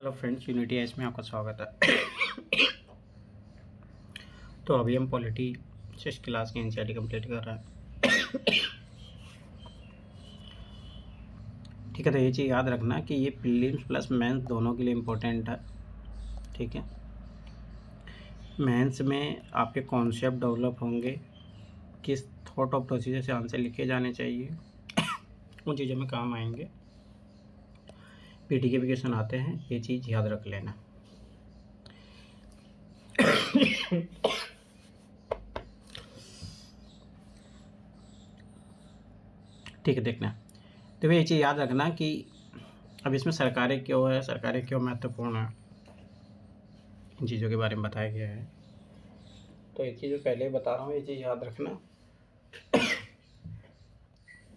Hello friends, unity S में आपका स्वागत है। तो अभी हम पॉलिटी 6 क्लास की एनसीईआरटी कंप्लीट कर रहे हैं। ठीक है, तो ये चीज़ याद रखना कि ये प्रीलिम्स प्लस मेंस दोनों के लिए इम्पोर्टेंट है। ठीक है, मेंस में आपके कॉन्सेप्ट डेवलप होंगे, किस थॉट ऑफ प्रोसीजर से आंसर लिखे जाने चाहिए, उन चीज़ों में काम आएंगे। पीटी के भी क्वेश्चन आते हैं, ये चीज़ याद रख लेना। ठीक है, देखना। तो ये चीज़ याद रखना कि अब इसमें सरकारें क्यों महत्वपूर्ण है, इन चीज़ों के बारे में बताया गया है। तो ये चीज़ पहले बता रहा हूँ, ये चीज़ याद रखना।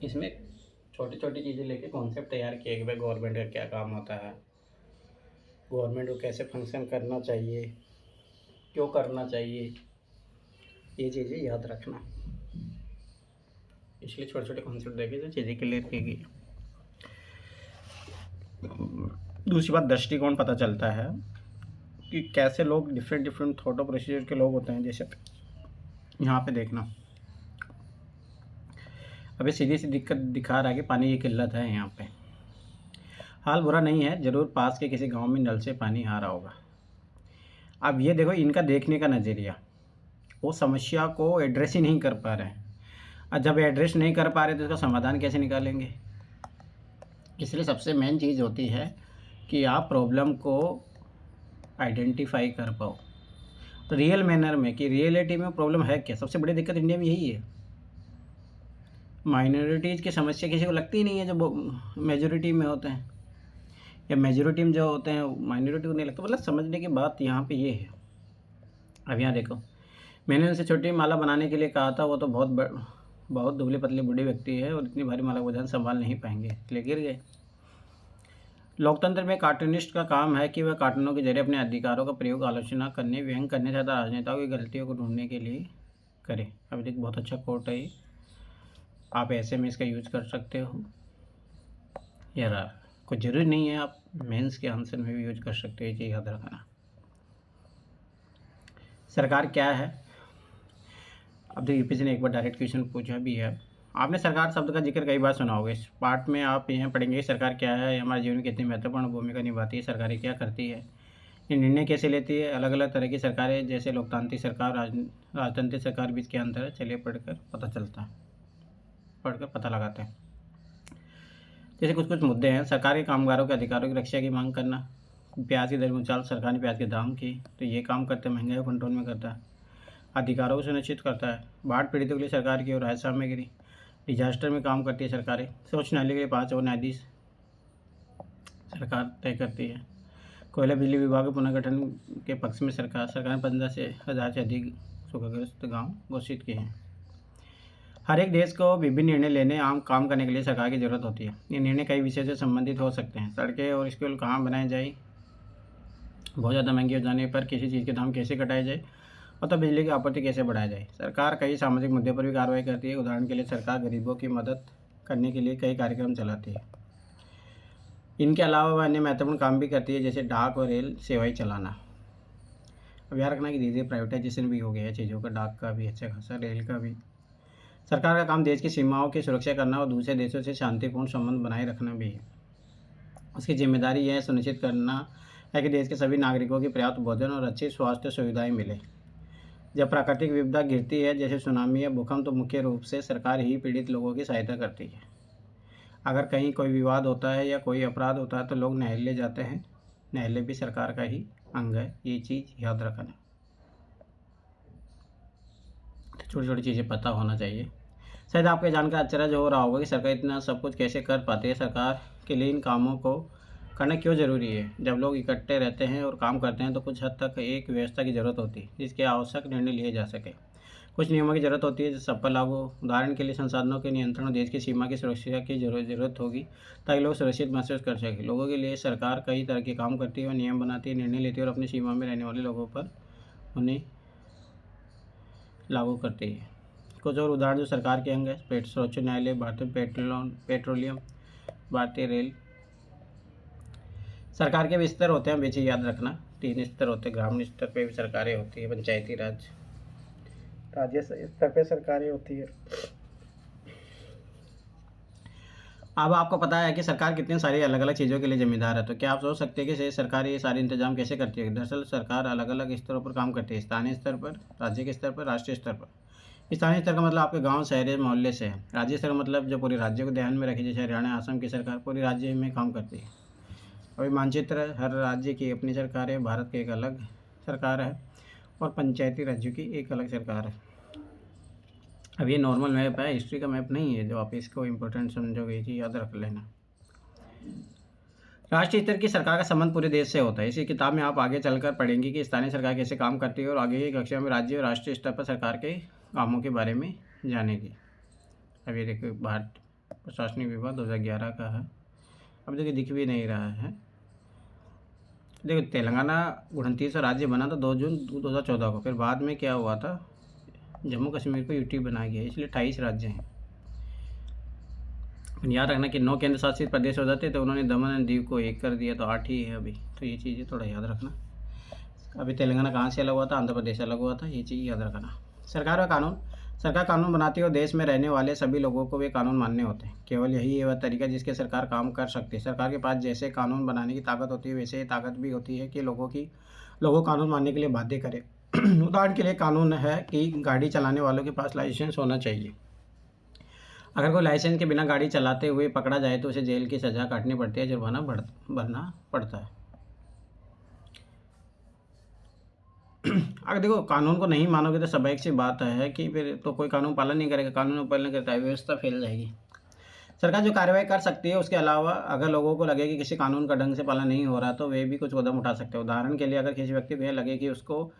इसमें छोटी छोटी चीज़ें लेके कॉन्सेप्ट तैयार किए कि भाई गवर्नमेंट का क्या काम होता है, गवर्नमेंट को कैसे फंक्शन करना चाहिए, क्यों करना चाहिए, ये चीज़ें याद रखना। इसलिए छोटे छोटे कॉन्सेप्ट देखे तो चीज़ें क्लियर की गई। दूसरी बात, दृष्टिकोण पता चलता है कि कैसे लोग डिफरेंट थॉट ऑफ प्रोसीजर के लोग होते हैं। जैसे यहाँ पे देखना, अभी सीधी सी दिक्कत दिखा रहा है कि पानी की किल्लत है यहाँ पे। हाल बुरा नहीं है, ज़रूर पास के किसी गांव में नल से पानी आ रहा होगा। अब ये देखो इनका देखने का नज़रिया, वो समस्या को एड्रेस ही नहीं कर पा रहे हैं। और जब एड्रेस नहीं कर पा रहे तो इसका समाधान कैसे निकालेंगे। इसलिए सबसे मेन चीज़ होती है कि आप प्रॉब्लम को आइडेंटिफाई कर पाओ तो रियल मैनर में, कि रियलिटी में प्रॉब्लम है क्या। सबसे बड़ी दिक्कत इंडिया में यही है, माइनॉरिटीज़ की समस्या किसी को लगती ही नहीं है जो मेजोरिटी में होते हैं, या मेजोरिटी में जो होते हैं माइनॉरिटी को नहीं लगता। मतलब समझने की बात यहाँ पे ये है। अब यहाँ देखो, मैंने उनसे छोटी माला बनाने के लिए कहा था, वो तो बहुत दुबली पतली बूढ़ी व्यक्ति है और इतनी भारी माला वजन संभाल नहीं पाएंगे, इसलिए गिर गए। लोकतंत्र में कार्टूनिस्ट का काम है कि वह कार्टूनों के जरिए अपने अधिकारों का प्रयोग आलोचना करने, व्यंग करने तथा राजनेताओं की गलतियों को ढूंढने के लिए करें। अब देखिए, बहुत अच्छा कोट है ये, आप ऐसे में इसका यूज कर सकते हो, या कुछ ज़रूरी नहीं है आप मेंस के आंसर में भी यूज कर सकते हो। ये चीज़ याद रखना। सरकार क्या है, अब देखिए यूपीएससी ने एक बार डायरेक्ट क्वेश्चन पूछा भी है। आपने सरकार शब्द का जिक्र कई बार सुना होगा। इस पार्ट में आप यहाँ पढ़ेंगे सरकार क्या है, हमारे जीवन में कितनी महत्वपूर्ण भूमिका निभाती है, सरकारें क्या करती है, ये निर्णय कैसे लेती है, अलग अलग तरह की सरकारें, जैसे लोकतांत्रिक सरकार, राजतांत्रिक सरकार, बीच क्या अंतर है। चलिए पढ़कर पता चलता है, पढ़कर पता लगाते हैं। जैसे कुछ कुछ मुद्दे हैं। सरकार के कामगारों के अधिकारों की रक्षा की मांग करना, प्याज की दर में उछाल, सरकार ने प्याज के दाम की, तो ये काम करते, महंगाई को कंट्रोल में करता है, अधिकारों को सुनिश्चित करता है, बाढ़ पीड़ितों के लिए सरकार की और राहत सामग्री, डिजास्टर में काम करती है सरकारें, सर्वोच्च न्यायालय के लिए 5 और न्यायाधीश सरकार तय करती है, कोयला बिजली विभाग के पुनर्गठन के पक्ष में सरकार ने 15,000 से अधिक सूखाग्रस्त गाँव घोषित किए हैं। हर एक देश को विभिन्न निर्णय लेने, आम काम करने के लिए सरकार की ज़रूरत होती है। ये निर्णय कई विषय से संबंधित हो सकते हैं। सड़कें और स्कूल कहाँ बनाए जाए, बहुत ज़्यादा महंगी हो जाने पर किसी चीज़ के दाम कैसे घटाए जाए, और तब बिजली की आपूर्ति कैसे बढ़ाया जाए। सरकार कई सामाजिक मुद्दों पर भी कार्रवाई करती है। उदाहरण के लिए सरकार गरीबों की मदद करने के लिए कई कार्यक्रम चलाती है। इनके अलावा वह अन्य महत्वपूर्ण काम भी करती है, जैसे डाक और रेल सेवाएं चलाना। अब याद रखना कि धीरे धीरे प्राइवेटाइजेशन भी हो गया है चीज़ों का, डाक का भी अच्छा खासा, रेल का भी। सरकार का काम देश की सीमाओं की सुरक्षा करना और दूसरे देशों से शांतिपूर्ण संबंध बनाए रखना भी है। उसकी जिम्मेदारी यह सुनिश्चित करना है कि देश के सभी नागरिकों की पर्याप्त भोजन और अच्छी स्वास्थ्य सुविधाएं मिले। जब प्राकृतिक विपदा गिरती है, जैसे सुनामी या भूकंप, तो मुख्य रूप से सरकार ही पीड़ित लोगों की सहायता करती है। अगर कहीं कोई विवाद होता है या कोई अपराध होता है तो लोग न्यायालय जाते हैं। न्यायालय भी सरकार का ही अंग है, ये चीज़ याद रखना। छोटी छोटी चीज़ें पता होना चाहिए। शायद आपके जानकर आश्चर्य हो रहा होगा कि सरकार इतना सब कुछ कैसे कर पाती है। सरकार के लिए इन कामों को करना क्यों ज़रूरी है। जब लोग इकट्ठे रहते हैं और काम करते हैं तो कुछ हद तक एक व्यवस्था की ज़रूरत होती है जिसके आवश्यक निर्णय लिए जा सके। कुछ नियमों की ज़रूरत होती है जो सब पर लागू। उदाहरण के लिए संसाधनों के नियंत्रण और देश की सीमा की सुरक्षा की ज़रूरत होगी ताकि लोग सुरक्षित महसूस कर सकें। लोगों के लिए सरकार कई तरह के काम करती है, नियम बनाती है, निर्णय लेती है और अपनी सीमा में रहने वाले लोगों पर उन्हें लागू करती है। कुछ और उदाहरण जो सरकार के अंग है, सर्वोच्च न्यायालय, भारतीय पेट्रोलियम, भारतीय रेल। सरकार के भी स्तर होते हैं, बेची याद रखना। 3 स्तर होते हैं, ग्रामीण स्तर पे भी सरकारें होती है, पंचायती राज, राज्य स्तर पे सरकारें होती है। अब आपको पता है कि सरकार कितनी सारी अलग अलग चीज़ों के लिए जिम्मेदार है, तो क्या आप सोच सकते हैं कि सरकार ये सारे इंतजाम कैसे करती है? दरअसल सरकार अलग अलग स्तरों पर काम करती है, स्थानीय स्तर पर, राज्य के स्तर पर, राष्ट्रीय स्तर पर। स्थानीय स्तर का मतलब आपके गांव, शहर, मोहल्ले से है। राज्य स्तर का मतलब जो पूरे राज्य को ध्यान में रखे, जैसे हरियाणा, असम की सरकार पूरे राज्य में काम करती है। अभी मानचित्र, हर राज्य की अपनी सरकार है, भारत की एक अलग सरकार है, और पंचायती राज्यों की एक अलग सरकार है। अब ये नॉर्मल मैप है, हिस्ट्री का मैप नहीं है, जो आप इसको इम्पोर्टेंट समझोगे कि याद रख लेना। राष्ट्रीय स्तर की सरकार का संबंध पूरे देश से होता है। इसी किताब में आप आगे चलकर पढ़ेंगे कि स्थानीय सरकार कैसे काम करती है, और आगे की कक्षा में राज्य और राष्ट्रीय स्तर पर सरकार के कामों के बारे में जानेंगे। अब ये देखिए, भारत प्रशासनिक विभाग 2011 का है। अब देखिए, दिख भी नहीं रहा है। देखो, तेलंगाना 29 राज्य बना था 2 जून 2014 को। फिर बाद में क्या हुआ था, जम्मू कश्मीर को यूटी बनाया गया, इसलिए 28 राज्य हैं। याद रखना कि 9 केंद्र शासित प्रदेश हो जाते तो उन्होंने दमन एंड दीव को 1 कर दिया, तो 8 ही है अभी। तो ये चीज़ें थोड़ा याद रखना। अभी तेलंगाना कहाँ से अलग हुआ था, आंध्र प्रदेश अलग हुआ था, ये चीज़ याद रखना। सरकार व कानून, सरकार कानून बनाती है और देश में रहने वाले सभी लोगों को वे कानून मानने होते हैं। केवल यही है वह तरीका जिसके सरकार काम कर सकती है। सरकार के पास जैसे कानून बनाने की ताकत होती है, वैसे ही ताकत भी होती है कि लोगों कानून मानने के लिए बाध्य करे। उदाहरण के लिए कानून है कि गाड़ी चलाने वालों के पास लाइसेंस होना चाहिए। अगर कोई लाइसेंस के बिना गाड़ी चलाते हुए पकड़ा जाए तो उसे जेल की सज़ा काटनी पड़ती है, जुर्माना भरना पड़ता है। अगर देखो, कानून को नहीं मानोगे तो स्वाभाविक सी बात है कि फिर तो कोई कानून पालन नहीं करेगा। कानून पालन करता है, व्यवस्था फैल जाएगी। सरकार जो कार्रवाई कर सकती है, उसके अलावा अगर लोगों को लगे कि किसी कानून का ढंग से पालन नहीं हो रहा, तो वे भी कुछ कदम उठा सकते हैं। उदाहरण के लिए, अगर किसी व्यक्ति को यह लगे कि उसको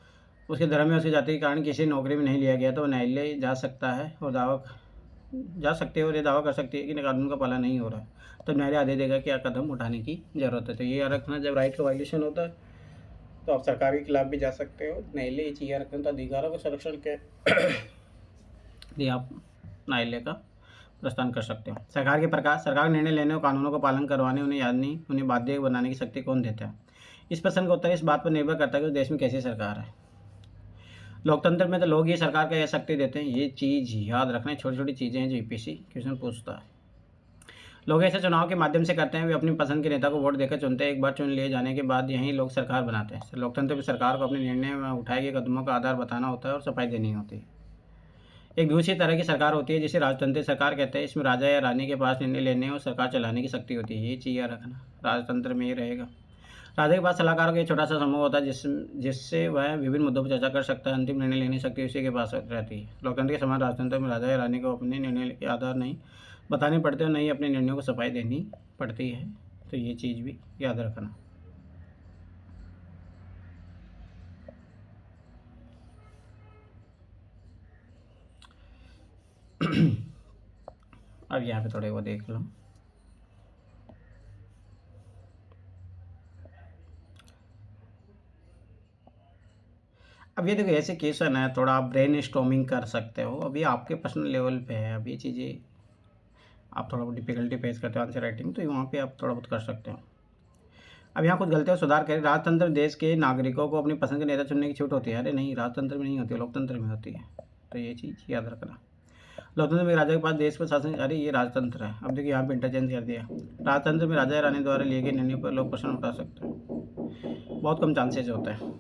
उसके धर्म या उसकी जाति के कारण किसी नौकरी में नहीं लिया गया, तो न्यायालय जा सकता है और ये दावा कर सकती है कि कानून का पालन नहीं हो रहा है, तो न्यायालय आदेश देगा क्या कदम उठाने की ज़रूरत है। तो ये याद रखना, जब राइट का वायलेशन होता है तो आप सरकार के खिलाफ भी जा सकते हो। न्यायालय ये चीज़ याद रखना, तो अधिकारों के संरक्षण के लिए आप न्यायालय का प्रस्थान कर सकते हो। सरकार के प्रकार, सरकार निर्णय लेने और कानूनों का पालन करवाने, उन्हें बाध्य बनाने की शक्ति कौन देता है? इस प्रश्न का उत्तर इस बात पर निर्भर करता है कि उस देश में कैसी सरकार है। लोकतंत्र में तो लोग ही सरकार को यह शक्ति देते हैं। ये चीज़ याद रखना, छोटी छोटी चीज़ें हैं जो यूपीएससी क्वेश्चन पूछता है। लोग ऐसे चुनाव के माध्यम से करते हैं, वे अपनी पसंद के नेता को वोट देकर चुनते हैं। एक बार चुन लिए जाने के बाद यही लोग सरकार बनाते हैं। लोकतंत्र में सरकार को अपने निर्णय में उठाए गए कदमों का आधार बताना होता है और सफाई देनी होती है। एक दूसरी तरह की सरकार होती है जिसे राजतंत्रीय सरकार कहते हैं। इसमें राजा या रानी के पास निर्णय लेने और सरकार चलाने की शक्ति होती है। ये चीज़ याद रखना, राजतंत्र में ये रहेगा। राजा के पास सलाहकारों का एक छोटा सा समूह होता है जिससे वह विभिन्न मुद्दों पर चर्चा कर सकता है। अंतिम निर्णय लेने की शक्ति उसी के पास रहती है। लोकतंत्र के समान राजतंत्र में राजा या रानी को अपने निर्णय के आधार नहीं बताने पड़ते और नहीं अपने निर्णयों को सफाई देनी पड़ती है। तो ये चीज़ भी याद रखना। अब यहाँ पे थोड़े वो देख लो। अब ये देखो, ऐसे क्वेश्चन है, थोड़ा आप ब्रेन स्टॉर्मिंग कर सकते हो। अभी आपके पर्सनल लेवल पे है। अब ये चीज़ें आप थोड़ा बहुत डिफिकल्टी फेस करते हो आंसर राइटिंग, तो वहाँ पे आप थोड़ा बहुत कर सकते हो। अब यहाँ कुछ गलतियों सुधार करें। राजतंत्र देश के नागरिकों को अपनी पसंद के नेता चुनने की छूट होती है। अरे नहीं, राजतंत्र में नहीं होती है, लोकतंत्र में होती है। तो ये चीज़ याद रखना। लोकतंत्र में राजा के पास देश पर शासन, अरे ये राजतंत्र है। अब देखिए, यहाँ पे इंटरचेंज कर दिया। राजतंत्र में राजा या रानी द्वारा लिए गए निर्णय पर लोग प्रश्न उठा सकते हैं, बहुत कम चांसेज होता है।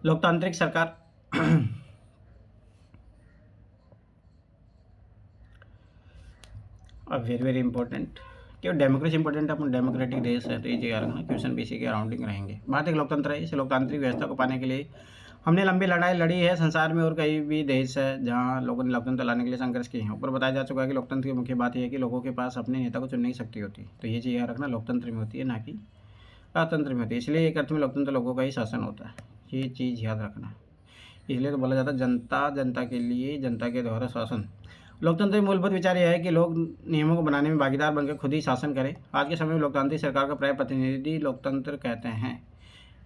लोकतांत्रिक सरकार अब वेरी इंपॉर्टेंट, क्यों डेमोक्रेसी इंपॉर्टेंट है, अपन डेमोक्रेटिक देश है, तो ये चीज़ रखना। क्वेश्चन बीसी के अराउंडिंग रहेंगे। भारत एक लोकतंत्र है। इस लोकतांत्रिक व्यवस्था को पाने के लिए हमने लंबी लड़ाई लड़ी है। संसार में और कई भी देश है जहाँ लोगों ने लोकतंत्र लाने के लिए संघर्ष किए हैं। ऊपर बताया जा चुका है कि लोकतंत्र की मुख्य बात यह है कि लोगों के पास अपने नेता को चुनने की शक्ति होती है। तो ये चीज़ याद रखना, लोकतंत्र में होती है, ना कि राजतंत्र में होती है। इसलिए एक अर्थ में लोकतंत्र लोगों का ही शासन होता है। ये चीज़ याद रखना। इसलिए तो बोला जाता है जनता के लिए, जनता के द्वारा शासन। लोकतंत्र में मूलभूत विचार यह है कि लोग नियमों को बनाने में भागीदार बनकर खुद ही शासन करें। आज के समय में लोकतांत्रिक सरकार का प्राय प्रतिनिधि लोकतंत्र कहते हैं।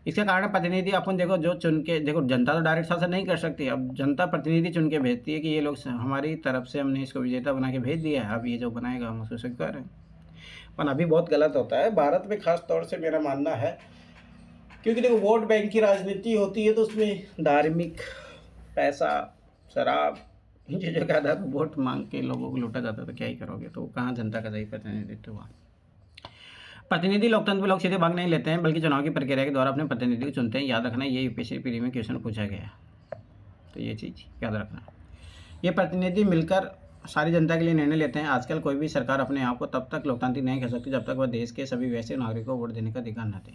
इसका कारण प्रतिनिधि अपन देखो, जो चुन के देखो, जनता तो डायरेक्ट शासन नहीं कर सकती। अब जनता प्रतिनिधि चुन के भेजती है कि ये लोग हमारी तरफ से, हमने इसको विजेता बना के भेज दिया है, अब ये जो बनाएगा हम उसको स्वीकार है। पर अभी बहुत गलत होता है भारत में, ख़ास तौर से मेरा मानना है। क्योंकि देखो वोट बैंक की राजनीति होती है तो उसमें धार्मिक, पैसा, शराब, इन चीज़ों के आधार पर वोट मांग के लोगों को लूटा जाता है, तो क्या ही करोगे। तो कहाँ जनता का सही प्रतिनिधित्व हुआ। प्रतिनिधि लोकतंत्र में लोग सीधे भाग नहीं लेते हैं बल्कि चुनाव की प्रक्रिया के द्वारा अपने प्रतिनिधि को चुनते हैं। याद रखना, ये यूपीएससी प्री में क्वेश्चन पूछा गया है, तो ये चीज़ याद रखना। ये प्रतिनिधि मिलकर सारी जनता के लिए निर्णय लेते हैं। आजकल कोई भी सरकार अपने आप को तब तक लोकतांत्रिक नहीं कह सकती जब तक वह देश के सभी वैसे नागरिकों को वोट देने का अधिकार न दे।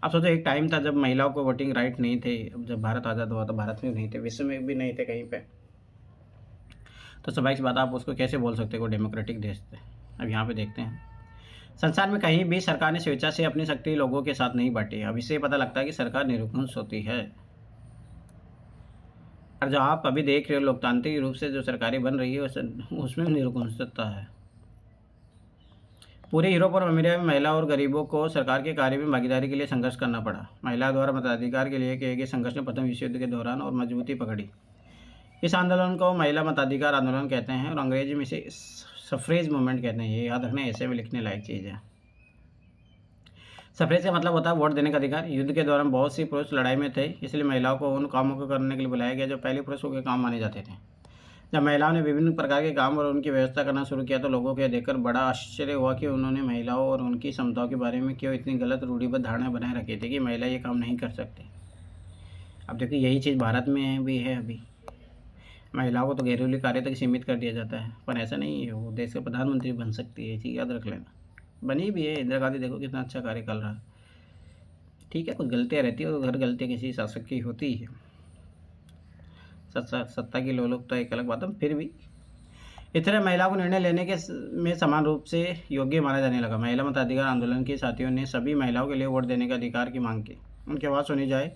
अब सोचो, एक टाइम था जब महिलाओं को वोटिंग राइट नहीं थे। जब भारत आज़ाद हुआ तो भारत में भी नहीं थे, विश्व में भी नहीं थे कहीं पे। तो स्वाभाविक सी बात, आप उसको कैसे बोल सकते हो डेमोक्रेटिक देश थे। अब यहाँ पे देखते हैं, संसार में कहीं भी सरकार ने स्वेच्छा से अपनी शक्ति लोगों के साथ नहीं बांटी। अब इससे पता लगता है कि सरकार निरंकुश होती है। और जो आप अभी देख रहे हो लोकतांत्रिक रूप से जो सरकारें बन रही है उसमें निरंकुशता है। पूरे यूरोप और अमेरिका में महिला और गरीबों को सरकार के कार्य में भागीदारी के लिए संघर्ष करना पड़ा। महिला द्वारा मताधिकार के लिए किए गए संघर्ष ने प्रथम विश्व युद्ध के दौरान और मजबूती पकड़ी। इस आंदोलन को महिला मताधिकार आंदोलन कहते हैं और अंग्रेजी में इसे सफ्रेज मूवमेंट कहते हैं। ये याद रखना, ऐसे में लिखने लायक चीज़ है। सफ्रेज का मतलब होता है वोट देने का अधिकार। युद्ध के दौरान बहुत सी पुरुष लड़ाई में थे, इसलिए महिलाओं को उन कामों को करने के लिए बुलाया गया जो पहले पुरुषों के काम माने जाते थे। जब महिलाओं ने विभिन्न प्रकार के काम और उनकी व्यवस्था करना शुरू किया तो लोगों को यह देखकर बड़ा आश्चर्य हुआ कि उन्होंने महिलाओं और उनकी क्षमताओं के बारे में क्यों इतनी गलत रूढ़िबद्ध धारणा बनाए रखी थी कि महिला ये काम नहीं कर सकती। अब देखिए, यही चीज़ भारत में भी है। अभी महिलाओं को तो घरेलू कार्य तक सीमित कर दिया जाता है, पर ऐसा नहीं है। वो देश का प्रधानमंत्री बन सकती है, ये चीज़ याद रख लेना। बनी भी है, इंदिरा गांधी देखो कितना अच्छा कार्य कर रहा है। ठीक है, कुछ गलतियाँ रहती है और हर गलती किसी शासक की होती है। सत्ता की लोलुपता एक अलग बात है, फिर भी इस तरह महिलाओं को निर्णय लेने के में समान रूप से योग्य माना जाने लगा। महिला मताधिकार आंदोलन के साथियों ने सभी महिलाओं के लिए वोट देने का अधिकार की मांग की। उनकी आवाज़ सुनी जाए,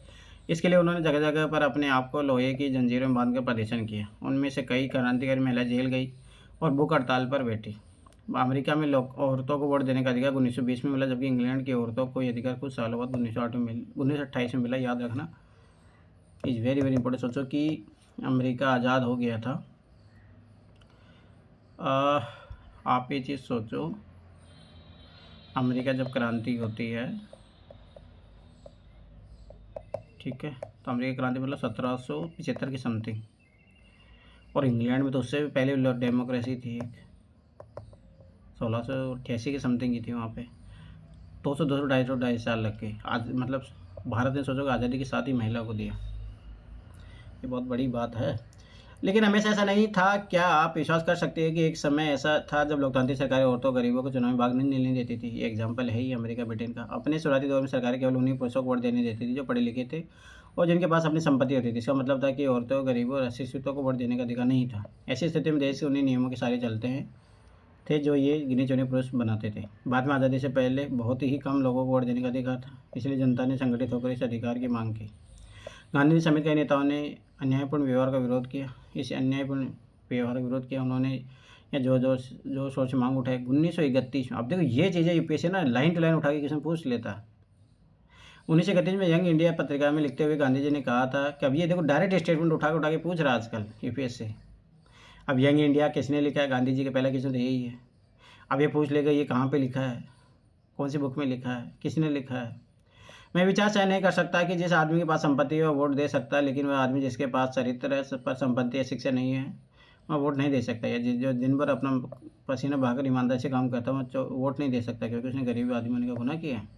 इसके लिए उन्होंने जगह जगह पर अपने आप को लोहे की जंजीरों में बांधकर प्रदर्शन किया। उनमें से कई क्रांतिकारी महिलाएं जेल गई और भूख हड़ताल पर बैठी। अमेरिका में औरतों को वोट देने का अधिकार 1920 में मिला, जबकि इंग्लैंड की औरतों को यह अधिकार कुछ सालों बाद 1928 में मिला। याद रखना, इज़ वेरी वेरी इंपॉर्टेंट। सोचो कि अमेरिका आज़ाद हो गया था। आप ये चीज़ सोचो, अमेरिका जब क्रांति होती है, ठीक है, तो अमेरिका क्रांति मतलब 1775 की समथिंग, और इंग्लैंड में तो उससे भी पहले डेमोक्रेसी थी, 1688 की समथिंग की थी। वहाँ पे 200 250 साल लग गए। आज मतलब भारत ने सोचो आज़ादी के साथ ही महिला को दिया, ये बहुत बड़ी बात है। लेकिन हमेशा ऐसा नहीं था। क्या आप विश्वास कर सकते हैं कि एक समय ऐसा था जब लोकतांत्रिक सरकारें औरतों गरीबों को चुनाव में भाग नहीं लेने देती थी। ये एग्जाम्पल है ही अमेरिका ब्रिटेन का। अपने शुरुआती दौर में सरकारें केवल उन्हीं पुरुषों को वोट देने देती थी जो पढ़े लिखे थे और जिनके पास अपनी संपत्ति होती थी। इसका मतलब था कि औरतों, गरीबों और अशिक्षितों को वोट देने का अधिकार नहीं था। ऐसी स्थिति में देश के उन्हीं नियमों के सारे चलते हैं थे जो ये गिने चुने पुरुष बनाते थे। बाद में आज़ादी से पहले बहुत ही कम लोगों को वोट देने का अधिकार था, इसलिए जनता ने संगठित होकर इस अधिकार की मांग की। गांधी समेत कई नेताओं ने अन्यायपूर्ण व्यवहार का विरोध किया। इस अन्यायपूर्ण व्यवहार का विरोध किया उन्होंने, या जो सोच मांग उठाई 1931 में। अब देखो, ये चीज़ें यूपीएससी ना लाइन टू लाइन उठा के किसी पूछ लेता है। 1931 में यंग इंडिया पत्रिका में लिखते हुए गांधी जी ने कहा था कि अब ये देखो डायरेक्ट स्टेटमेंट उठा के पूछ रहा है आजकल यूपीएससी। अब यंग इंडिया किसने लिखा है? गांधी जी के पहला क्वेश्चन तो यही है। अब ये पूछ लेगा ये कहाँ पे लिखा है, कौन सी बुक में लिखा है, किसने लिखा है। मैं विचार चयन नहीं कर सकता कि जिस आदमी के पास संपत्ति है वह वोट दे सकता है, लेकिन वह आदमी जिसके पास चरित्र पर संपत्ति या शिक्षा नहीं है वह वोट नहीं दे सकता। या जो दिन भर अपना पसीना बहाकर ईमानदारी से काम करता है वह वोट नहीं दे सकता, क्योंकि उसने गरीब आदमी होने का गुनाह किया है।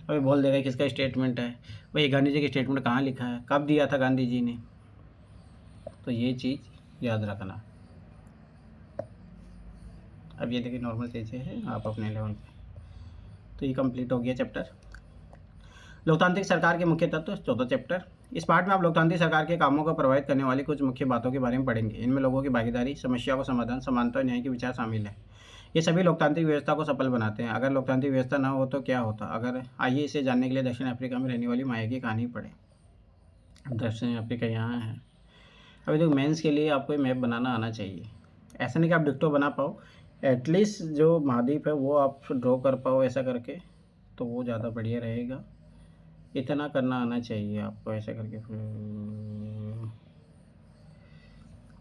अभी बोल देगा किसका स्टेटमेंट है, भाई गांधी जी की स्टेटमेंट कहाँ लिखा है, कब दिया था गांधी जी ने। तो ये चीज़ याद रखना। अब ये देखिए नॉर्मल चीज़ें हैं आप अपने लेवल पे। तो ये कंप्लीट हो गया चैप्टर लोकतांत्रिक सरकार के मुख्य तत्व, 14 चैप्टर। इस पार्ट में आप लोकतांत्रिक सरकार के कामों को प्रभावित करने वाली कुछ मुख्य बातों के बारे में पढ़ेंगे। इनमें लोगों की भागीदारी, समस्याओं का समाधान, समानता और न्याय के विचार शामिल है। ये सभी लोकतांत्रिक व्यवस्था को सफल बनाते हैं। अगर लोकतांत्रिक व्यवस्था न हो तो क्या होता? आइए इसे जानने के लिए दक्षिण अफ्रीका में रहने वाली माया की कहानी पढ़ें। दक्षिण अफ्रीका यहाँ है। अभी देखो, मेंस के लिए आपको मैप बनाना आना चाहिए। ऐसा नहीं कि आप डिक्टो बना पाओ, एटलीस्ट जो महाद्वीप है वो आप ड्रॉ कर पाओ ऐसा करके, तो वो ज़्यादा बढ़िया रहेगा। इतना करना आना चाहिए आपको, ऐसा करके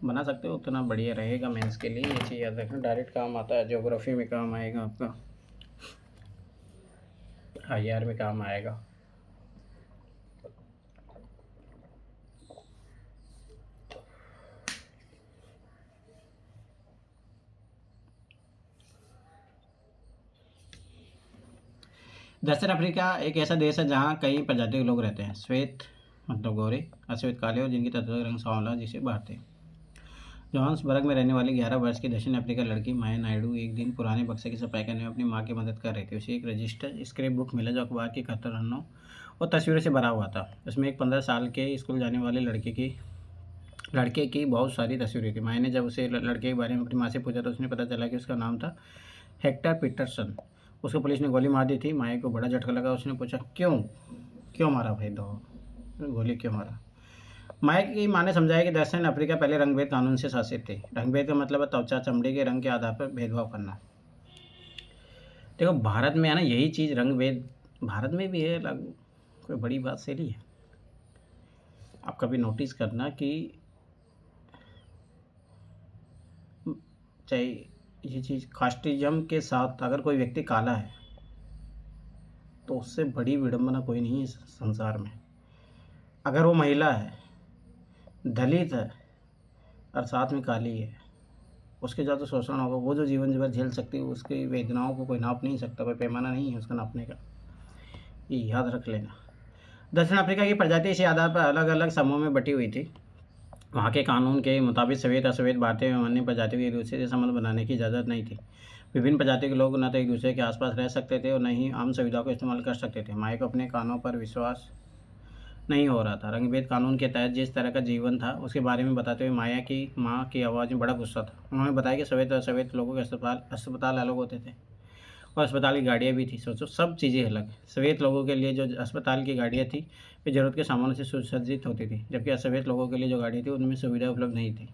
बना सकते हो, उतना बढ़िया रहेगा मेंस के लिए। ये चीज़ याद रखना, डायरेक्ट काम आता है, ज्योग्राफी में काम आएगा आपका। IR में काम आएगा। दक्षिण अफ्रीका एक ऐसा देश है जहाँ कई प्रजाति के लोग रहते हैं। श्वेत मतलब गोरे, अश्वेत काले और जिनकी त्वचा का रंग सांवला जिसे भारते हैं। जोहान्सबर्ग में रहने वाली 11 वर्ष की दक्षिण अफ्रीका लड़की माया नायडू एक दिन पुराने बक्से की सफाई करने में अपनी मां की मदद कर रही थी। उसे एक रजिस्टर स्क्रैप बुक मिला जो अखबार की कतरनों और तस्वीरों से भरा हुआ था। उसमें एक 15 साल के स्कूल जाने वाले लड़के की बहुत सारी तस्वीरें थी। माया ने जब उसे लड़के के बारे में अपनी माँ से पूछा तो उसने पता चला कि उसका नाम था हेक्टर पीटरसन। उसको पुलिस ने गोली मार दी थी। माया को बड़ा झटका लगा। उसने पूछा, क्यों क्यों मारा भाई? दो गोली क्यों मारा? माया की माँ ने समझाया कि दक्षिण अफ्रीका पहले रंगभेद कानून से शासित थे। रंगभेद का मतलब है त्वचा चमड़ी के रंग के आधार पर भेदभाव करना। देखो भारत में है ना यही चीज़, रंगभेद भारत में भी है लागू, कोई बड़ी बात से नहीं है। आप कभी नोटिस करना कि चाहे ये चीज़ कास्टिज्म के साथ अगर कोई व्यक्ति काला है तो उससे बड़ी विडंबना कोई नहीं है इस संसार में। अगर वो महिला है, दलित है और साथ में काली है, उसके साथ तो शोषण होगा। वो जो जीवन भर झेल सकती है उसकी वेदनाओं को कोई नाप नहीं सकता, कोई पैमाना नहीं है उसका नापने का। ये याद रख लेना। दक्षिण अफ्रीका की प्रजाति इसी आधार पर अलग अलग समूहों में बटी हुई थी। वहाँ के कानून के मुताबिक श्वेत अश्वेत भारतीय एवं अन्य प्रजातियों को एक दूसरे से संबंध बनाने की इजाज़त नहीं थी। विभिन्न प्रजातियों के लोग न तो एक दूसरे के आसपास रह सकते थे और न ही आम सुविधाओं का इस्तेमाल कर सकते थे। माया को अपने कानों पर विश्वास नहीं हो रहा था। रंगभेद कानून के तहत जिस तरह का जीवन था उसके बारे में बताते हुए माया की माँ की आवाज़ में बड़ा गुस्सा था। उन्होंने बताया कि श्वेत और अश्वेत लोगों के अस्पताल अलग होते थे और अस्पताल की गाड़ियाँ भी थी। सोचो, सब चीज़ें अलग। श्वेत लोगों के लिए जो अस्पताल की गाड़ियाँ थी वे ज़रूरत के सामानों से सुसज्जित होती थी, जबकि अश्वेत लोगों के लिए जो गाड़ी थी उनमें सुविधा उपलब्ध नहीं थी।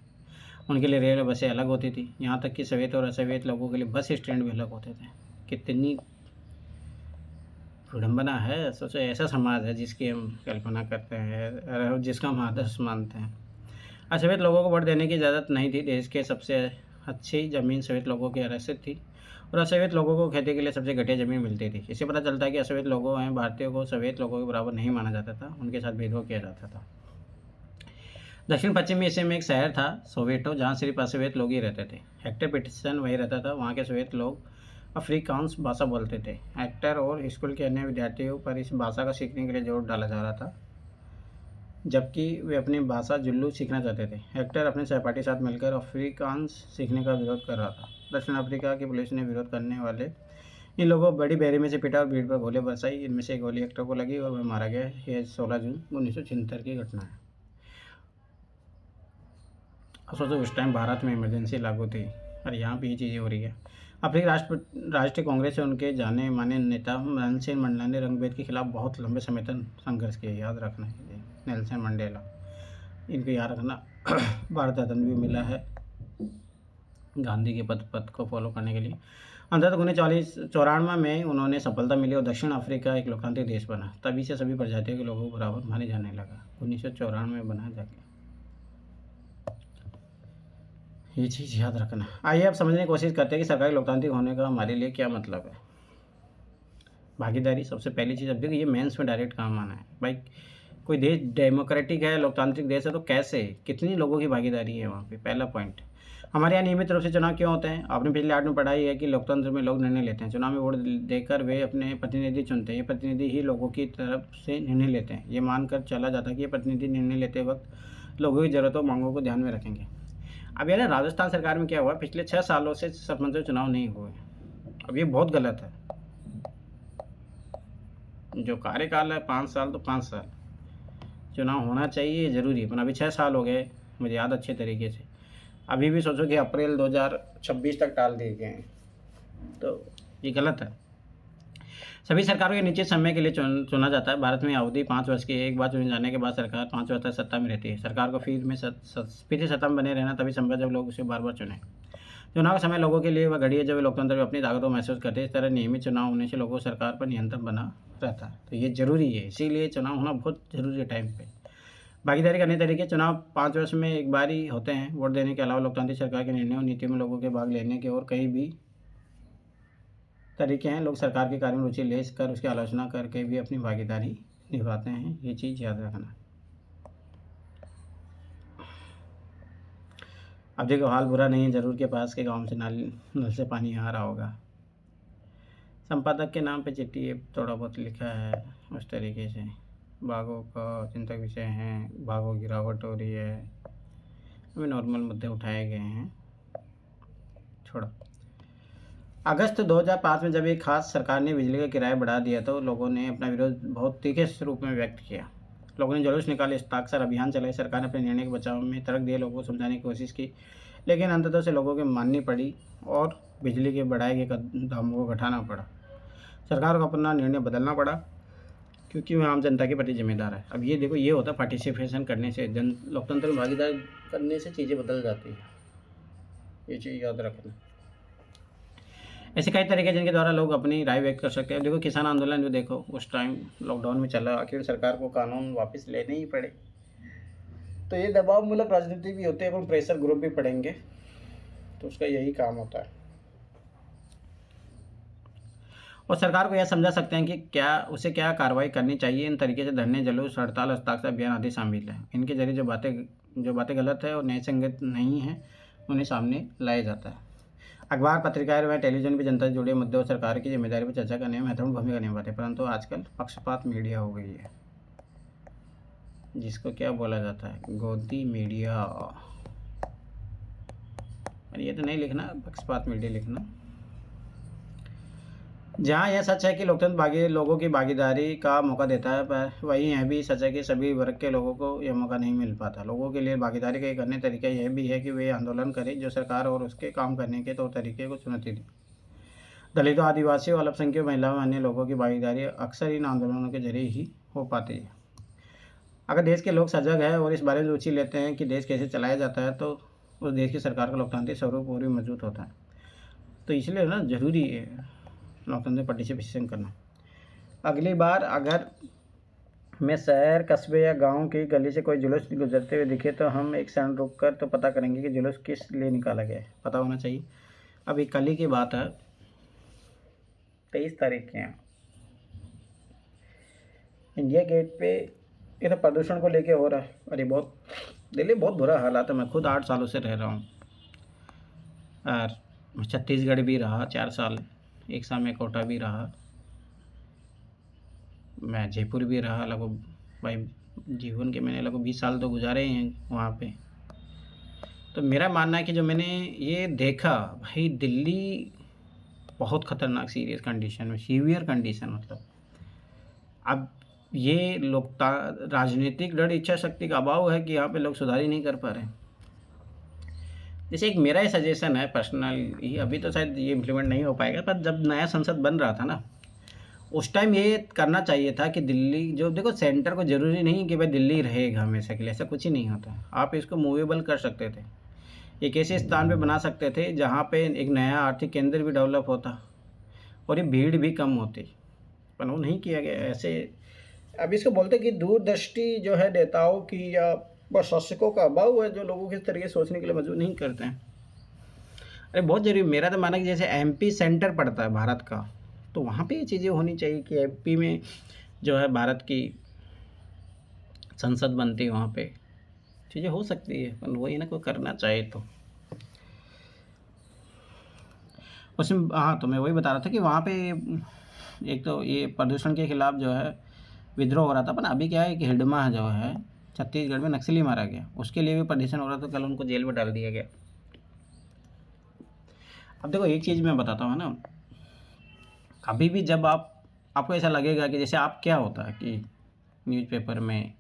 उनके लिए रेल और बसें अलग होती थी। यहाँ तक कि श्वेत और अश्वेत लोगों के लिए बस स्टैंड भी अलग होते थे। कितनी विडम्बना है। सोचो, ऐसा समाज है जिसकी हम कल्पना करते हैं और जिसका हम आदर्श मानते हैं। अश्वेत लोगों को वोट देने की इजाज़त नहीं थी। देश के सबसे अच्छी ज़मीन श्वेत लोगों की आरक्षित थी और अश्वेत लोगों को खेती के लिए सबसे घटिया ज़मीन मिलती थी। इससे पता चलता है कि अश्वेत लोगों हैं भारतीयों को श्वेत लोगों के बराबर नहीं माना जाता था, उनके साथ भेदभाव किया जाता था। दक्षिण पश्चिमी एशिया में एक शहर था सोवेटो, जहाँ सिर्फ अश्वेत लोग ही रहते थे। हेक्टर पीटरसन वहीं रहता था। वहाँ के श्वेत लोग अफ्रीकांस भाषा बोलते थे। हेक्टर और स्कूल के अन्य विद्यार्थियों पर इस भाषा का सीखने के लिए जोर डाला जा रहा था, जबकि वे अपनी भाषा जुल्लू सीखना चाहते थे। हेक्टर अपने सहपाठी साथ मिलकर अफ्रीकांस सीखने का विरोध कर रहा था। दक्षिण अफ्रीका की पुलिस ने विरोध करने वाले इन लोगों को बड़ी बेरी में से पीटा और भीड़ पर गोली बरसाई। इनमें से एक गोली हेक्टर को लगी और वह मारा गया। यह 16 जून 1976 की घटना है। अब सोचो, उस टाइम भारत में इमरजेंसी लागू थी और यहाँ भी ये चीज़ें हो रही है। अफ्रीकी राष्ट्रीय कांग्रेस से उनके जाने माने नेता नेल्सन मंडेला ने रंगभेद के खिलाफ बहुत लंबे समय तक संघर्ष किया। याद रखना है नेल्सन मंडेला, इनको याद रखना। भारत रत्न भी मिला है गांधी के पथ को फॉलो करने के लिए। अंततः 1994 में उन्होंने सफलता मिली और दक्षिण अफ्रीका एक लोकतांत्रिक देश बना। तभी से सभी प्रजातियों के लोगों को बराबर माने जाने लगा। 1994 में बना जाके, ये चीज़ याद रखना। आइए अब समझने की कोशिश करते हैं कि सरकारी लोकतांत्रिक होने का हमारे लिए क्या मतलब है। भागीदारी सबसे पहली चीज़। अब देखिए, ये मेंस में डायरेक्ट काम आना है भाई। कोई देश डेमोक्रेटिक है, लोकतांत्रिक देश है, तो कैसे, कितनी लोगों की भागीदारी है वहाँ पे, पहला पॉइंट। हमारे यहाँ नियमित रूप से चुनाव क्यों होते हैं? आपने पिछले 8 में पढ़ाई है कि लोकतंत्र में लोग निर्णय लेते हैं। चुनाव में वोट देकर वे अपने प्रतिनिधि चुनते हैं। ये प्रतिनिधि ही लोगों की तरफ से निर्णय लेते हैं। ये मानकर चला जाता है कि ये प्रतिनिधि निर्णय लेते वक्त लोगों की ज़रूरतों मांगों को ध्यान में रखेंगे। अब यार राजस्थान सरकार में क्या हुआ, पिछले 6 सालों से सरपंच चुनाव नहीं हुए। अब ये बहुत गलत है। जो कार्यकाल है 5 साल, तो 5 साल चुनाव होना चाहिए, ज़रूरी है। पर अभी 6 साल हो गए, मुझे याद अच्छे तरीके से। अभी भी सोचो कि अप्रैल 2026 तक टाल दिए गए हैं, तो ये गलत है। सभी सरकारों के निश्चित समय के लिए चुना जाता है। भारत में अवधि 5 वर्ष की। एक बार चुने जाने के बाद सरकार 5 वर्ष तक सत्ता में रहती है। सरकार को फिर से सत्ता में बने रहना तभी संभव जब लोग उसे बार बार चुने। चुनाव का समय लोगों के लिए वह घड़ी है जब वे लोकतंत्र में अपनी ताकत को महसूस करते हैं। इस तरह नियमित चुनाव होने से लोगों को सरकार पर नियंत्रण बना रहता है, तो ये ज़रूरी है। इसीलिए चुनाव होना बहुत ज़रूरी है टाइम पे। भागीदारी करने तरीके। चुनाव 5 वर्ष में एक बार ही होते हैं। वोट देने के अलावा लोकतांत्रिक सरकार के निर्णयों और नीतियों में लोगों के भाग लेने के और कहीं भी तरीके हैं। लोग सरकार के कार्य में रुचि ले कर उसकी आलोचना करके भी अपनी भागीदारी निभाते हैं, ये चीज़ याद रखना। अब देखो हाल बुरा नहीं है, ज़रूर के पास के गांव से नल से पानी आ रहा होगा। संपादक के नाम पे चिट्ठी थोड़ा बहुत लिखा है उस तरीके से। बाघों का चिंतक विषय हैं, बाघों की गिरावट हो रही है, अभी नॉर्मल मुद्दे उठाए गए हैं, छोड़ो। अगस्त 2005 में जब एक खास सरकार ने बिजली का किराया बढ़ा दिया तो लोगों ने अपना विरोध बहुत तीखे रूप में व्यक्त किया। लोगों ने जुलूस निकाले, हस्ताक्षर अभियान चलाए। सरकार ने अपने निर्णय के बचाव में तर्क दिए, लोगों को समझाने की कोशिश की, लेकिन अंततः से लोगों की माननी पड़ी और बिजली के बढ़ाए गए दामों को घटाना पड़ा। सरकार को अपना निर्णय बदलना पड़ा क्योंकि वह आम जनता के प्रति जिम्मेदार है। अब ये देखो, ये होता है पार्टिसिपेशन करने से, लोकतंत्र में भागीदार करने से चीज़ें बदल जाती है, ये चीज़ याद रखना। ऐसे कई तरीके जिनके द्वारा लोग अपनी राय व्यक्त कर सकते हैं। देखो किसान आंदोलन जो देखो उस टाइम लॉकडाउन में चला, आखिर सरकार को कानून वापस लेने ही पड़े। तो ये दबाव मूलक राजनीति भी होते हैं और प्रेशर ग्रुप भी पड़ेंगे, तो उसका यही काम होता है। और सरकार को यह समझा सकते हैं कि क्या कार्रवाई करनी चाहिए। इन तरीके से धरने, जुलूस, हड़ताल, हस्ताक्षर अभियान आदि शामिल है। इनके जरिए जो बातें गलत है और न्यायसंगत नहीं है उन्हें सामने लाया जाता है। अखबार, पत्रिकाएं व टेलीविजन भी जनता से जुड़े मुद्दों और सरकार की जिम्मेदारी पर चर्चा करने में महत्वपूर्ण भूमिका निभाते हैं, परंतु आजकल पक्षपात मीडिया हो गई है, जिसको क्या बोला जाता है, गोदी मीडिया। ये तो नहीं लिखना, पक्षपात मीडिया लिखना। जहाँ यह सच है कि लोकतंत्र लोगों की भागीदारी का मौका देता है, पर वहीं यह भी सच है कि सभी वर्ग के लोगों को यह मौका नहीं मिल पाता। लोगों के लिए भागीदारी का एक अन्य तरीका यह भी है कि वे आंदोलन करें जो सरकार और उसके काम करने के तौर तरीके को चुनौती दें। दलितों, आदिवासियों, अल्पसंख्यक महिलाओं, अन्य लोगों की भागीदारी अक्सर इन आंदोलनों के जरिए ही हो पाती है। अगर देश के लोग सजग हैं और इस बारे में रुचि लेते हैं कि देश कैसे चलाया जाता है, तो उस देश की सरकार का लोकतांत्रिक स्वरूप और भी मजबूत होता है। तो इसलिए ना ज़रूरी है लोकतंत्र में पार्टिसिपेशन करना। अगली बार अगर मैं शहर, कस्बे या गांव की गली से कोई जुलूस गुजरते हुए दिखे तो हम एक क्षण रुक कर तो पता करेंगे कि जुलूस किस लिए निकाला गया है, पता होना चाहिए। अभी कल ही की बात है, 23 तारीख के यहाँ इंडिया गेट पे ये तो प्रदूषण को लेके हो रहा है। अरे बहुत दिल्ली बहुत बुरा हालात है। मैं खुद 8 सालों से रह रहा हूँ और छत्तीसगढ़ भी रहा 4 साल, 1 साल में कोटा भी रहा, मैं जयपुर भी रहा। लगभग भाई जीवन के मैंने लगभग 20 साल तो गुजारे हैं वहाँ पे। तो मेरा मानना है कि जो मैंने ये देखा, भाई दिल्ली बहुत ख़तरनाक सीरियस कंडीशन में, सीवियर कंडीशन। मतलब अब ये राजनीतिक दृढ़ इच्छा शक्ति का अभाव है कि यहाँ पे लोग सुधार ही नहीं कर पा रहे। जैसे एक मेरा ही सजेशन है पर्सनल, अभी तो शायद ये इम्प्लीमेंट नहीं हो पाएगा, पर जब नया संसद बन रहा था ना, उस टाइम ये करना चाहिए था कि दिल्ली जो देखो सेंटर को ज़रूरी नहीं कि भाई दिल्ली रहेगा हमेशा के लिए, ऐसा कुछ ही नहीं होता। आप इसको मूवेबल कर सकते थे, एक ऐसे स्थान पे बना सकते थे जहाँ पे एक नया आर्थिक केंद्र भी डेवलप होता और ये भीड़ भी कम होती, पर वो नहीं किया गया ऐसे। अब इसको बोलते कि दूरदृष्टि जो है नेताओं की या प्रशासकों का अभाव है, जो लोगों के तरीके सोचने के लिए मजबूर नहीं करते हैं। अरे बहुत जरूरी, मेरा तो माना कि जैसे एमपी सेंटर पड़ता है भारत का, तो वहाँ पे ये चीज़ें होनी चाहिए कि एमपी में जो है भारत की संसद बनती है, वहाँ पे चीज़ें हो सकती है, पर वही ना कोई करना चाहे तो उसमें। हाँ, तो मैं वही बता रहा था कि वहाँ पे एक तो ये प्रदूषण के खिलाफ जो है विद्रोह हो रहा था, पर अभी क्या है कि हिडमा जो है छत्तीसगढ़ में नक्सली मारा गया, उसके लिए भी प्रदर्शन हो रहा था, कल उनको जेल में डाल दिया गया। अब देखो एक चीज़ मैं बताता हूँ ना, कभी भी जब आपको ऐसा लगेगा कि जैसे आप क्या होता है कि न्यूज़पेपर में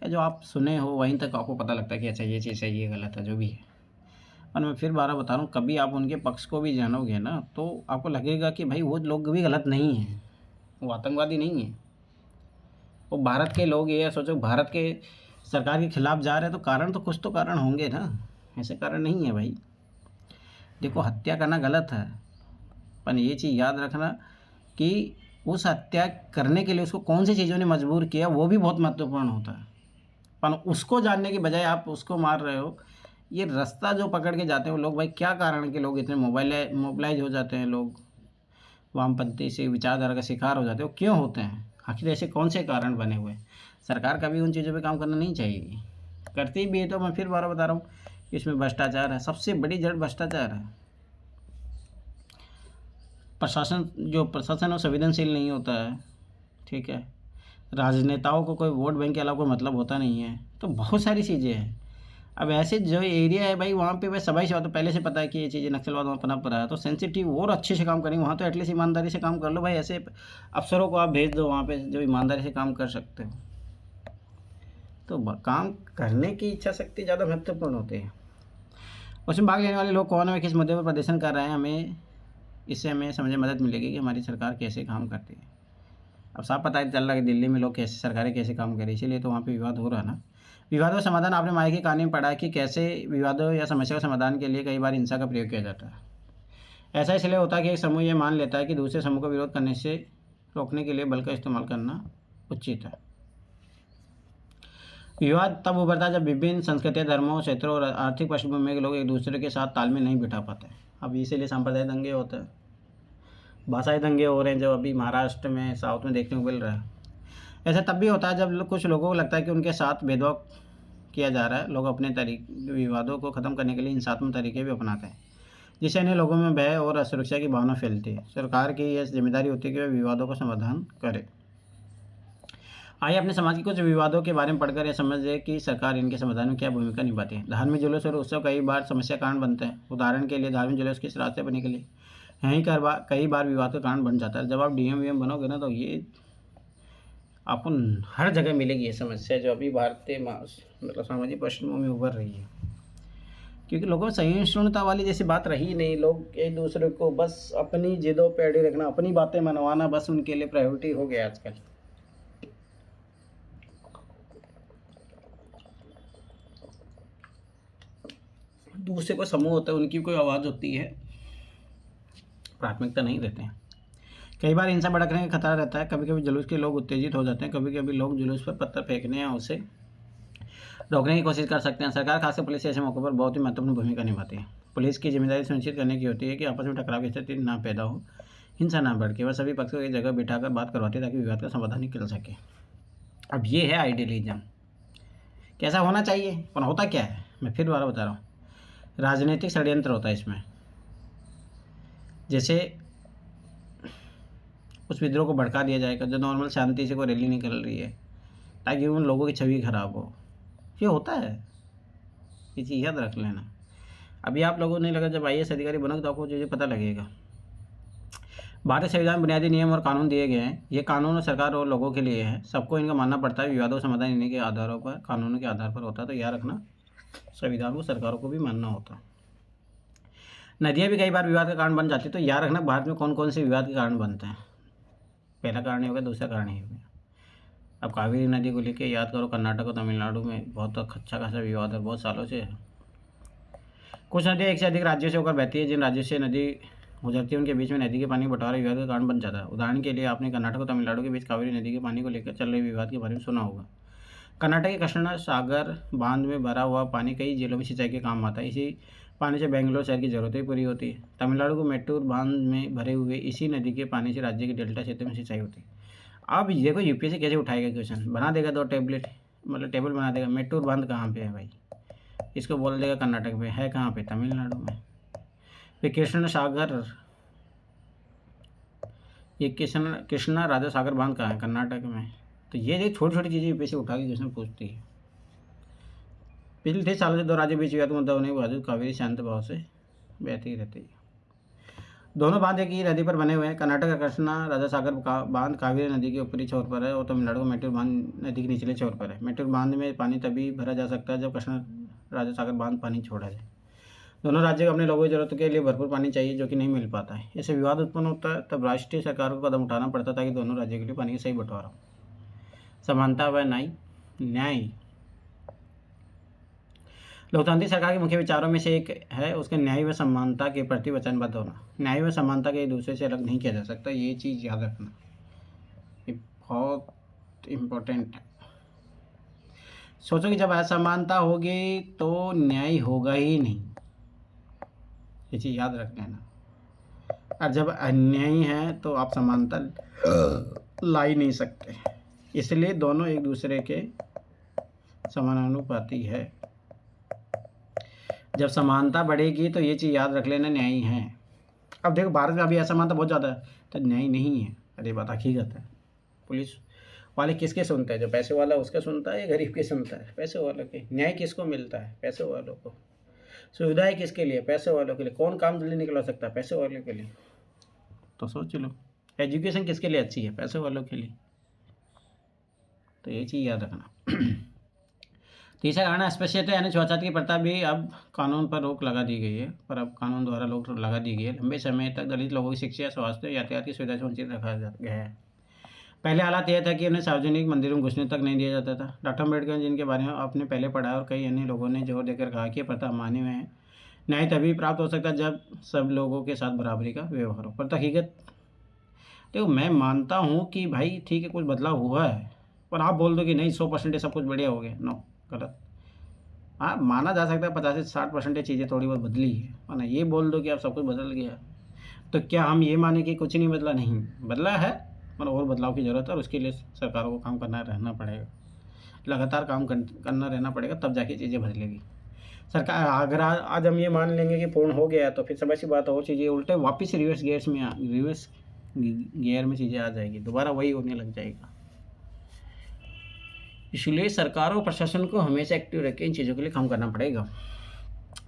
या जो आप सुने हो वहीं तक आपको पता लगता है कि अच्छा ये चीज़ सही है, गलत है, जो भी है। और मैं फिर बारह बता रहा हूँ, कभी आप उनके पक्ष को भी जानोगे ना तो आपको लगेगा कि भाई वो लोग भी गलत नहीं हैं, वो आतंकवादी नहीं है, वो भारत के लोग। ये सोचो भारत के सरकार के खिलाफ जा रहे हैं तो कारण तो कुछ तो कारण होंगे ना, ऐसे कारण नहीं है भाई। देखो हत्या करना गलत है, पर ये चीज़ याद रखना कि उस हत्या करने के लिए उसको कौन सी चीज़ों ने मजबूर किया, वो भी बहुत महत्वपूर्ण होता है। पर उसको जानने की बजाय आप उसको मार रहे हो। ये रास्ता जो पकड़ के जाते हैं वो लोग, भाई क्या कारण के लोग इतने मोबाइलाइज हो जाते हैं लोग, वामपंथी से विचारधारा का शिकार हो जाते हैं, वो क्यों होते हैं? आखिर ऐसे कौन से कारण बने हुए हैं? सरकार का भी उन चीज़ों पे काम करना नहीं चाहिए। करती भी है तो मैं फिर बार बता रहा हूँ कि इसमें भ्रष्टाचार है, सबसे बड़ी जड़ भ्रष्टाचार है। प्रशासन वो संवेदनशील नहीं होता है, ठीक है। राजनेताओं को कोई वोट बैंक के अलावा कोई मतलब होता नहीं है, तो बहुत सारी चीज़ें हैं। अब ऐसे जो एरिया है भाई, वहाँ पे भाई सभी से तो पहले से पता है कि ये चीज़ें नक्सलवाद वहाँ पनप रहा है, तो सेंसिटिव और अच्छे से काम करेंगे वहाँ, तो एटलीस्ट ईमानदारी से काम कर लो भाई। ऐसे अफसरों को आप भेज दो वहाँ पे जो ईमानदारी से काम कर सकते हो। तो काम करने की इच्छा शक्ति ज़्यादा महत्वपूर्ण होती है। उसमें भाग लेने वाले लोग कौन है, किस मुद्दे पर प्रदर्शन कर रहे हैं, इससे हमें समझ मदद मिलेगी कि हमारी सरकार कैसे काम करती है। अब साफ पता चल रहा है कि दिल्ली में लोग कैसे सरकारें कैसे काम करें, इसीलिए तो वहाँ पे विवाद हो रहा है ना। विवादों का समाधान, आपने माया की कहानी में पढ़ा है कि कैसे विवादों या समस्या के समाधान के लिए कई बार हिंसा का प्रयोग किया जाता है। ऐसा इसलिए होता है कि एक समूह ये मान लेता है कि दूसरे समूह का विरोध करने से रोकने के लिए बल का इस्तेमाल करना उचित है। विवाद तब उभरता है जब विभिन्न संस्कृतियों, धर्मों, क्षेत्रों और आर्थिक पृष्ठभूमि के लोग एक दूसरे के साथ तालमेल नहीं बिठा पाते। अब इसीलिए सांप्रदायिक दंगे होते हैं, भाषाई दंगे हो रहे हैं, जो अभी महाराष्ट्र में, साउथ में देखने को मिल रहा है। ऐसा तब भी होता है जब कुछ लोगों को लगता है कि उनके साथ भेदभाव किया जा रहा है। लोग अपने विवादों को ख़त्म करने के लिए हिंसात्मक तरीके भी अपनाते हैं, जिससे अन्य लोगों में भय और असुरक्षा की भावना फैलती है। सरकार की यह जिम्मेदारी होती है कि वह विवादों का समाधान करे। आइए अपने समाज के कुछ विवादों के बारे में पढ़कर यह समझें कि सरकार इनके समाधान में क्या भूमिका निभाती है। धार्मिक जुलूस और उत्सव कई बार समस्या कारण बनते हैं। उदाहरण के लिए धार्मिक जुलूस किस रास्ते पर निकले, यहीं कई बार विवाद का कारण बन जाता है। जब आप डीएम वीएम बनोगे ना, तो ये आपको हर जगह मिलेगी ये समस्या, जो अभी भारतीय मतलब सामाजिक पृष्ठभूमि में उभर रही है। क्योंकि लोगों में सहिष्णुता वाली जैसी बात रही नहीं। लोग एक दूसरे को बस अपनी जिदों पे अड़े रखना, अपनी बातें मनवाना, बस उनके लिए प्रायोरिटी हो गया आजकल। दूसरे को समूह होता है, उनकी कोई आवाज़ होती है, प्राथमिकता नहीं देते हैं। कई बार हिंसा भड़कने का खतरा रहता है। कभी कभी जुलूस के लोग उत्तेजित हो जाते हैं, कभी कभी लोग जुलूस पर पत्थर फेंकने या उसे रोकने की कोशिश कर सकते हैं। सरकार, खासकर पुलिस, ऐसे मौक़ों पर बहुत ही महत्वपूर्ण भूमिका निभाती है। पुलिस की जिम्मेदारी सुनिश्चित करने की होती है कि आपस में टकराव की स्थिति ना पैदा हो, हिंसा ना भड़के। वह सभी पक्षों को एक जगह बिठाकर बात करवाती है ताकि विवाद का समाधान निकल सके। अब ये है आइडियलिज्म, कैसा होना चाहिए, पर होता क्या है, मैं फिर दोबारा बता रहा हूँ। राजनीतिक षड्यंत्र होता है इसमें। जैसे उस विद्रोह को भड़का दिया जाएगा जो नॉर्मल शांति से कोई रैली निकल रही है, ताकि उन लोगों की छवि खराब हो। ये होता है, ये चीज़ याद रख लेना। अभी आप लोगों ने लगा जब IAS अधिकारी बनोगे तो आपको चीज़ें पता लगेगा। भारतीय संविधान में बुनियादी नियम और कानून दिए गए हैं। ये कानून सरकार और लोगों के लिए है, सबको इनका मानना पड़ता है। विवादों का समाधान इन्हीं के आधारों पर, कानूनों के आधार पर होता है। तो याद रखना, संविधान को सरकारों को भी मानना होता है। नदियाँ भी कई बार विवाद का कारण बन जाती है। तो याद रखना, भारत में कौन कौन से विवाद के कारण बनते हैं। पहला कारण ये हो गया, दूसरा कारण ये हो गया। अब कावेरी नदी को लेके याद करो, कर्नाटक और तमिलनाडु में बहुत अच्छा खासा विवाद है, बहुत सालों से है। कुछ नदियाँ एक से अधिक राज्यों से होकर बहती है। जिन राज्यों से नदी गुजरती है उनके बीच में नदी के पानी का बंटवारा विवाद का कारण बन जाता है। उदाहरण के लिए आपने कर्नाटक और तमिलनाडु के बीच कावेरी नदी के पानी को लेकर चल रहे विवाद के बारे में सुना होगा। कर्नाटक के कृष्णा सागर बांध में भरा हुआ पानी कई जिलों में सिंचाई के काम आता है। इसी पानी से बेंगलोर शहर की जरूरतें पूरी होती है। तमिलनाडु को मेट्टूर बांध में भरे हुए इसी नदी के पानी से राज्य के डेल्टा क्षेत्र में सिंचाई होती है। अब देखो यूपीएससी कैसे उठाएगा क्वेश्चन, बना देगा दो टेबलेट, मतलब टेबल बना देगा। मेट्टूर बांध कहाँ पे है भाई, इसको बोल देगा कर्नाटक में है, कहाँ पे, तमिलनाडु में। फिर कृष्ण सागर, ये कृष्णा राजा सागर बांध कहाँ है, कर्नाटक में। तो ये छोटी छोटी चीज़ें यूपीएससी उठा के क्वेश्चन पूछती है। पिछले 3 सालों से दो राज्यों के बीच विवाद मुद्दा होने के बावजूद कावेरी शांत भाव से बहती रहती है। दोनों बांध एक ही नदी पर बने हुए हैं। कर्नाटक का कृष्णा राजा सागर बांध कावेरी नदी के ऊपरी छोर पर है और तमिलनाडु का मेट्टूर बांध नदी के निचले छोर पर है। मेट्टूर बांध में पानी तभी भरा जा सकता है जब कृष्णा राजा सागर बांध पानी छोड़ा जाए। दोनों राज्यों को अपने लोगों की जरूरत के लिए भरपूर पानी चाहिए, जो कि नहीं मिल पाता है। इससे विवाद उत्पन्न होता है। तब राष्ट्रीय सरकार को कदम उठाना पड़ता ताकि दोनों राज्यों के लिए पानी का सही बंटवारा हो। समानता व न्याय लोकतांत्रिक सरकार के मुख्य विचारों में से एक है उसके न्याय व समानता के प्रति वचनबद्ध होना। न्याय व समानता के एक दूसरे से अलग नहीं किया जा सकता, ये चीज़ याद रखना, ये बहुत इम्पोर्टेंट है। सोचो कि जब असमानता होगी तो न्याय होगा ही नहीं, ये चीज़ याद रख लेना। और जब अन्यायी है तो आप समानता ला ही नहीं सकते। इसलिए दोनों एक दूसरे के समानुपाती है। जब समानता बढ़ेगी तो ये चीज़ याद रख लेना, न्यायी है। अब देखो भारत में अभी असमानता बहुत ज़्यादा है, तो न्याय नहीं है। अरे बात हकीकत है। पुलिस वाले किसके सुनते हैं? जो पैसे वाला उसका सुनता है या गरीब के सुनता है? पैसे वालों के। न्याय किसको मिलता है? पैसे वालों को। सुविधाएं किसके लिए? पैसे वालों के लिए। कौन काम जल्दी निकलवा सकता है? पैसे वालों के लिए। तो सोच लो, एजुकेशन किसके लिए अच्छी है? पैसे वालों के लिए। तो ये चीज़ याद रखना। तीसरा कारण अस्पृश्यता यानी छूआछूत की प्रथा भी अब कानून पर रोक लगा दी गई है, पर अब कानून द्वारा रोक लगा दी गई है। लंबे समय तक दलित लोगों की शिक्षा, स्वास्थ्य, यातायात की सुविधा से वंचित रखा गया है। पहले हालात यह था कि उन्हें सार्वजनिक मंदिरों में घुसने तक नहीं दिया जाता था। डॉक्टर अम्बेडकर, जिनके बारे में आपने पहले पढ़ा, और कई अन्य लोगों ने जोर देकर कहा कि प्रथा मान्य है। न्याय तभी प्राप्त हो सकता है जब सब लोगों के साथ बराबरी का व्यवहार हो। पर हकीकत देखो, मैं मानता हूँ कि भाई ठीक है, कुछ बदलाव हुआ है, पर आप बोल दो कि नहीं 100% सब कुछ बढ़िया हो गया, नो, गलत। हाँ, माना जा सकता है 50 से 60% चीज़ें थोड़ी बहुत बदली है, वरना ये बोल दो कि अब सब कुछ बदल गया, तो क्या हम ये माने कि कुछ नहीं बदला? नहीं बदला है, मतलब और बदलाव की ज़रूरत है, और उसके लिए सरकारों को काम करना रहना पड़ेगा, लगातार काम करना रहना पड़ेगा, तब जाके चीज़ें बदलेगी। सरकार अगर आज हम ये मान लेंगे कि पूर्ण हो गया, तो फिर समझ सी बात और चीज़ें उल्टे वापस रिवर्स गियर में चीज़ें आ जाएगी, दोबारा वही होने लग जाएगा। इसलिए सरकार और प्रशासन को हमेशा एक्टिव रख के इन चीज़ों के लिए काम करना पड़ेगा।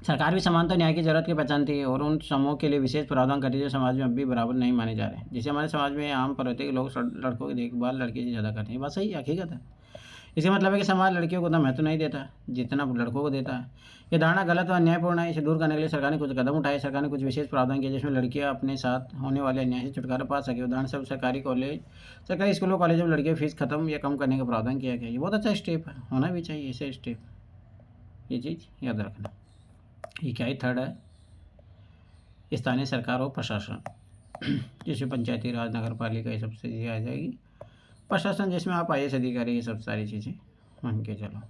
सरकार भी समानता न्याय की जरूरत की पहचानती है और उन समूहों के लिए विशेष प्रावधान करती है जो समाज में अब भी बराबर नहीं माने जा रहे हैं। जैसे हमारे समाज में आम पर होते हैं कि लोग लड़कों की देखभाल लड़के से ज़्यादा करते हैं। बात सही है, हकीकत है। इसका मतलब है कि समाज लड़कियों को उतना महत्व नहीं देता जितना लड़कों को देता है। ये धारणा गलत और अन्यायपूर्ण है। इसे दूर करने के लिए सरकार ने कुछ कदम उठाए। सरकार ने कुछ विशेष प्रावधान किए जिसमें लड़कियां अपने साथ होने वाले अन्याय से छुटकारा पा सके। उदाहरण स्वरूप सरकारी स्कूलों कॉलेजों में लड़कियों फीस खत्म या कम करने का प्रावधान किया गया। ये बहुत अच्छा स्टेप है, होना भी चाहिए ऐसे स्टेप। ये चीज़ याद रखना। ये क्या ही थर्ड है, स्थानीय सरकार और प्रशासन, जिसमें पंचायती राज, नगर पालिका, ये सब चीज़ें आ जाएगी। प्रशासन जिसमें आप IAS अधिकारी, ये सब सारी चीज़ें मान के चलो।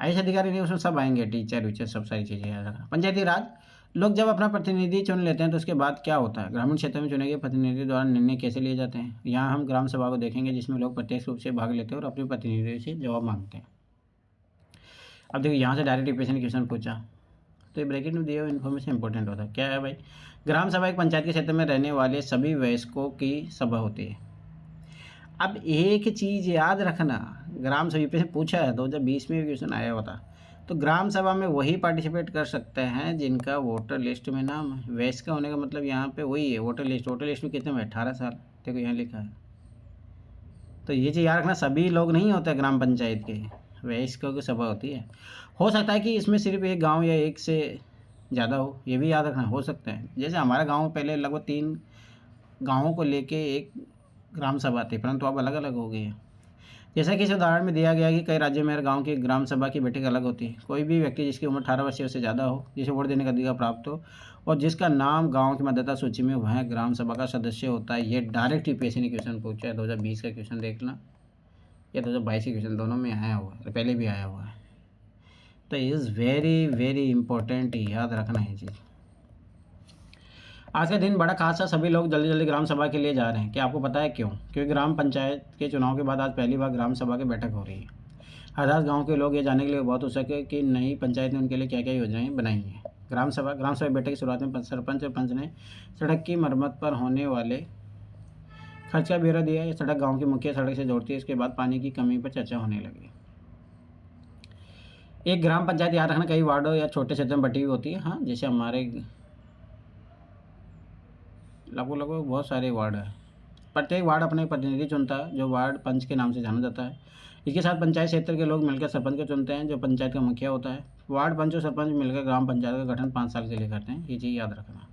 IAS अधिकारी नहीं, उसमें सब आएंगे, टीचर वीचर, सब सारी चीज़ें याद रखना। पंचायती राज, लोग जब अपना प्रतिनिधि चुन लेते हैं तो उसके बाद क्या होता है? ग्रामीण क्षेत्र में चुने गए प्रतिनिधि द्वारा निर्णय कैसे लिए जाते हैं। यहाँ हम ग्राम सभा को देखेंगे जिसमें लोग प्रत्यक्ष रूप से भाग लेते हैं और अपने प्रतिनिधियों से जवाब मांगते हैं। अब देखिए, यहाँ से डायरेक्ट यूपीएससी ने क्वेश्चन पूछा, तो ये ब्रैकेट में दिया हुआ इन्फॉर्मेशन इंपॉर्टेंट होता है। क्या है भाई? ग्राम सभा एक पंचायत के क्षेत्र में रहने वाले सभी वयस्कों की सभा होती है। अब एक चीज़ याद रखना, ग्राम सभा से पूछा है, 2020 में क्वेश्चन आया हुआ था। तो ग्राम सभा में वही पार्टिसिपेट कर सकते हैं जिनका वोटर लिस्ट में नाम है। वयस्क का होने का मतलब यहाँ पे वही है, वोटर लिस्ट में कितने में 18 साल, देखो यहाँ लिखा है। तो ये चीज़ याद रखना, सभी लोग नहीं होते ग्राम पंचायत के, वयस्कों की सभा होती है। हो सकता है कि इसमें सिर्फ एक गाँव या एक से ज़्यादा हो, ये भी याद रखना, हो सकता है। जैसे हमारा गाँव पहले लगभग 3 गाँवों को लेके एक ग्राम सभा थी, परंतु अब अलग अलग हो गई है। जैसा कि इस उदाहरण में दिया गया कि कई राज्यों में हर गाँव की ग्राम सभा की बैठक अलग होती है। कोई भी व्यक्ति जिसकी उम्र 18 वर्ष से ज़्यादा हो, जिसे वोट देने का अधिकार प्राप्त हो और जिसका नाम गाँव की मतदाता सूची में, वह ग्राम सभा का सदस्य होता है। ये डायरेक्ट यूपीएससी ने क्वेश्चन पूछा है, 2020 का क्वेश्चन देखना या 2022 का क्वेश्चन, दोनों में आया हुआ है, पहले भी आया हुआ है। तो इज़ वेरी वेरी इंपॉर्टेंट, याद रखना है चीज़। आज का दिन बड़ा खास है, सभी लोग जल्दी जल्दी ग्राम सभा के लिए जा रहे हैं। क्या आपको पता है क्यों? क्योंकि ग्राम पंचायत के चुनाव के बाद आज पहली बार ग्राम सभा की बैठक हो रही है। हर गांव के लोग ये जानने के लिए बहुत उत्सुक है कि नई पंचायत ने उनके लिए क्या क्या योजनाएं बनाई हैं। ग्राम सभा बैठक की शुरुआत में सरपंच और पंच ने सड़क की मरम्मत पर होने वाले खर्च का ब्यौरा दिया। ये सड़क गाँव की मुख्य सड़क से जोड़ती है। इसके बाद पानी की कमी पर चर्चा होने लगी। एक ग्राम पंचायत याद रखना कई वार्डों या छोटे क्षेत्र में बटी हुई होती है। हाँ, जैसे हमारे लगभग बहुत सारे वार्ड हैं। प्रत्येक वार्ड अपने प्रतिनिधि चुनता है जो वार्ड पंच के नाम से जाना जाता है। इसके साथ पंचायत क्षेत्र के लोग मिलकर सरपंच को चुनते हैं जो पंचायत का मुखिया होता है। वार्ड पंच और सरपंच मिलकर ग्राम पंचायत का गठन 5 साल के लिए करते हैं। ये चीज़ याद रखना।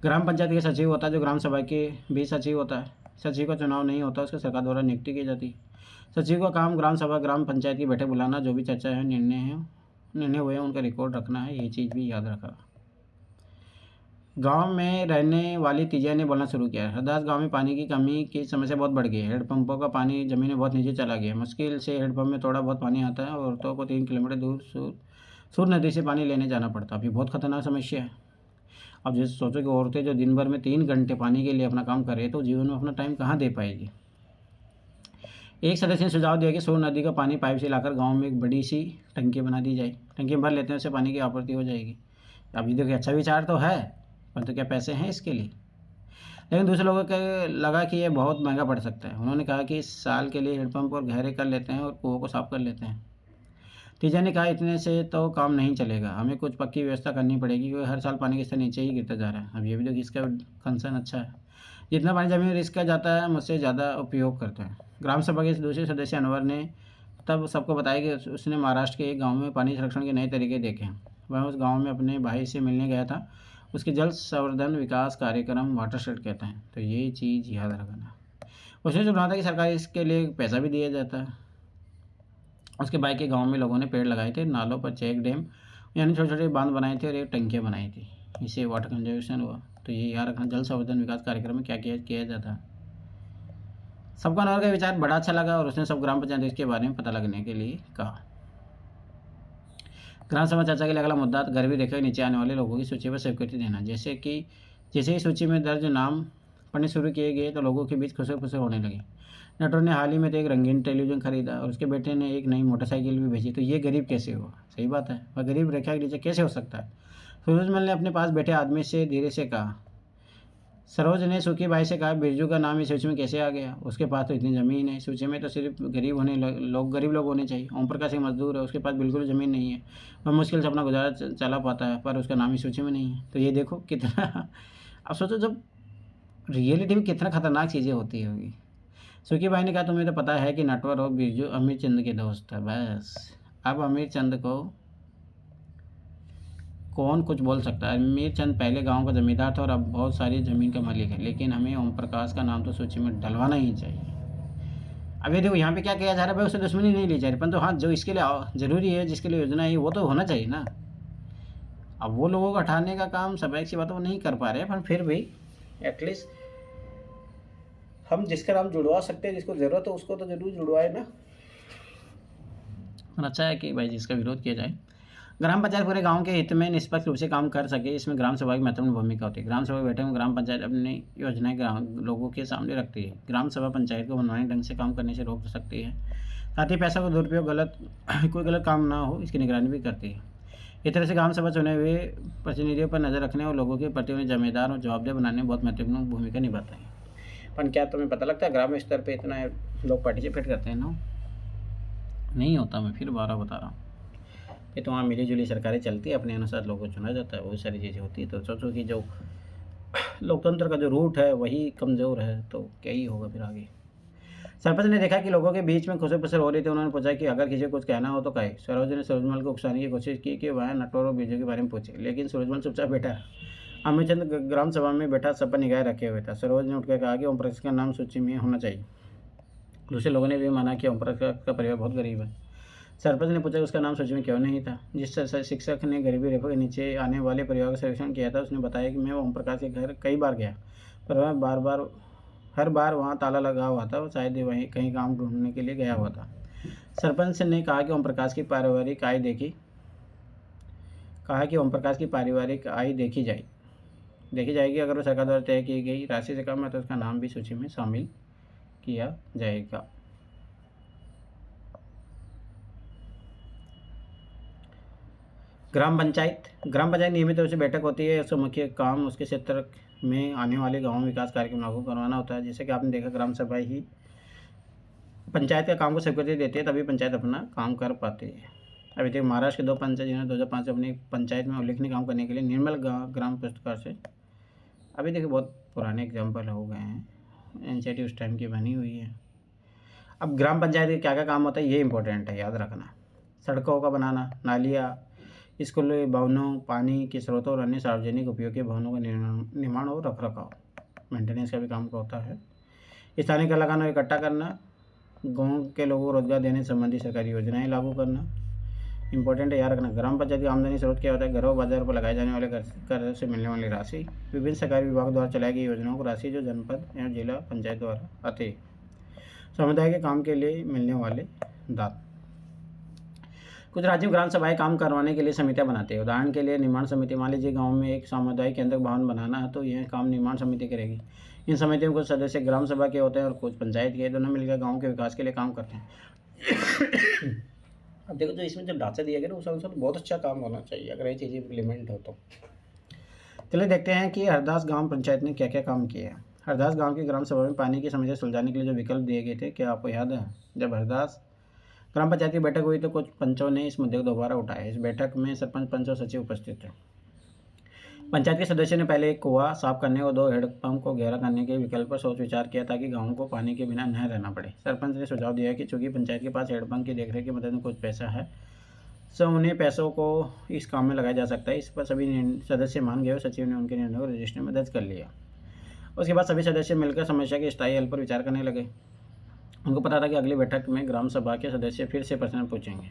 ग्राम पंचायत के सचिव होता है जो ग्राम सभा के भी सचिव होता है। सचिव का चुनाव नहीं होता, उसके सरकार द्वारा नियुक्ति की जाती है। सचिव का काम ग्राम सभा ग्राम पंचायत की बैठक बुलाना, जो भी चर्चा है निर्णय हुए हैं उनका रिकॉर्ड रखना है। ये चीज़ भी याद रखा। गांव में रहने वाली तीजिया ने बोलना शुरू किया। हरदास गांव में पानी की कमी की समस्या बहुत बढ़ गई है। हेडपंपों का पानी जमीन में बहुत नीचे चला गया। मुश्किल से हेडपंप में थोड़ा बहुत पानी आता है और औरतों को 3 किलोमीटर दूर सूर नदी से पानी लेने जाना पड़ता है। अभी बहुत खतरनाक समस्या है। अब जैसे सोचो कि औरतें जो दिन भर में 3 घंटे पानी के लिए अपना काम कर रही है, तो जीवन में अपना टाइम कहाँ दे पाएगी। एक सदस्य ने सुझाव दिया कि सोन नदी का पानी पाइप से लाकर गांव में एक बड़ी सी टंकी बना दी जाए। टंकी भर लेते हैं, उससे पानी की आपूर्ति हो जाएगी। अभी देखिए, अच्छा विचार तो है, परंतु क्या पैसे हैं इसके लिए। लेकिन दूसरे लोगों को लगा कि ये बहुत महंगा पड़ सकता है। उन्होंने कहा कि इस साल के लिए हेडपम्प और गहरे कर लेते हैं और कुओं को साफ कर लेते हैं। तीजा ने कहा इतने से तो काम नहीं चलेगा, हमें कुछ पक्की व्यवस्था करनी पड़ेगी, क्योंकि हर साल पानी के स्तर नीचे ही गिरता जा रहा है। अब ये भी देखिए, इसका कंसर्न अच्छा है। जितना पानी जमीन में रिस्क का जाता है, मुझसे ज़्यादा उपयोग करता है। ग्राम सभा के दूसरे सदस्य अनवर ने तब सबको बताया कि उसने महाराष्ट्र के एक गांव में पानी संरक्षण के नए तरीके देखे हैं। वह उस गांव में अपने भाई से मिलने गया था। उसके जल संवर्धन विकास कार्यक्रम वाटरशेड कहते हैं, तो ये चीज़ याद रखना। उसने सुना था कि सरकार इसके लिए पैसा भी दिया जाता है। उसके भाई के गांव में लोगों ने पेड़ लगाए थे, नालों पर चेक डैम यानी छोटे छोटे बांध बनाए थे और एक टंकियाँ बनाई थी। इससे वाटर कंजर्वेशन हुआ। तो ये याद रखना, जल संवर्धन विकास कार्यक्रम में क्या किया जाता है। सबको अनवर का विचार बड़ा अच्छा लगा और उसने सब ग्राम पंचायत के बारे में पता लगने के लिए कहा। ग्राम सभा चर्चा के लिए अगला मुद्दा गरीबी रेखा के नीचे आने वाले लोगों की सूची पर स्वीकृति देना। जैसे ही सूची में दर्ज नाम पढ़ने शुरू किए गए तो लोगों के बीच खुशी खुशी होने लगी। नटवर ने हाल ही में तो एक रंगीन टेलीविज़न खरीदा और उसके बेटे ने एक नई मोटरसाइकिल भी भेजी। तो ये गरीब कैसे हुआ। सही बात है, वह गरीब रेखा के नीचे कैसे हो सकता है। सूरजमल ने अपने पास बैठे आदमी से धीरे से कहा। सरोज ने सूखी भाई से कहा, बिरजू का नाम इस सूची में कैसे आ गया। उसके पास तो इतनी ज़मीन है, सूची में तो सिर्फ गरीब लोग होने चाहिए। ओम प्रकाश एक मजदूर है, उसके पास बिल्कुल ज़मीन नहीं है। वह मुश्किल से अपना गुजारा चला पाता है, पर उसका नाम इस सूची में नहीं है। तो ये देखो कितना अब सोचो, जब रियलिटी में कितना खतरनाक चीज़ें होती होगी। सूखी भाई ने कहा, तुम्हें तो पता है कि नटवर और बिरजू अमीर चंद के दोस्त है। बस अब अमीर चंद को कौन कुछ बोल सकता है। अमीर चंद पहले गांव का जमींदार था और अब बहुत सारी ज़मीन का मालिक है, लेकिन हमें ओम प्रकाश का नाम तो सूची में डलवाना ही चाहिए। अब ये देखो, यहाँ पे क्या किया जा रहा है भाई, उससे दुश्मनी नहीं ली जा रही, परंतु हाँ, जो इसके लिए ज़रूरी है, जिसके लिए योजना है, वो तो होना चाहिए ना। अब वो लोगों को हटाने का काम स्वाभाविक सी बात वो नहीं कर पा रहे हैं, पर फिर भी एटलीस्ट हम जिसका नाम जुड़वा सकते हैं, जिसको ज़रूरत है उसको तो जरूर जुड़वाए ना। और अच्छा है कि भाई जिसका विरोध किया जाए। ग्राम पंचायत पूरे गांव के हित में निष्पक्ष रूप से काम कर सके, इसमें ग्राम सभा की महत्वपूर्ण भूमिका होती है। ग्राम सभा बैठक में ग्राम पंचायत अपनी योजनाएं लोगों के सामने रखती है। ग्राम सभा पंचायत को मनमाने ढंग से काम करने से रोक सकती है। साथ ही पैसा का दुरुपयोग कोई गलत काम ना हो, इसकी निगरानी भी करती है। इस तरह से ग्राम सभा चुने हुए प्रतिनिधियों पर नज़र रखने और लोगों के प्रति उन्हें जिम्मेदार और जवाबदेह बनाने में बहुत महत्वपूर्ण भूमिका निभाता है। पर क्या तुम्हें पता लगता है ग्राम स्तर पे इतना लोग पार्टिसिपेट करते हैं ना? नहीं होता। मैं फिर बारह बता रहा हूँ कि तो वहाँ मिली जुली सरकारें चलती है, अपने अनुसार लोगों को चुना जाता है, बहुत सारी चीज़ें होती है। तो सोचो कि जो लोकतंत्र का जो रूट है वही कमज़ोर है, तो क्या ही होगा फिर आगे। सरपंच ने देखा कि लोगों के बीच में खुसर पुसर हो रही थी। उन्होंने पूछा कि अगर किसी को कुछ कहना हो तो कहे। सरोज ने सूरजमल को उकसाने की कोशिश की कि वह नटवर और बिरजू के बारे में पूछे, लेकिन सूरजमल चुपचाप बैठा। अमित चंद ग्राम सभा में बैठा सब पर निगाह रखे हुए था। सरोज ने उठकर कहा कि ओम प्रकाश का नाम सूची में होना चाहिए। दूसरे लोगों ने भी माना कि ओम प्रकाश का परिवार बहुत गरीब है। सरपंच ने पूछा उसका नाम सूची में क्यों नहीं था। जिस शिक्षक ने गरीबी रेखा के नीचे आने वाले परिवार का सर्वेक्षण किया था, उसने बताया कि मैं ओम प्रकाश के घर कई बार गया, पर वह हर बार वहाँ ताला लगा हुआ था। शायद वहीं कहीं काम ढूंढने के लिए गया हुआ था। सरपंच ने कहा कि ओम प्रकाश की पारिवारिक आय देखी जाएगी। अगर वो सरकार द्वारा तय की गई राशि से कम है तो उसका नाम भी सूची में शामिल किया जाएगा। ग्राम पंचायत नियमित रूप से बैठक होती है। उसका मुख्य काम उसके क्षेत्र में आने वाले गाँव विकास कार्यक्रम लागू करवाना होता है। जैसे कि आपने देखा, ग्राम सभा ही पंचायत का काम को स्वीकृति देती है, तभी पंचायत अपना काम कर पाती है। अभी तक महाराष्ट्र के 2 पंचायत जिन्होंने 2005 अपनी पंचायत में उल्लेखनीय काम करने के लिए निर्मल ग्राम पुरस्कार से, अभी देखिए बहुत पुराने एग्जाम्पल हो गए हैं, एनसीईआरटी उस टाइम की बनी हुई है। अब ग्राम पंचायत के क्या क्या काम होता है ये इंपॉर्टेंट है, याद रखना। सड़कों का बनाना, नालियाँ, स्कूल भवनों, पानी के स्रोतों और अन्य सार्वजनिक उपयोग के भवनों का निर्माण और रखरखाव, मेंटेनेंस का भी काम होता है। स्थानीय कर लगाना और इकट्ठा करना, गाँव के लोगों को रोजगार देने संबंधी सरकारी योजनाएं लागू करना इंपॉर्टेंट है, याद रखना। ग्राम पंचायत की आमदनी स्रोत क्या होता है? घरों बाजार पर लगाए जाने वाले कर से मिलने वाली राशि, विभिन्न सरकारी विभाग द्वारा चलाई गई योजनाओं को राशि जो जनपद एवं जिला पंचायत द्वारा आती है, समुदाय के काम के लिए मिलने वाले दान। कुछ राज्यों में ग्राम सभाएं काम करवाने के लिए समितियां बनाते हैं। उदाहरण के लिए निर्माण समिति, मान लीजिए गांव में एक सामुदायिक केंद्र भवन बनाना है तो यह काम निर्माण समिति करेगी। इन समितियों में कुछ सदस्य ग्राम सभा के होते हैं और कुछ पंचायत के, दोनों मिलकर गाँव के विकास के लिए काम करते हैं। अब देखो, जो इसमें जो ढांचा दिया गया ना, उस अनुसार तो बहुत अच्छा काम होना चाहिए अगर ये चीज़ें इम्प्लीमेंट हो तो। चलिए देखते हैं कि हरदास गांव पंचायत ने क्या क्या काम किया है। हरदास गांव की ग्राम सभा में पानी की समस्या सुलझाने के लिए जो विकल्प दिए गए थे, क्या आपको याद है? जब हरदास ग्राम पंचायत की बैठक हुई तो कुछ पंचों ने इस मुद्दे को दोबारा उठाया। इस बैठक में सरपंच, पंच और सचिव उपस्थित थे। पंचायत के सदस्यों ने पहले एक कुआं साफ करने और 2 हैंडपंप को गहरा करने के विकल्प पर सोच विचार किया ताकि गाँव को पानी के बिना न रहना पड़े। सरपंच ने सुझाव दिया कि चूंकि पंचायत के पास हैंडपंप की देखरेख की मदद में कुछ पैसा है, सो उन्हें पैसों को इस काम में लगाया जा सकता है। इस पर सभी सदस्य मान गए और सचिव ने उनके निर्णय को रजिस्टर में दर्ज कर लिया। उसके बाद सभी सदस्य मिलकर समस्या के स्थायी हल पर विचार करने लगे। उनको पता था कि अगली बैठक में ग्राम सभा के सदस्य फिर से प्रश्न पूछेंगे।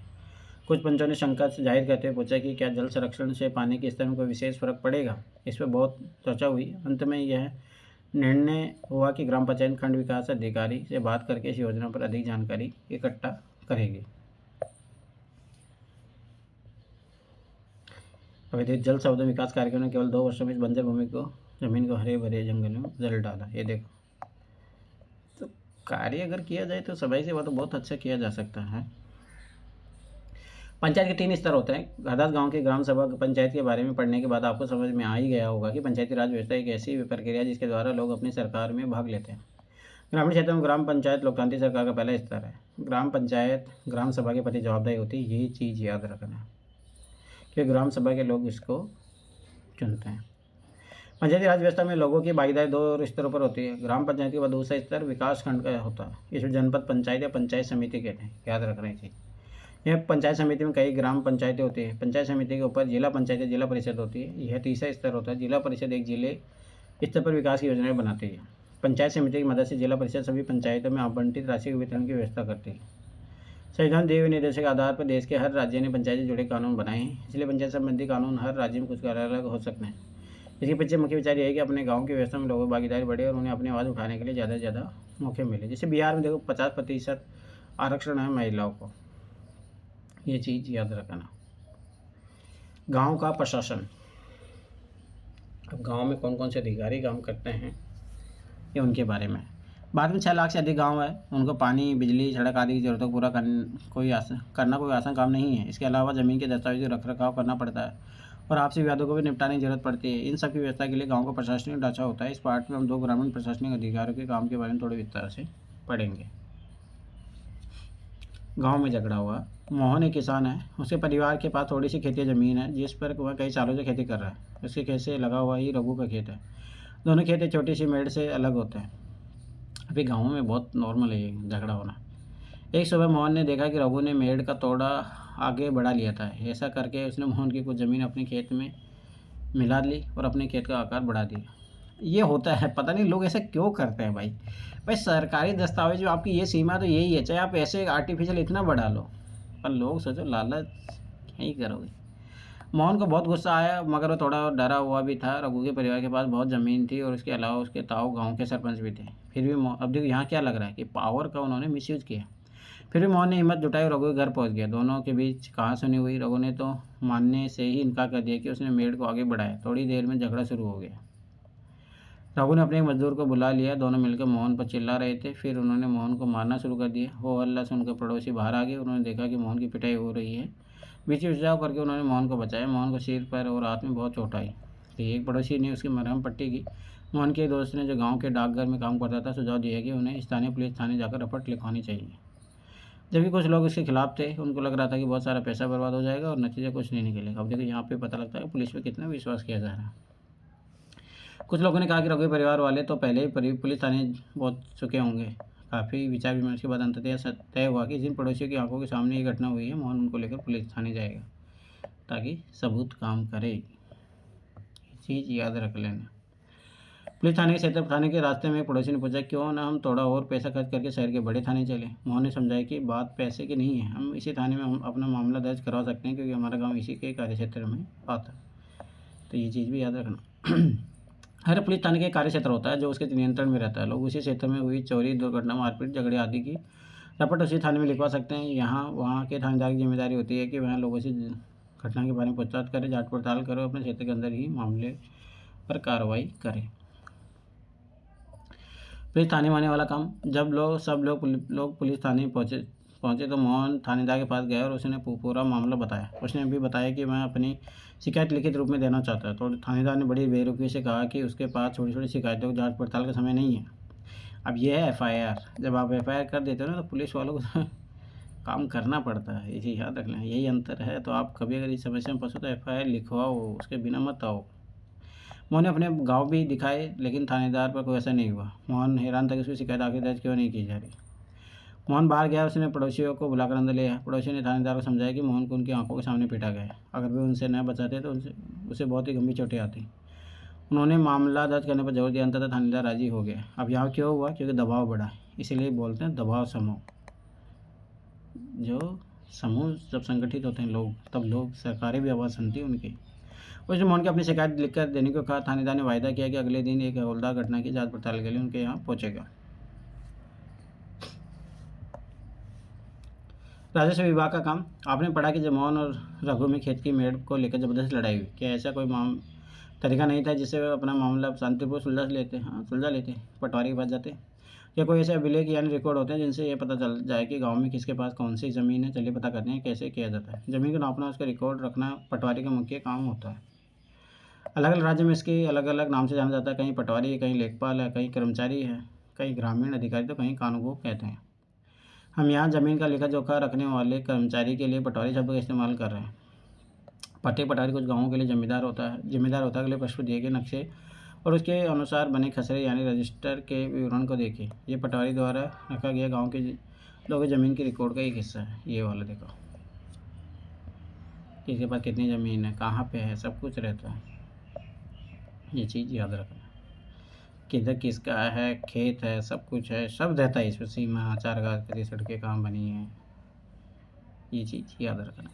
कुछ पंचों ने शंका जाहिर करते हुए पूछा कि क्या जल संरक्षण से पानी के स्तर में कोई विशेष फर्क पड़ेगा। इस पर बहुत चर्चा हुई। अंत में यह निर्णय हुआ कि ग्राम पंचायत खंड विकास अधिकारी से बात करके इस योजना पर अधिक जानकारी इकट्ठा करेगी। अवैध जल शब्द विकास कार्यक्रम ने केवल 2 वर्षों में इस बंजर जमीन को हरे भरे जंगल में बदल डाला। ये देखो, तो कार्य अगर किया जाए तो सभी से वह तो बहुत अच्छा किया जा सकता है। पंचायत के 3 स्तर होते हैं। हरदास गांव के ग्राम सभा पंचायत के बारे में पढ़ने के बाद आपको समझ में आ ही गया होगा कि पंचायती राज व्यवस्था एक ऐसी प्रक्रिया है जिसके द्वारा लोग अपनी सरकार में भाग लेते हैं। ग्रामीण क्षेत्रों में ग्राम पंचायत लोकतांत्रिक सरकार का पहला स्तर है। ग्राम पंचायत ग्राम सभा के प्रति जवाबदेही होती है। यही चीज़ याद रखना, कि ग्राम सभा के लोग इसको चुनते हैं। पंचायती राज व्यवस्था में लोगों की भागीदारी 2 स्तरों पर होती है। ग्राम पंचायत के बाद दूसरा स्तर विकास खंड का होता है। इसमें जनपद पंचायत या पंचायत समिति कहते हैं, याद रखना चाहिए। यह पंचायत समिति में कई ग्राम पंचायतें होती हैं। पंचायत समिति के ऊपर जिला पंचायत या जिला परिषद होती है। यह तीसरा स्तर होता है। जिला परिषद एक जिले स्तर पर विकास की योजनाएं बनाती है। पंचायत समिति की मदद से जिला परिषद सभी पंचायतों में आवंटित राशि के वितरण की व्यवस्था करती है। संविधान दिए हुए निर्देशों के आधार पर देश के हर राज्य ने पंचायत से जुड़े कानून बनाए हैं, इसलिए पंचायत संबंधी कानून हर राज्य में कुछ अलग अलग हो सकते हैं। इसके पीछे मुख्य विचार यह है कि अपने गाँव की व्यवस्था में लोगों की भागीदारी बढ़े और उन्हें अपनी आवाज़ उठाने के लिए ज़्यादा से ज़्यादा मौके मिले। जैसे बिहार में देखो 50% आरक्षण है महिलाओं को, ये चीज़ याद रखना। गांव का प्रशासन, अब गांव में कौन कौन से अधिकारी काम करते हैं ये उनके बारे में। भारत में 6 लाख से अधिक गांव है। उनको पानी, बिजली, सड़क आदि की जरूरतों को पूरा करना कोई आसान काम नहीं है। इसके अलावा ज़मीन के दस्तावेज रख रखाव करना पड़ता है और आपसी विवादों को भी निपटाने की जरूरत पड़ती है। इन सब की व्यवस्था के लिए गाँव का प्रशासनिक ढांचा होता है। इस पार्ट में हम 2 ग्रामीण प्रशासनिक अधिकारियों के काम के बारे में थोड़े विस्तार से पढ़ेंगे। गांव में झगड़ा हुआ। मोहन एक किसान है। उसके परिवार के पास थोड़ी सी खेती ज़मीन है जिस पर वह कई सालों से खेती कर रहा है। उसके खेत से लगा हुआ ही रघु का खेत है। दोनों खेत एक छोटी सी मेड़ से अलग होते हैं। अभी गाँव में बहुत नॉर्मल है ये झगड़ा होना। एक सुबह मोहन ने देखा कि रघु ने मेड़ का तोड़ा आगे बढ़ा लिया था। ऐसा करके उसने मोहन की कुछ ज़मीन अपने खेत में मिला ली और अपने खेत का आकार बढ़ा दिया। ये होता है, पता नहीं लोग ऐसा क्यों करते हैं भाई। भाई सरकारी दस्तावेज में आपकी ये सीमा तो यही है, चाहे आप ऐसे आर्टिफिशियल इतना बढ़ा लो, पर लोग सोचो लालच क्या ही करोगे। मोहन को बहुत गुस्सा आया, मगर वो थोड़ा डरा हुआ भी था। रघु के परिवार के पास बहुत ज़मीन थी और उसके अलावा उसके ताऊ गांव के सरपंच भी थे। फिर भी अब देखो यहाँ क्या लग रहा है कि पावर का उन्होंने मिसयूज़ किया। फिर भी मोहन ने हिम्मत जुटाई और रघु के घर पहुँच गया। दोनों के बीच कहाँ सुनी हुई। रघु ने तो मानने से ही इनकार कर दिया कि उसने मेड़ को आगे बढ़ाया। थोड़ी देर में झगड़ा शुरू हो गया। रघु ने अपने एक मजदूर को बुला लिया। दोनों मिलकर मोहन पर चिल्ला रहे थे। फिर उन्होंने मोहन को मारना शुरू कर दिया। हो हल्ला सुनकर पड़ोसी बाहर आ गए। उन्होंने देखा कि मोहन की पिटाई हो रही है। बीच में बचाव करके उन्होंने मोहन को बचाया। मोहन को सिर पर और हाथ में बहुत चोट आई। तो एक पड़ोसी ने उसकी मरहम पट्टी की। मोहन के दोस्त ने, जो गाँव के डाकघर में काम करता था, सुझाव दिया कि उन्हें स्थानीय पुलिस थाने जाकर रिपोर्ट लिखवानी चाहिए। जबकि कुछ लोग इसके खिलाफ थे। उनको लग रहा था कि बहुत सारा पैसा बर्बाद हो जाएगा और नतीजा कुछ नहीं निकलेगा। अब देखो यहाँ पे पता लगता है पुलिस पे कितना विश्वास किया जा रहा है। कुछ लोगों ने कहा कि रघु परिवार वाले तो पहले ही पुलिस थाने पहुंच चुके होंगे। काफ़ी विचार विमर्श के बाद अंततः तय हुआ कि जिन पड़ोसियों की आंखों के सामने ये घटना हुई है, मोहन उनको लेकर पुलिस थाने जाएगा ताकि सबूत काम करे। ये चीज़ याद रख लेना। पुलिस थाने के रास्ते में एक पड़ोसी ने पूछा, क्यों ना हम थोड़ा और पैसा खर्च करके शहर के बड़े थाने चले। मोहन ने समझाया कि बात पैसे की नहीं है, हम इसी थाने में हम अपना मामला दर्ज करवा सकते हैं क्योंकि हमारा गाँव इसी के कार्यक्षेत्र में आता। तो ये चीज़ भी याद रखना। हर पुलिस थाने के कार्य क्षेत्र होता है जो उसके नियंत्रण में रहता है। लोग उसी क्षेत्र में हुई चोरी, दुर्घटना, मारपीट, झगड़े आदि की रपट उसी थाने में लिखवा सकते हैं। यहाँ वहाँ के थानेदार की जिम्मेदारी होती है कि वह लोगों से घटना के बारे में पूछताछ करे, जांच पड़ताल करे, अपने क्षेत्र के अंदर ही मामले पर कार्रवाई करे। पुलिस थाने में आने वाला काम। जब सब लोग पुलिस थाने पहुंचे तो मोहन थानेदार के पास गया और उसने पूरा मामला बताया। उसने भी बताया कि वह अपनी शिकायत लिखित रूप में देना चाहता है। तो थानेदार ने बड़ी बेरुखी से कहा कि उसके पास छोटी छोटी शिकायतों की जांच पड़ताल का समय नहीं है। अब यह है FIR। जब आप FIR कर देते हो ना तो पुलिस वालों को काम करना पड़ता है, इसे याद रखना है, यही अंतर है। तो आप कभी अगर इस समस्या में फंसो तो FIR लिखवाओ, उसके बिना मत आओ। मोहन ने अपने गाँव भी दिखाए लेकिन थानेदार पर कोई असर नहीं हुआ। मोहन हैरान था कि उसकी शिकायत आखिर दर्ज क्यों नहीं की जा रही। मोहन बाहर गया, उसने पड़ोसियों को बुलाकर अंदर ले आया। पड़ोसी ने थानेदार को समझाया कि मोहन को उनकी आंखों के सामने पीटा गया है, अगर वे उनसे न बचाते तो उसे बहुत ही गंभीर चोटें आती। उन्होंने मामला दर्ज करने पर जोर दिया। अंततः थानेदार राजी हो गया। अब यहाँ क्यों हुआ? क्योंकि दबाव बढ़ा, इसीलिए बोलते हैं दबाव समूह। जो समूह जब संगठित होते हैं लोग, तब लोग सरकारें भी आवाज़ सुनती है उनकी। उसने मोहन की अपनी शिकायत लिखकर देने को कहा। थानेदार ने वायदा किया कि अगले दिन एक हवलदार घटना की जांच पड़ताल के लिए उनके यहाँ पहुंचेगा। राजस्व विभाग का काम। आपने पढ़ा कि जब मोहन और रघु में खेत की मेड़ को लेकर जबरदस्त लड़ाई हुई, क्या ऐसा कोई तरीका नहीं था जिससे वे अपना मामला शांतिपूर्वक सुलझा लेते? पटवारी के पास जाते। या कोई ऐसे अभिलेख यानी रिकॉर्ड होते हैं जिनसे ये पता चल जाए कि गांव में किसके पास कौन सी ज़मीन है? चलिए पता करते हैं कैसे किया जाता है। ज़मीन को नापना, उसका रिकॉर्ड रखना पटवारी का मुख्य काम होता है। अलग अलग राज्य में इसके अलग अलग नाम से जाना जाता है। कहीं पटवारी है, कहीं लेखपाल है, कहीं कर्मचारी है, कहीं ग्रामीण अधिकारी, तो कहीं कानूनगो कहते हैं। हम यहाँ ज़मीन का लेखा जोखा रखने वाले कर्मचारी के लिए पटवारी शब्द का इस्तेमाल कर रहे हैं। प्रत्येक पटवारी कुछ गाँवों के लिए जिम्मेदार होता है। अगले पृष्ठ पर दिए गए नक्शे और उसके अनुसार बने खसरे यानी रजिस्टर के विवरण को देखें। ये पटवारी द्वारा रखा गया गाँव के लोगों की ज़मीन के रिकॉर्ड का एक हिस्सा है। ये वाला देखो, किसके पास कितनी ज़मीन है, कहाँ पे है, सब कुछ रहता है। ये चीज़ याद रखना, किधर किसका है, खेत है, सब कुछ है, सब रहता है इसमें। सीमा, चारगाह, करी सड़कें कहाँ बनी है, ये चीज़ याद रखना।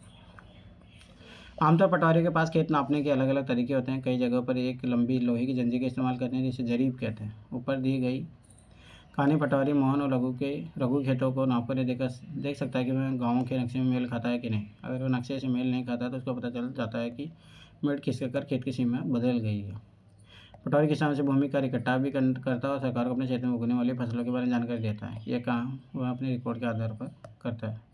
आमतौर पर पटवारी के पास खेत नापने के अलग अलग तरीके होते हैं। कई जगहों पर एक लंबी लोहे की जंजीर का इस्तेमाल करते हैं जिसे जरीब कहते हैं। ऊपर दी गई कहानी पटवारी मोहन और रघु खेतों को नापकर देख सकता है कि वह गाँव के नक्शे में मेल खाता है कि नहीं। अगर वह नक्शे से मेल नहीं खाता तो उसको पता चल जाता है कि मेड़ खिसक खेत की सीमा बदल गई है। पटवारी किसानों से भूमि का इकट्ठा भी करता है और सरकार को अपने क्षेत्र में उगने वाली फसलों के बारे में जानकारी देता है। यह काम वह अपने रिकॉर्ड के आधार पर करता है।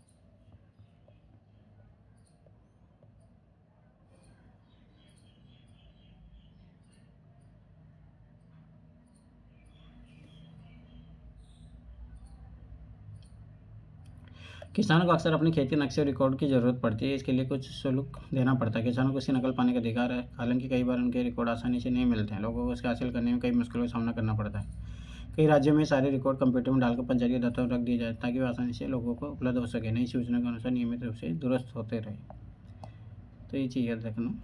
किसानों को अक्सर अपनी खेती नक्शे और रिकॉर्ड की ज़रूरत पड़ती है। इसके लिए कुछ शुल्क देना पड़ता है। किसानों को इसकी नकल पाने का अधिकार है, हालांकि कई बार उनके रिकॉर्ड आसानी से नहीं मिलते हैं। लोगों को इसके हासिल करने में कई मुश्किलों का सामना करना पड़ता है। कई राज्यों में सारे रिकॉर्ड कंप्यूटर में डालकर पंचायत के दफ्तर में रख दिए जाए ताकि वे आसानी से लोगों को उपलब्ध हो सके, नई सूचना के अनुसार नियमित रूप से दुरुस्त होते रहे। तो ये चीज़ याद रखना।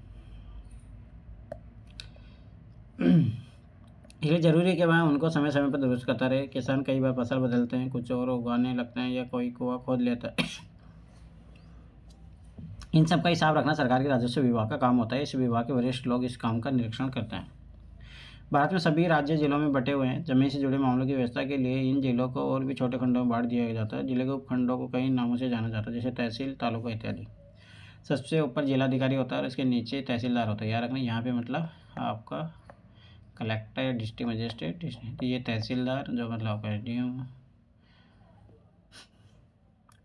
इसलिए ज़रूरी है कि वह उनको समय समय पर दुरुस्त करता रहे। किसान कई बार फसल बदलते हैं, कुछ और उगाने लगते हैं या कोई कुआं खोद लेता है। इन सब का हिसाब रखना सरकार के राजस्व विभाग का काम होता है। इस विभाग के वरिष्ठ लोग इस काम का निरीक्षण करते हैं। भारत में सभी राज्य जिलों में बटे हुए हैं। जमीन से जुड़े मामलों की व्यवस्था के लिए इन जिलों को और भी छोटे खंडों में बांट दिया जाता है। जिले के उपखंडों को कई नामों से जाना जाता है, जैसे तहसील, तालुका इत्यादि। सबसे ऊपर जिलाधिकारी होता है और इसके नीचे तहसीलदार होता है। याद रखना, यहाँ पे मतलब आपका कलेक्टर या डिस्ट्रिक्ट मजिस्ट्रेट, ये तहसीलदार जो मतलब आपका SDM।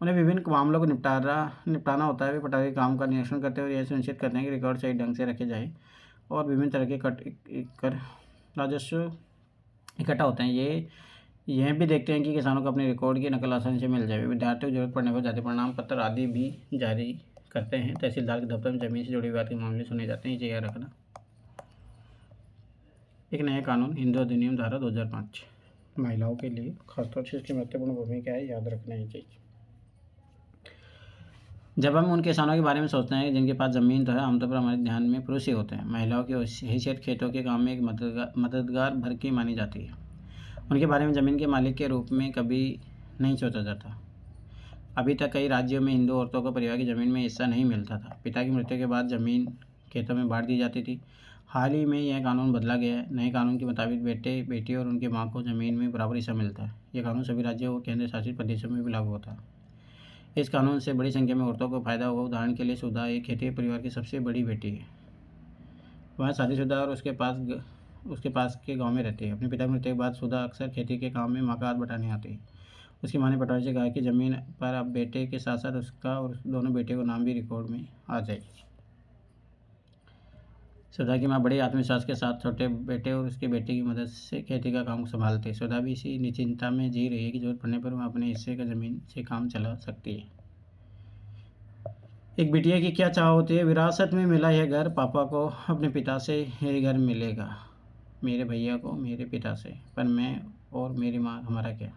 उन्हें विभिन्न मामलों को निपटाना होता है। वे पटवारी काम का निरीक्षण करते हैं और यह सुनिश्चित करते हैं कि रिकॉर्ड सही ढंग से रखे जाए और विभिन्न तरह के कर राजस्व इकट्ठा होते हैं। यह भी देखते हैं कि किसानों को अपने रिकॉर्ड की नकल आसानी से मिल जाए। विद्यार्थियों को जरूरत पड़ने पर जाति प्रमाण पत्र आदि भी जारी करते हैं। तहसीलदार के दफ्तर में जमीन से जुड़े विवाद के मामले सुने जाते हैं। ये याद रखना। एक नया कानून, हिंदू अधिनियम धारा 2005 महिलाओं के लिए खासतौर से इसकी महत्वपूर्ण भूमिका है। याद रखना ये चीज़। जब हम उन किसानों के बारे में सोचते हैं जिनके पास ज़मीन तो है, आमतौर पर हमारे ध्यान में पुरुष ही होते हैं। महिलाओं की हैसियत खेतों के काम में एक मददगार भर की मानी जाती है। उनके बारे में ज़मीन के मालिक के रूप में कभी नहीं सोचा जाता। अभी तक कई राज्यों में हिंदू औरतों को परिवार की ज़मीन में हिस्सा नहीं मिलता था। पिता की मृत्यु के बाद ज़मीन खेतों में बांट दी जाती थी हाल ही में यह कानून बदला गया है। नए कानून के मुताबिक बेटे बेटी और उनकी मां को ज़मीन में बराबर हिस्सा मिलता है। यह कानून सभी राज्यों और केंद्र शासित प्रदेशों में भी लागू होता है। इस कानून से बड़ी संख्या में औरतों को फायदा होगा। उदाहरण के लिए सुधा एक खेती परिवार की सबसे बड़ी बेटी है। वह शादीशुदा और उसके पास के गांव में रहती है। अपने पिता की मृत्यु के बाद सुधा अक्सर खेती के काम में माँ का हाथ बटाने आती है। उसकी माँ ने पटवारी से कहा कि ज़मीन पर अब बेटे के साथ साथ उसका और दोनों बेटे को नाम भी रिकॉर्ड में आ जाए। सुधा की माँ बड़े आत्मविश्वास के साथ छोटे बेटे और उसके बेटे की मदद से खेती का काम संभालती है। सुधा भी इसी निश्चिंता में जी रही है कि जरूरत पड़ने पर वह अपने हिस्से का ज़मीन से काम चला सकती है। एक बिटिया की क्या चाह होती है। विरासत में मिला यह घर, पापा को अपने पिता से यही घर मिलेगा, मेरे भैया को मेरे पिता से, पर मैं और मेरी माँ हमारा क्या।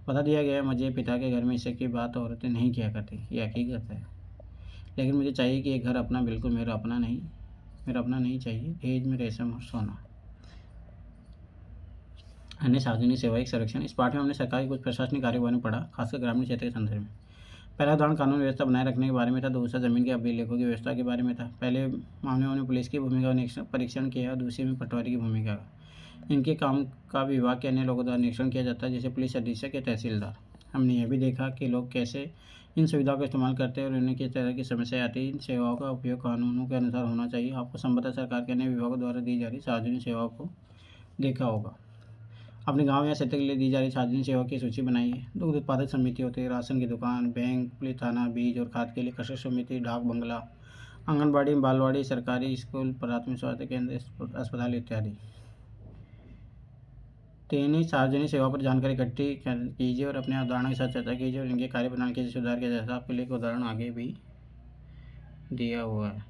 बता दिया गया मुझे, पिता के घर में हिस्से की बात औरतें नहीं किया करती, ये हकीकत है। लेकिन मुझे चाहिए कि एक घर अपना, बिल्कुल मेरा अपना नहीं चाहिए। दहेज में रेशम और सोना। अन्य सार्वजनिक सेवायिक सर्वेक्षण। इस पाठ में हमने सरकार के कुछ प्रशासनिक कार्यों के बारे में पढ़ा, खासकर ग्रामीण क्षेत्र के संदर्भ में। पहला उदाहरण कानून व्यवस्था बनाए रखने के बारे में था। दूसरा जमीन के अभिलेखों की व्यवस्था के बारे में था। पहले मामले में पुलिस की भूमिका का परीक्षण किया और दूसरे में पटवारी की भूमिका का। इनके काम का विभाग के अन्य लोगों द्वारा निरीक्षण किया जाता है, जैसे पुलिस अधीक्षक या तहसीलदार। हमने यह भी देखा कि लोग कैसे इन सुविधाओं का इस्तेमाल करते हैं और उन्हें किस तरह की समस्या आती है। इन सेवाओं का उपयोग कानूनों के अनुसार होना चाहिए। आपको संबंधित सरकार के अन्य विभागों द्वारा दी जा रही सार्वजनिक सेवाओं को देखा होगा। अपने गांव या क्षेत्र के लिए दी जा रही सार्वजनिक सेवा की सूची बनाइए। दुग्ध उत्पादक समिति होती है, राशन की दुकान, बैंक, पुलिस थाना, बीज और खाद के लिए कृषि समिति, डाक बंगला, आंगनबाड़ी, बालवाड़ी, सरकारी स्कूल, प्राथमिक स्वास्थ्य केंद्र, अस्पताल इत्यादि। तीन, सार्वजनिक सेवा पर जानकारी इकट्ठी कीजिए और अपने उदाहरणों के साथ चर्चा कीजिए और इनके कार्य प्रणाली कैसे सुधार किया जाता है। आपके लिए एक उदाहरण आगे भी दिया हुआ है।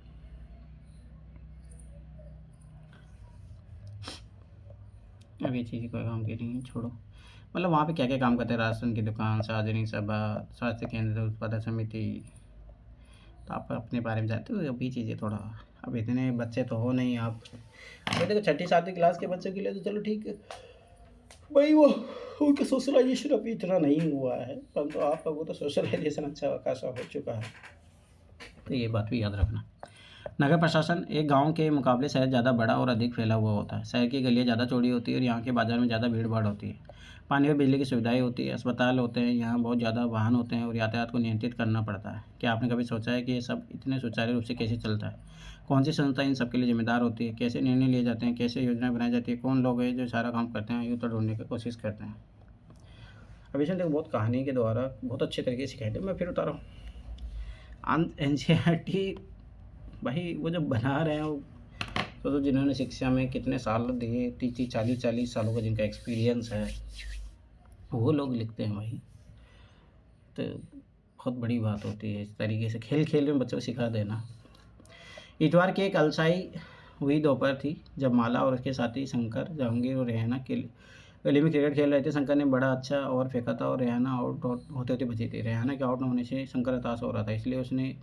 अब ये चीज़ कोई काम की नहीं है, छोड़ो। मतलब वहाँ पे क्या क्या काम करते हैं, राशन की दुकान, सार्वजनिक सभा, स्वास्थ्य केंद्र, उत्पादक समिति। तो आप अपने बारे में जानते हो। अभी चीज़ें थोड़ा, अब इतने बच्चे तो हो नहीं आप। अभी देखो 6ठी-7वीं क्लास के बच्चों के लिए तो चलो ठीक है भाई, वो उनका सोशलाइजेशन अभी इतना नहीं हुआ है, परंतु आप लोगों तो सोशलाइजेशन अच्छा खासा हो चुका है, तो ये बात भी याद रखना। नगर प्रशासन। एक गांव के मुकाबले शहर ज़्यादा बड़ा और अधिक फैला हुआ होता है। शहर की गलियाँ ज़्यादा चौड़ी होती है और यहाँ के बाज़ार में ज़्यादा भीड़ भाड़ होती है। पानी और बिजली की सुविधाएं होती है, अस्पताल होते हैं, यहाँ बहुत ज़्यादा वाहन होते हैं और यातायात को नियंत्रित करना पड़ता है। क्या आपने कभी सोचा है कि ये सब इतने सुचारू रूप से कैसे चलता है? कौन सी संस्था इन सब के लिए जिम्मेदार होती है? कैसे निर्णय लिए जाते हैं? कैसे योजनाएं बनाई जाती है? कौन लोग हैं जो सारा काम करते हैं? यूँ तो ढूंढने की कोशिश करते हैं। अभी से देखो बहुत कहानी के द्वारा बहुत अच्छे तरीके से सिखाई थे। मैं फिर उतारा हूँ NCERT भाई, वो जो बना रहे हैं वो तो जिन्होंने शिक्षा में कितने साल दिए, 30-40 सालों का जिनका एक्सपीरियंस है, वो लोग लिखते हैं भाई। तो बहुत बड़ी बात होती है इस तरीके से खेल खेल में बच्चों को सिखा देना। इतवार की एक अलसाई हुई दोपहर थी जब माला और उसके साथी शंकर, जहांगीर और रेहाना के गली में क्रिकेट खेल रहे थे। शंकर ने बड़ा अच्छा ओवर फेंका था और रेहाना आउट होते होते बची थी। रेहाना के आउट न होने से शंकर हताश हो रहा था, इसलिए उसने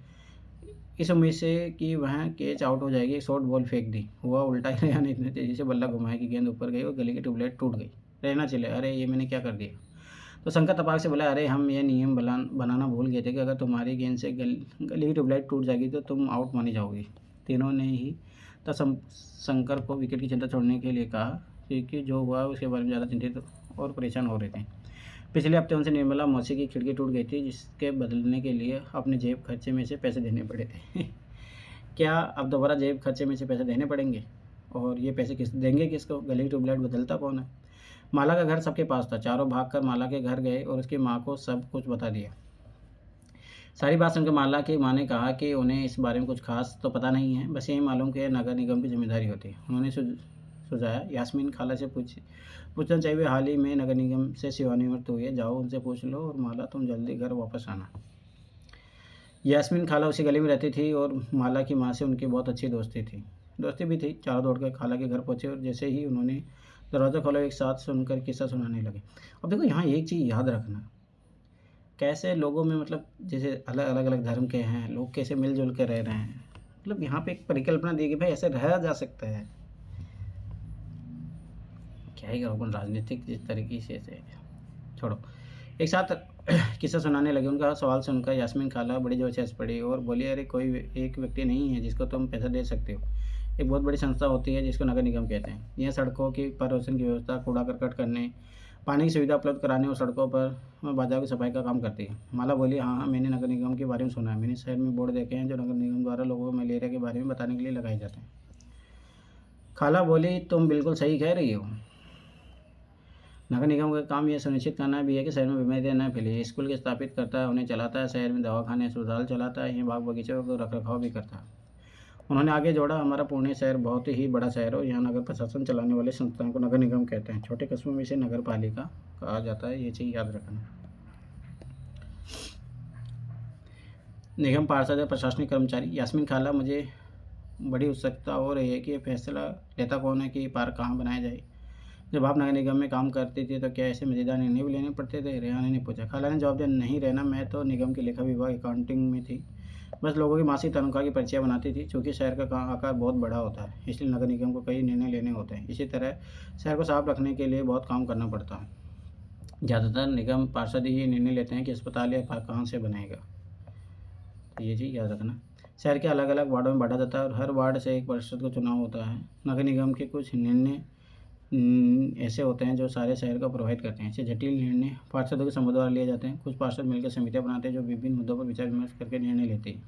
इस उम्मीद से कि वह कैच आउट हो जाएगी शॉर्ट बॉल फेंक दी। हुआ उल्टा ही, रेहाना इतनी तेज़ी से बल्ला घुमाया कि गेंद ऊपर गई और गली की ट्यूबलाइट टूट गई। रेहाना चले, अरे ये मैंने क्या कर दिया। तो शंकर तपाक से बोला, अरे हम ये नियम बनाना भूल गए थे कि अगर तुम्हारी गेंद से गली की ट्यूबलाइट टूट जाएगी तो तुम आउट मानी जाओगी। तीनों ने ही तब शंकर को विकेट की चिंता छोड़ने के लिए कहा, क्योंकि जो हुआ उसके बारे में ज़्यादा चिंतित और परेशान हो रहे थे। पिछले हफ्ते उनसे निर्मला मौसी की खिड़की टूट गई थी, जिसके बदलने के लिए अपने जेब खर्चे में से पैसे देने पड़े थे। क्या अब दोबारा जेब खर्चे में से पैसे देने पड़ेंगे? और ये पैसे देंगे किसको? गली की ट्यूबलाइट बदलता कौन है? माला का घर सबके पास था। चारों भागकर माला के घर गए और उसकी माँ को सब कुछ बता दिया। सारी बात सुनकर माला की माँ ने कहा कि उन्हें इस बारे में कुछ खास तो पता नहीं है, बस यही मालूम कि नगर निगम की जिम्मेदारी होती है। उन्होंने सुझाया, यास्मीन खाला से पूछना चाहिए, वे हाल ही में नगर निगम से सेवानिवृत्त हुई है, जाओ उनसे पूछ लो। और माला, तुम जल्दी घर वापस आना। यास्मीन खाला उसी गली में रहती थी और माला की माँ से उनकी बहुत अच्छी दोस्ती भी थी। चारों दौड़कर खाला के घर पहुँचे और जैसे ही उन्होंने दरवाज़ा खोला, एक साथ सुनकर किस्सा सुनाने लगे। अब देखो यहाँ एक चीज़ याद रखना, कैसे लोगों में, मतलब जैसे अलग अलग धर्म के हैं लोग, कैसे मिलजुल के रह रहे हैं। मतलब यहाँ पे एक परिकल्पना दी कि भाई ऐसे रहा जा सकता है। क्या ही करो अपन राजनीतिक जिस तरीके से छोड़ो। एक साथ किस्सा सुनाने लगे। उनका सवाल सुनकर यास्मीन खाला बड़ी जोर से हंस पड़ी और बोली, अरे कोई एक व्यक्ति नहीं है जिसको तुम पैसा दे सकते हो। एक बहुत बड़ी संस्था होती है जिसको नगर निगम कहते हैं। यह सड़कों की पर रोशन की व्यवस्था, कूड़ा करकट करने, पानी की सुविधा उपलब्ध कराने और सड़कों पर बाजारों की सफाई का काम करती है। माला बोली, हाँ हाँ, मैंने नगर निगम के बारे में सुना है। मैंने शहर में बोर्ड देखे हैं जो नगर निगम द्वारा लोगों को मलेरिया के बारे में बताने के लिए लगाए जाते हैं। खाला बोली, तुम बिल्कुल सही कह रही हो। नगर निगम का काम यह सुनिश्चित करना भी है कि शहर में बीमारियां न फैले। स्कूल के स्थापित करता है, उन्हें चलाता है, शहर में दवाखाने अस्पताल चलाता है, यह बाग बगीचों को रख रखाव भी करता है। उन्होंने आगे जोड़ा, हमारा पुणे शहर बहुत ही बड़ा शहर है, यहाँ नगर प्रशासन चलाने वाले संस्थाओं को नगर निगम कहते हैं। छोटे कस्बों में इसे नगर पालिका कहा जाता है, ये चीज़ याद रखना। निगम पार्षद या प्रशासनिक कर्मचारी। यास्मीन खाला, मुझे बड़ी उत्सुकता हो रही है कि ये फैसला लेता कौन है कि पार्क कहाँ बनाया जाए। जब आप नगर निगम में काम करती थी तो क्या ऐसे मज़ेदार निर्णय भी लेने पड़ते थे? रेहाना ने पूछा। खाला ने जवाब दिया, नहीं रहना, मैं तो निगम के लेखा विभाग अकाउंटिंग में थी। बस लोगों की मासिक तनख्वाह की पर्चियाँ बनाती थी। चूँकि शहर का आकार बहुत बड़ा होता है, इसलिए नगर निगम को कई निर्णय लेने होते हैं। इसी तरह शहर को साफ रखने के लिए बहुत काम करना पड़ता है। ज़्यादातर निगम पार्षद ही निर्णय लेते हैं कि अस्पताल या पार्क कहाँ से बनेगा। तो ये चीज़ याद रखना। शहर के अलग अलग वार्डों में बांटा जाता है और हर वार्ड से एक पार्षद का चुनाव होता है। नगर निगम के कुछ निर्णय ऐसे होते हैं जो सारे शहर को प्रभावित करते हैं। ऐसे जटिल निर्णय पार्षदों के समूह द्वारा लिए जाते हैं। कुछ पार्षद मिलकर समितियां बनाते हैं जो विभिन्न मुद्दों पर विचार विमर्श करके निर्णय लेती हैं।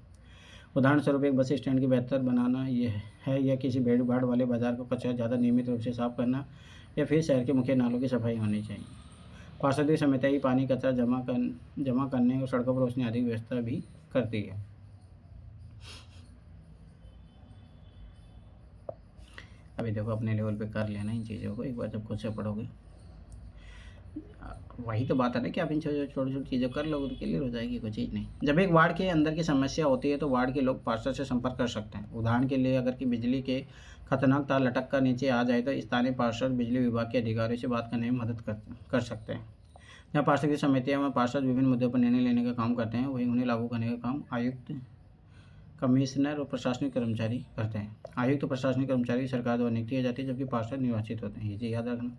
उदाहरण स्वरूप, एक बस स्टैंड की बेहतर बनाना यह है, या किसी भीड़ भाड़ वाले बाजार को कचरा ज़्यादा नियमित रूप से साफ करना, या फिर शहर के मुख्य नालों की सफाई होनी चाहिए। पार्षदीय समितियाँ ही पानी, कचरा जमा करने और सड़कों पर रोशनी आदि की व्यवस्था भी करती है। अभी देखो, अपने लेवल पे कर लेना इन चीज़ों को, एक बार जब खुद से पढ़ोगे। वही तो बात है ना कि आप इन छोटी छोटी चीज़ें कर लोगे तो क्लियर हो जाएगी, कोई चीज़ नहीं। जब एक वार्ड के अंदर की समस्या होती है तो वार्ड के लोग पार्षद से संपर्क कर सकते हैं। उदाहरण के लिए, अगर कि बिजली के खतरनाक तार लटक कर नीचे आ जाए तो स्थानीय पार्षद बिजली विभाग के अधिकारियों से बात करने में मदद कर सकते हैं। जहाँ पार्षद की समितियाँ में पार्षद विभिन्न मुद्दों पर निर्णय लेने का काम करते हैं, वहीं उन्हें लागू करने का काम आयुक्त, कमिश्नर और प्रशासनिक कर्मचारी करते हैं। आयुक्त तो प्रशासनिक कर्मचारी सरकार द्वारा नियुक्त किए जाते हैं, जबकि पार्षद निर्वाचित होते हैं। ये चीज़ याद रखना।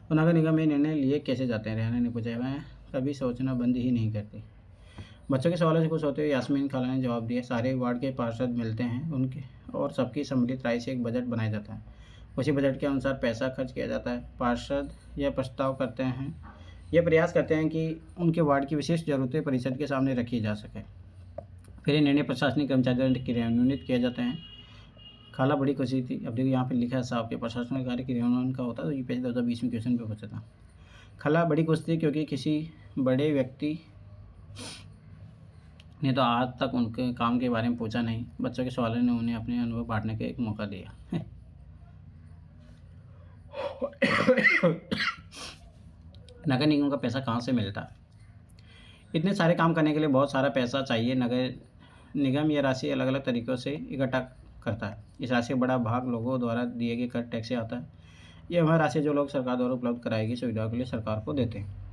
तो नगर निगम में निर्णय लिए कैसे जाते हैं? रेहाना ने पूछा। वह कभी सोचना बंद ही नहीं करती। बच्चों के सवालों से खुश होते हुए यास्मीन खाला ने जवाब दिया, सारे वार्ड के पार्षद मिलते हैं उनके और सबकी सम्मिलित राय से एक बजट बनाया जाता है। उसी बजट के अनुसार पैसा खर्च किया जाता है। पार्षद यह प्रस्ताव करते हैं, यह प्रयास करते हैं कि उनके वार्ड की विशिष्ट जरूरतें परिषद के सामने रखी जा सके। फिर ये निर्णय प्रशासनिक कर्मचारी द्वारा क्रियान्वित किए जाते हैं। खाला बड़ी खुशी थी। अब देखिए यहाँ पे लिखा है साहब के प्रशासनिक कार्य क्रियान्वयन का होता है, तो ये पेज 2020 में क्वेश्चन पे पूछा था। खाला बड़ी खुश थी क्योंकि किसी बड़े व्यक्ति ने तो आज तक उनके काम के बारे में पूछा नहीं। बच्चों के सवालों ने उन्हें अपने अनुभव बांटने का एक मौका दिया। नगर निगम का पैसा कहाँ से मिलता है? इतने सारे काम करने के लिए बहुत सारा पैसा चाहिए। नगर निगम यह राशि अलग अलग तरीक़ों से इकट्ठा करता है। इस राशि का बड़ा भाग लोगों द्वारा दिए गए कर टैक्स से आता है। यह वह राशि जो लोग सरकार द्वारा उपलब्ध कराई गई सुविधाओं के लिए सरकार को देते हैं।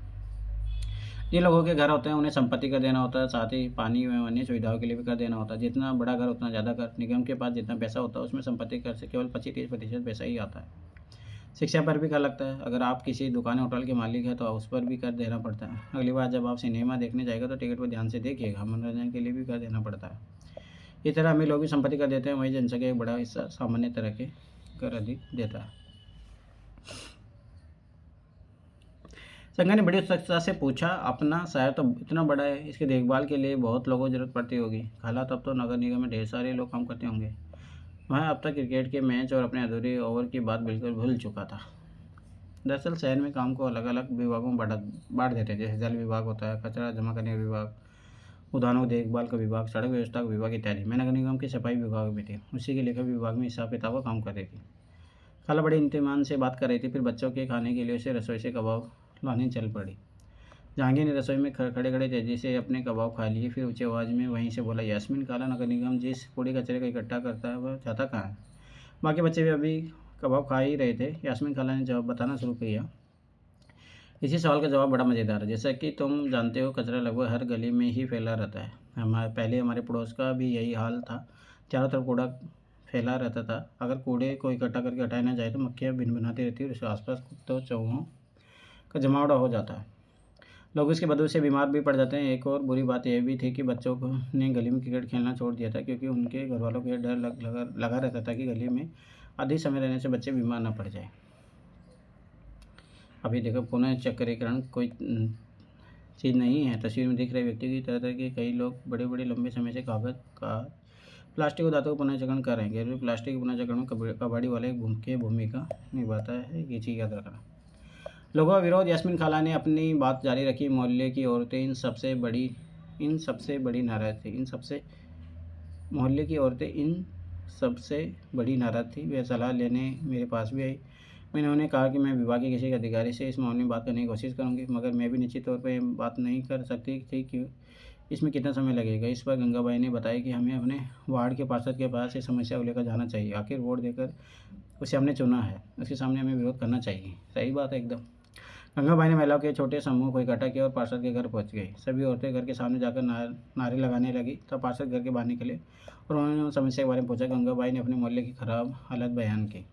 जिन लोगों के घर होते हैं उन्हें संपत्ति कर देना होता है, साथ ही पानी व अन्य सुविधाओं के लिए भी कर देना होता है। जितना बड़ा घर उतना ज़्यादा कर। निगम के पास जितना पैसा होता है उसमें संपत्ति कर से केवल 25-30% पैसा ही आता है। शिक्षा पर भी कर लगता है। अगर आप किसी दुकान होटल के मालिक हैं तो उस पर भी कर देना पड़ता है। अगली बार जब आप सिनेमा देखने जाएगा तो टिकट पर ध्यान से देखिएगा, मनोरंजन के लिए भी कर देना पड़ता है। इस तरह अमीर लोग भी संपत्ति कर देते हैं, वही जनसंख्या एक बड़ा हिस्सा सामान्य तरह के कर अधिक देता है। संघ ने बड़ी उत्सुकता से पूछा, अपना शहर तो इतना बड़ा है, इसकी देखभाल के लिए बहुत लोगों की जरूरत पड़ती होगी। खाला, तब तो नगर निगम में ढेर सारे लोग काम करते होंगे। वह अब तक क्रिकेट के मैच और अपने अधूरे ओवर की बात बिल्कुल भूल चुका था। दरअसल शहर में काम को अलग अलग विभागों में बांट देते हैं। जैसे जल विभाग होता है, कचरा जमा करने का विभाग, उद्यानों देखभाल का विभाग, सड़क व्यवस्था का विभाग इत्यादि। मैं नगर निगम के सफाई विभाग में थी, उसी के लेखा विभाग में हिसाब किताब का काम कर रही थी। खाला बड़े इंतमान से बात कर रही थी। फिर बच्चों के खाने के लिए उसे रसोई से कबाब लाने चल पड़ी। जहांगीर ने रसोई में खड़े खड़े तेजी से अपने कबाब खा लिए। फिर ऊंची आवाज़ में वहीं से बोला, यास्मीन खाला, नगर निगम जिस कूड़े कचरे को इकट्ठा करता है वह जाता कहाँ है? बाकी बच्चे भी अभी कबाब खा ही रहे थे। यास्मीन खाला ने जवाब बताना शुरू किया। इसी सवाल का जवाब बड़ा मज़ेदार है। जैसा कि तुम जानते हो, कचरा लगभग हर गली में ही फैला रहता है। हमारे पड़ोस का भी यही हाल था। चारों तरफ कूड़ा फैला रहता था। अगर कूड़े को इकट्ठा करके हटाया ना जाए तो मक्खियाँ भिनभिनाती रहती है और उसके आसपास कुत्तों चूहों का जमावड़ा हो जाता है। लोग इसकी बदबू से बीमार भी पड़ जाते हैं। एक और बुरी बात यह भी थी कि बच्चों को ने गली में क्रिकेट खेलना छोड़ दिया था, क्योंकि उनके घर वालों को यह डर लगा रहता था कि गली में अधिक समय रहने से बच्चे बीमार ना पड़ जाए। अभी देखो, पुनः चक्रीकरण कोई चीज़ नहीं है। तस्वीर में दिख रहे व्यक्ति की तरह तरह के कई लोग बड़े बड़े लंबे समय से कागज का प्लास्टिक और धातु का पुनर्चक्रण कर रहे हैं। गैर प्लास्टिक के पुनर्चक्रण में कबाड़ी वाले मुख्य भूमिका निभाता है, ये चीज़ याद रखना। लोगों का विरोध। यास्मीन खाला ने अपनी बात जारी रखी। मोहल्ले की औरतें इन सबसे बड़ी नाराज़ थी। मोहल्ले की औरतें इन सबसे बड़ी नाराज़ थी। वह सलाह लेने मेरे पास भी आई। मैंने उन्हें कहा कि मैं विभाग के किसी अधिकारी से इस मामले में बात करने की कोशिश करूंगी, मगर मैं भी निश्चित तौर पर यह बात नहीं कर सकती थी कि इसमें कितना समय लगेगा। इस पर गंगाबाई ने बताया कि हमें अपने वार्ड के पार्षद के पास इस समस्या को लेकर जाना चाहिए। आखिर वोट देकर उसे हमने चुना है, उसके सामने हमें विरोध करना चाहिए। सही बात है एकदम। गंगाबाई ने महिलाओं के छोटे समूह को इकट्ठा किया और पार्षद के घर पहुंच गई। सभी औरतें घर के सामने जाकर नारे लगाने लगी। तब पार्षद घर के बाहर निकले और उन्होंने उन समस्या के बारे में पूछा। गंगाबाई ने अपने मोहल्ले की खराब हालत बयान की।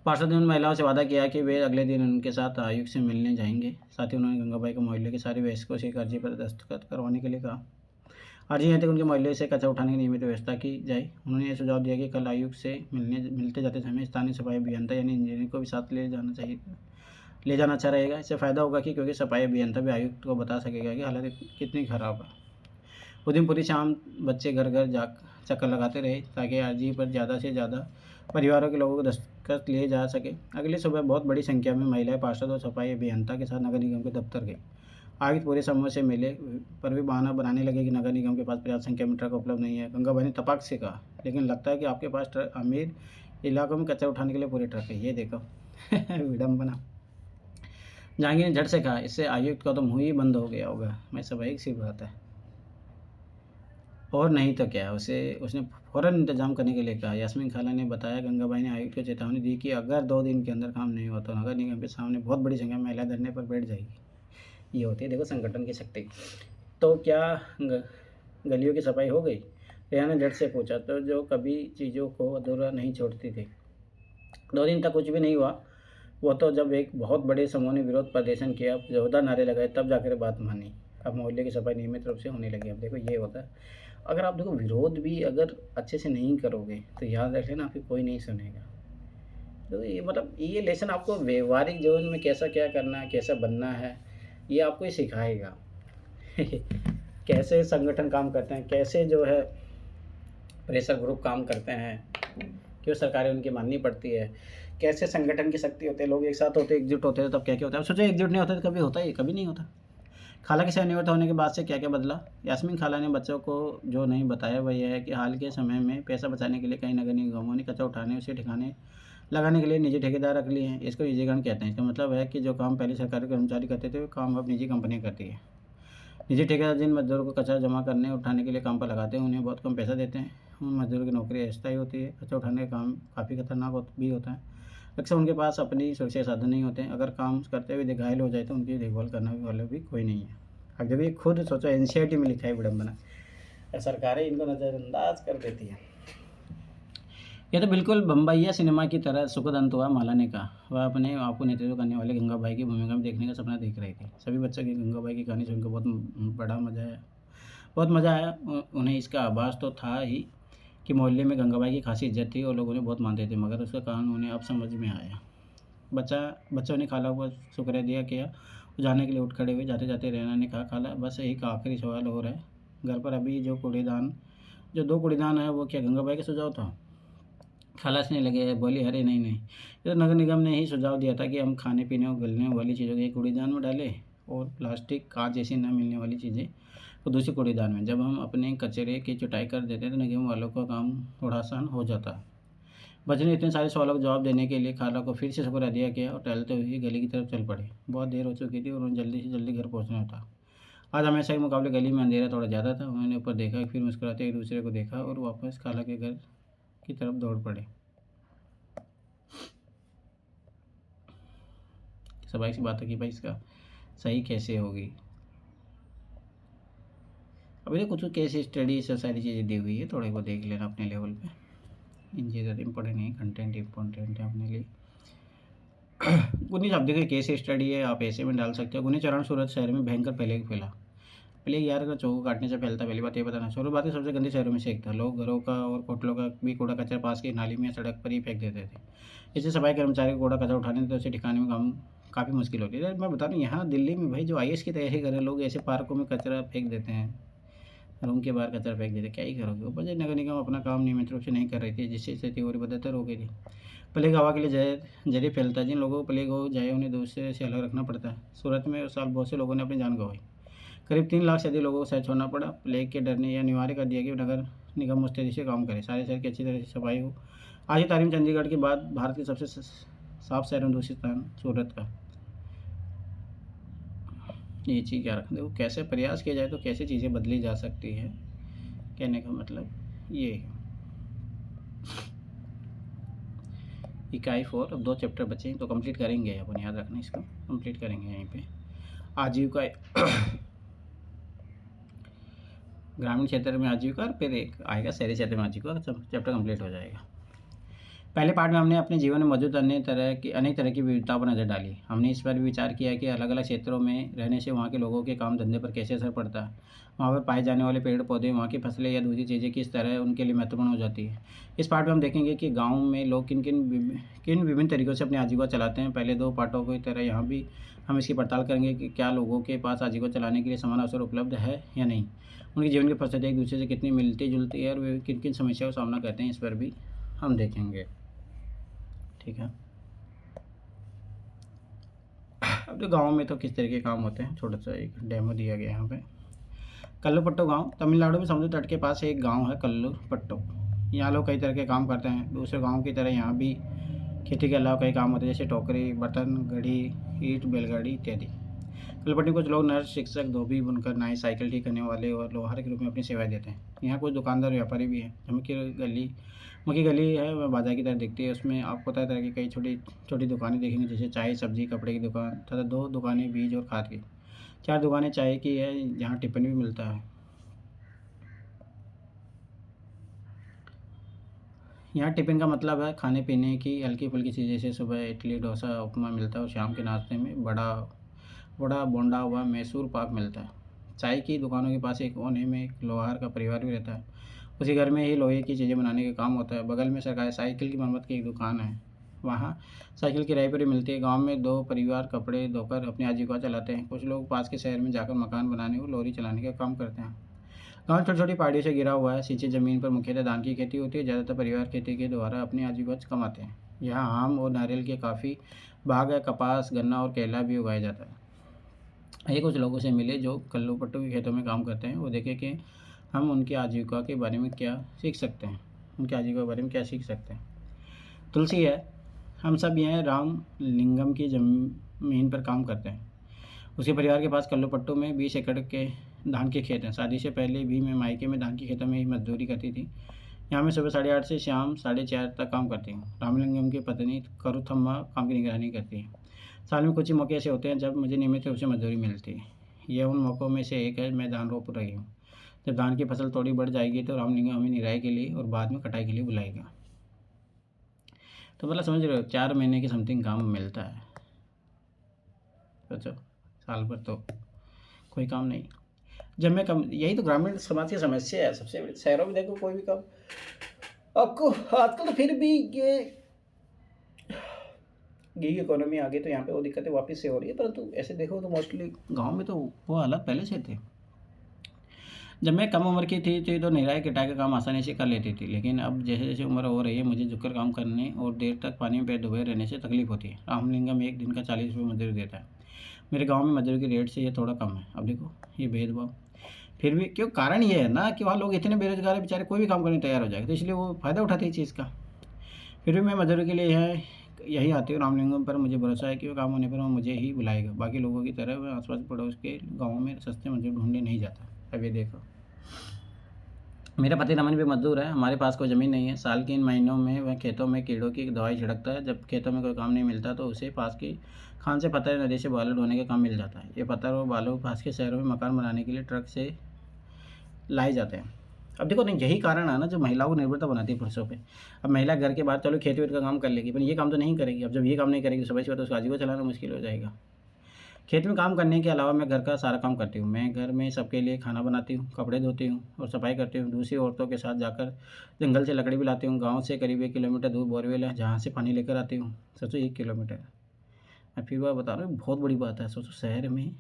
पार्षद ने उन महिलाओं से वादा किया कि वे अगले दिन उनके साथ आयुक्त से मिलने जाएंगे। साथ ही उन्होंने गंगाबाई को मोहल्ले के सारे वयस्कों से एक अर्जी पर दस्तखत करवाने के लिए कहा। अर्जी यहाँ तक उनके मोहल्ले से कचरा उठाने की नियमित व्यवस्था की जाए। उन्होंने यह सुझाव दिया कि कल आयुक्त से मिलते जाते समय स्थानीय सफाई अभियंता यानी इंजीनियर को भी साथ ले जाना अच्छा रहेगा। इससे फ़ायदा होगा कि क्योंकि सफाई अभियंता भी आयुक्त को बता सकेगा कि हालत कितनी ख़राब है। उस दिन पूरी शाम बच्चे घर घर जा चक्कर लगाते रहे ताकि अर्जी पर ज़्यादा से ज़्यादा परिवारों के लोगों को दस्तखत लिए जा सके। अगली सुबह बहुत बड़ी संख्या में महिलाएं पार्षद और सफाई अभियंता के साथ नगर निगम के दफ्तर गई। आयुक्त पूरे समूह से मिले पर भी बहाना बनाने लगे कि नगर निगम के पास पर्याप्त संख्या में ट्रक उपलब्ध नहीं है। गंगाबाई ने तपाक से कहा, लेकिन लगता है कि आपके पास अमीर इलाकों में कचरा उठाने के लिए पूरे ट्रक है। ये देखो विडम्बना। जहांगीर ने झट से कहा, इससे आयुक्त का तो मुँह ही बंद हो गया होगा। मैं स्वाभाविक सी बात है, और नहीं तो क्या। उसने फ़ौरन इंतजाम करने के लिए कहा। यास्मीन खाला ने बताया, गंगाबाई ने आयुक्त को चेतावनी दी कि अगर 2 दिन के अंदर काम नहीं हुआ तो नगर निगम के सामने बहुत बड़ी संख्या में महिला धरने पर बैठ जाएगी। ये होती है देखो संगठन की शक्ति। तो क्या गलियों की सफाई हो गई? रेहा ने झट से पूछा। तो जो कभी चीज़ों को अधूरा नहीं छोड़ती थी। 2 दिन तक कुछ भी नहीं हुआ। वो तो जब एक बहुत बड़े समूह ने विरोध प्रदर्शन किया, जोरदार नारे लगाए, तब जाकर बात मानी। अब मोहल्ले की सफाई नियमित रूप से होने लगी। अब देखो ये होता है, अगर आप देखो विरोध भी अगर अच्छे से नहीं करोगे तो याद रख लेना आपकी कोई नहीं सुनेगा। तो ये मतलब ये लेसन आपको व्यवहारिक जीवन में कैसा क्या करना है, कैसा बनना है, ये आपको ही सिखाएगा। कैसे संगठन काम करते हैं, कैसे जो है प्रेशर ग्रुप काम करते हैं, क्यों सरकारें उनकी माननी पड़ती है, कैसे संगठन की शक्ति होती है। लोग एक साथ होते, एकजुट होते हैं, तब क्या क्या होता है। सोचो एकजुट नहीं होता तो कभी होता है? कभी नहीं होता। खाला की सेवानिवृत्त होने के बाद से क्या क्या बदला? यास्मीन खाला ने बच्चों को जो नहीं बताया वह यह है कि हाल के समय में पैसा बचाने के लिए कई नगर निगमों ने कचरा उठाने उसे ठिकाने लगाने के लिए निजी ठेकेदार रख लिए हैं। इसको निजीकरण कहते हैं। इसका मतलब है कि जो काम पहले सरकारी कर्मचारी करते थे वो काम अब निजी कंपनियाँ करती है। निजी ठेकेदार जिन मजदूरों को कचरा जमा करने उठाने के लिए काम पर लगाते हैं उन्हें बहुत कम पैसा देते हैं। उन मजदूरों की नौकरी अस्थायी होती है। कचरा उठाने का काम काफ़ी खतरनाक भी होता है। अक्सर उनके पास अपनी सुरक्षा साधन नहीं होते हैं। अगर काम करते हुए घायल हो जाए तो उनकी देखभाल करने वाले भी कोई नहीं है। अब जब ये खुद सोचो, एनसीईआरटी में लिखा है विडम्बना, सरकारें इनको नज़रअंदाज कर देती हैं। यह तो बिल्कुल बम्बईया सिनेमा की तरह सुखद अंत हुआ। माला ने कहा। वह अपने आप को नेतृत्व करने वाले गंगाबाई की भूमिका में देखने का सपना देख रही थी। सभी बच्चों की गंगाबाई की कहानी सुनकर बहुत मज़ा आया। उन्हें इसका आभास तो था ही कि मोहल्ले में गंगाबाई की खासी इज्जत थी और लोग उन्हें बहुत मानते थे, मगर उसका कारण उन्हें अब समझ में आया। बच्चों ने खाला को शुक्रिया किया। जाने के लिए उठ खड़े हुए। जाते जाते रेहाना ने कहा, खाला बस एक आखिरी सवाल और है। घर पर अभी जो 2 कूड़ेदान है वो क्या गंगाबाई का सुझाव था? खाला हंसने लगे, बोली, अरे नहीं नहीं, ये तो नगर निगम ने ही सुझाव दिया था कि हम खाने पीने और गलने वाली चीज़ों को एक कूड़ेदान में डालें और प्लास्टिक कांच जैसी न मिलने वाली चीज़ें को दूसरी कूड़ेदान में। जब हम अपने कचरे की जुटाई कर देते हैं तो निगम वालों का काम थोड़ा आसान हो जाता। बच्चे ने इतने सारे सवालों का जवाब देने के लिए खाला को फिर से शुक्रिया किया और टहलते हुए गली की तरफ चल पड़े। बहुत देर हो चुकी थी और उन्हें जल्दी से जल्दी घर पहुंचना था। आज हमेशा के मुकाबले गली में अंधेरा थोड़ा ज़्यादा था। उन्होंने ऊपर देखा, फिर मुस्कुराते एक दूसरे को देखा और वापस खाला के घर की तरफ दौड़ पड़े। स्वाभाविक सी बात है कि भाई इसका सही कैसे होगी। अभी तो कुछ केस स्टडी से सारी चीज़ें दी हुई है, थोड़े को देख लेना अपने लेवल पे। इन चीज़ें इम्पोर्टेंट नहीं, कंटेंट इम्पोर्टेंट है अपने लिए। गुनी आप देखिए केस स्टडी है, आप ऐसे में डाल सकते हो। गुनी चौरान सूरत शहर में भयंकर प्लेग फैला। प्लेग यार अगर चोर को काटने से फैलता, पहली बात ये बताना। सूरत भारत के सबसे गंदे शहरों में से एक था। लोग घरों का और होटलों का भी कूड़ा कचरा पास की नाली में या सड़क पर ही फेंक देते थे। इससे सफाई कर्मचारी को कूड़ा कचरा उठाने तो उसे ठिकाने में काम काफ़ी मुश्किल होती है। मैं बता रहा हूँ यहाँ दिल्ली में भाई जो आईएएस की तैयारी कर रहे हैं लोग ऐसे पार्कों में कचरा फेंक देते हैं, रूम के बाहर कचरा फेंक देते, क्या ही करोगे। ऊपर से नगर निगम अपना काम नियमित रूप से नहीं कर रही थी, जिससे स्थिति और बदतर हो गई थी। प्लेग हवा के लिए जरिए फैलता है। जिन लोगों को प्लेग हो जाए उन्हें दूसरे से अलग रखना पड़ता है। सूरत में उस साल बहुत से लोगों ने अपनी जान गंवाई। करीब 3 लाख से अधिक लोगों को शहर छोड़ना पड़ा। प्लेग के डर ने यह अनिवार्य कर दिया कि नगर निगम मुस्तैदी से काम करे, सारे शहर की अच्छी तरह से सफाई हो। आज की तारीख में चंडीगढ़ के बाद भारत के सबसे साफ शहर में दूसरी स्थान सूरत का। ये चीज़ क्या रख देखो, कैसे प्रयास किया जाए तो कैसे चीज़ें बदली जा सकती है, कहने का मतलब ये है। इकाई 4 अब 2 चैप्टर बचे हैं तो कंप्लीट करेंगे अपन, याद रखना इसको कंप्लीट करेंगे यहीं पे। आजीविका ग्रामीण क्षेत्र में आजीविका और फिर एक आएगा शहरी क्षेत्र में आजीविका, चैप्टर कंप्लीट हो जाएगा। पहले पार्ट में हमने अपने जीवन में मौजूद अनेक तरह की विविधताओं पर नज़र डाली। हमने इस पर भी विचार किया कि अलग अलग क्षेत्रों में रहने से वहाँ के लोगों के काम धंधे पर कैसे असर पड़ता है। वहाँ पर पाए जाने वाले पेड़ पौधे, वहाँ की फसलें या दूसरी चीज़ें किस तरह उनके लिए महत्वपूर्ण हो जाती है। इस पार्ट में हम देखेंगे कि गाँव में लोग किन विभिन्न तरीक़ों से अपनी आजीविका चलाते हैं। पहले 2 पार्टों की तरह यहाँ भी हम इसकी पड़ताल करेंगे कि क्या लोगों के पास आजीविका चलाने के लिए समान अवसर उपलब्ध है या नहीं। उनके जीवन की परिस्थिति एक दूसरे से कितनी मिलती जुलती है और वे किन किन समस्याओं का सामना करते हैं, इस पर भी हम देखेंगे। ठीक है। अब तो गाँव में तो किस तरह के काम होते हैं, छोटा सा एक डेमो दिया गया है यहाँ पे। कल्लूपट्टू गांव तमिलनाडु में समुद्र तट के पास एक गांव है कल्लूपट्टू। यहाँ लोग कई तरह के काम करते हैं। दूसरे गांव की तरह यहाँ भी खेती के अलावा कई काम होते हैं, जैसे टोकरी, बर्तन, घड़ी, ईंट, बैलगाड़ी इत्यादि। कल्लूपट्टू कुछ लोग नर्स, शिक्षक, धोबी, बुनकर, नाई, साइकिल ठीक करने वाले और लोहार के रूप में अपनी सेवाएं देते हैं। यहाँ कुछ दुकानदार व्यापारी भी हैं। मुखी गली है, वह बाजार की तरह दिखती है। उसमें आपको तरह तरह की कई छोटी छोटी दुकानें देखेंगे, जैसे चाय, सब्जी, कपड़े की दुकान तथा 2 दुकानें बीज और खाद की। 4 दुकानें चाय की है, जहाँ टिफ़िन भी मिलता है। यहाँ टिफ़िन का मतलब है खाने पीने की हल्की फुल्की चीज़, जैसे सुबह इडली, डोसा, उपमा मिलता है और शाम के नाश्ते में बड़ा बोंडा हुआ मैसूर पाक मिलता है। चाय की दुकानों के पास एक कोने में एक लोहार का परिवार भी रहता है। उसी घर में ही लोहे की चीज़ें बनाने का काम होता है। बगल में सरकारी साइकिल की मरम्मत की एक दुकान है, वहाँ साइकिल किराए पर ही मिलती है। गांव में 2 परिवार कपड़े धोकर अपनी आजीविका चलाते हैं। कुछ लोग पास के शहर में जाकर मकान बनाने और लॉरी चलाने का काम करते हैं। गाँव छोटी छोटी पहाड़ियों से घिरा हुआ है। सिंचित ज़मीन पर मुख्यतः धान की खेती होती है। ज़्यादातर परिवार खेती के द्वारा अपनी आजीविका कमाते हैं। यहाँ आम और नारियल के काफ़ी बाग है। कपास, गन्ना और केला भी उगाया जाता है। ये कुछ लोगों से मिले जो कल्लूपट्टू के खेतों में काम करते हैं। वो देखें कि हम उनकी आजीविका के बारे में क्या सीख सकते हैं, तुलसी है। हम सब यहाँ रामलिंगम की ज़मीन पर काम करते हैं। उसके परिवार के पास कल्लूपट्टू में 20 एकड़ के धान के खेत हैं। शादी से पहले भी मैं मायके में धान के खेतों में ही मजदूरी करती थी। यहाँ मैं सुबह 8:30 से शाम 4:30 तक काम करती हूँ। रामलिंगम की पत्नी करुथम्मा काम की निगरानी करती है। साल में कुछ ही मौके ऐसे होते हैं जब मुझे नियमित रूप से मजदूरी मिलती है। यह उन मौक़ों में से एक है। मैं धान रोप रही हूँ। जब धान की फसल थोड़ी बढ़ जाएगी तो रामलिंगम हमें निराई के लिए और बाद में कटाई के लिए बुलाएगा। तो मतलब समझ रहे हो, 4 महीने की समथिंग काम मिलता है। सोचो, साल भर तो कोई काम नहीं। जब मैं कम यही तो ग्रामीण समाज की समस्या है सबसे बड़ी। शहरों में देखो कोई भी काम आपको आजकल तो फिर भी ये गिग इकोनॉमी आ गई तो यहाँ पे वो दिक्कतें वापस से हो रही है, परंतु ऐसे देखो तो मोस्टली गांव में तो वो हालात पहले से थे। जब मैं कम उम्र की थी तो निराई कटाई का काम आसानी से कर लेती थी, लेकिन अब जैसे जैसे उम्र हो रही है मुझे झुककर काम करने और देर तक पानी में पैर डुबे रहने से तकलीफ होती है। रामलिंगम एक दिन का 40 रुपये मजदूरी देता है। मेरे गांव में मजदूरी की रेट से ये थोड़ा कम है। अब देखो ये भेदभाव फिर भी क्यों, कारण ये है ना कि वहाँ लोग इतने बेरोजगार है, बेचारे कोई भी काम करने तैयार हो जाएगा, तो इसलिए वो फ़ायदा उठाते हैं इस चीज़ का। फिर भी मैं मजदूरी के लिए यही आती हूँ। रामलिंगम पर मुझे भरोसा है कि वो काम होने पर वो मुझे ही बुलाएगा। बाकी लोगों की तरह वह आसपास पड़ोस के गाँव में सस्ते मजदूर ढूंढने नहीं जाता। अब ये देखो, मेरा पति रमन भी मजदूर है। हमारे पास कोई ज़मीन नहीं है। साल के इन महीनों में वह खेतों में कीड़ों की दवाई छिड़कता है। जब खेतों में कोई काम नहीं मिलता तो उसे पास की खान से पत्थर नदी से बालू ढोने का काम मिल जाता है। ये पत्थर और बालू पास के शहरों में मकान बनाने के लिए ट्रक से लाए जाते हैं। अब देखो नहीं, यही कारण है ना जो महिलाओं को निर्भरता बनाती है पुरुषों पे। अब महिला घर के बाहर चलो खेती वेत का काम कर लेगी, पर ये काम तो नहीं करेगी। अब जब ये काम नहीं करेगी तो सुबह-सुबह तो उसका आजीविका चलाना मुश्किल हो जाएगा। खेत में काम करने के अलावा मैं घर का सारा काम करती हूँ। मैं घर में सबके लिए खाना बनाती हूँ, कपड़े धोती हूँ और सफाई करती हूँ। दूसरी औरतों के साथ जाकर जंगल से लकड़ी भी लाती हूँ। गाँव से करीब 1 किलोमीटर दूर बोरवेल है, जहाँ से पानी लेकर आती हूँ। सोचो 1 किलोमीटर। मैं फिर बार बता रहा हूँ, बहुत बड़ी बात है। सोचो शहर में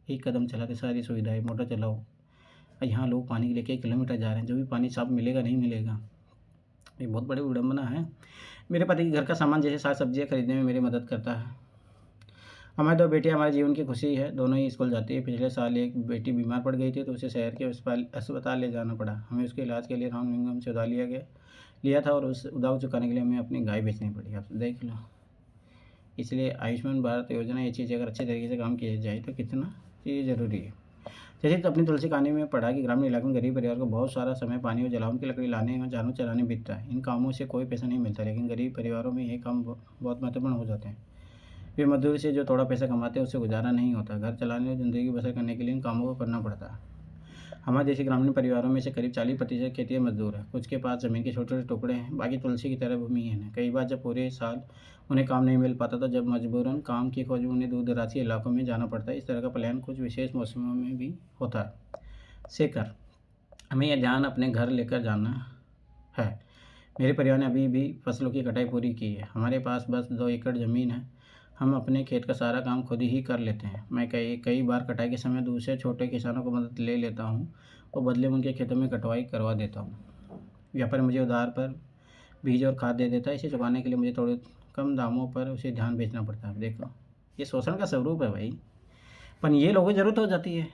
एक कदम चलाते सारी सुविधाएँ, मोटर चलाओ, और यहाँ लोग पानी के लेके 1 किलोमीटर जा रहे हैं। जो भी पानी साफ मिलेगा नहीं मिलेगा, ये बहुत बड़ी विडंबना है। मेरे पति घर का सामान जैसे साग सब्जियाँ खरीदने में मेरी मदद करता है। हमारी 2 बेटियाँ हमारे जीवन की खुशी है, दोनों ही स्कूल जाती है। पिछले साल एक बेटी बीमार पड़ गई थी तो उसे शहर के अस्पताल ले जाना पड़ा। हमें उसके इलाज के लिए रामलिंगम से उधार लिया था और उस उधार चुकाने के लिए हमें अपनी गाय बेचनी पड़ी। आप देख लो। इसलिए आयुष्मान भारत योजना, ये चीज़ अगर अच्छे तरीके से काम किया जाए तो कितना ये ज़रूरी है। जैसे तो अपनी तुलसी कहानी में पढ़ा कि ग्रामीण इलाकों में गरीब परिवार को बहुत सारा समय पानी और जलावन की लकड़ी लाने और जानवर चराने में बीतता है। इन कामों से कोई पैसा नहीं मिलता, लेकिन गरीब परिवारों में ये काम बहुत महत्वपूर्ण हो जाते हैं। वे मजदूरी से जो थोड़ा पैसा कमाते हैं उससे गुजारा नहीं होता। घर चलाने और ज़िंदगी बसर करने के लिए इन कामों को करना पड़ता है। हमारे जैसे ग्रामीण परिवारों में से करीब 40% खेती मजदूर है। कुछ के पास ज़मीन के छोटे-छोटे टुकड़े हैं, बाकी तुलसी की तरह भूमिहीन है। कई बार जब पूरे साल उन्हें काम नहीं मिल पाता तो जब मजबूरन काम की खोज में उन्हें दूर-दराज के इलाकों में जाना पड़ता है। इस तरह का प्लान कुछ विशेष मौसमों में भी होता है। शेखर, हमें यह ध्यान अपने घर लेकर जाना है। मेरे परिवार ने अभी भी फसलों की कटाई पूरी की है। हमारे पास बस 2 एकड़ ज़मीन है। हम अपने खेत का सारा काम खुद ही कर लेते हैं। मैं कई कई बार कटाई के समय दूसरे छोटे किसानों को मदद ले लेता हूँ और बदले में उनके खेतों में कटवाई करवा देता हूँ। व्यापारी मुझे उधार पर बीज और खाद दे देता है। इसे चुकाने के लिए मुझे थोड़े कम दामों पर उसे धान बेचना पड़ता है। देखो, ये शोषण का स्वरूप है भाई, पर ये लोगों को ज़रूरत हो जाती है।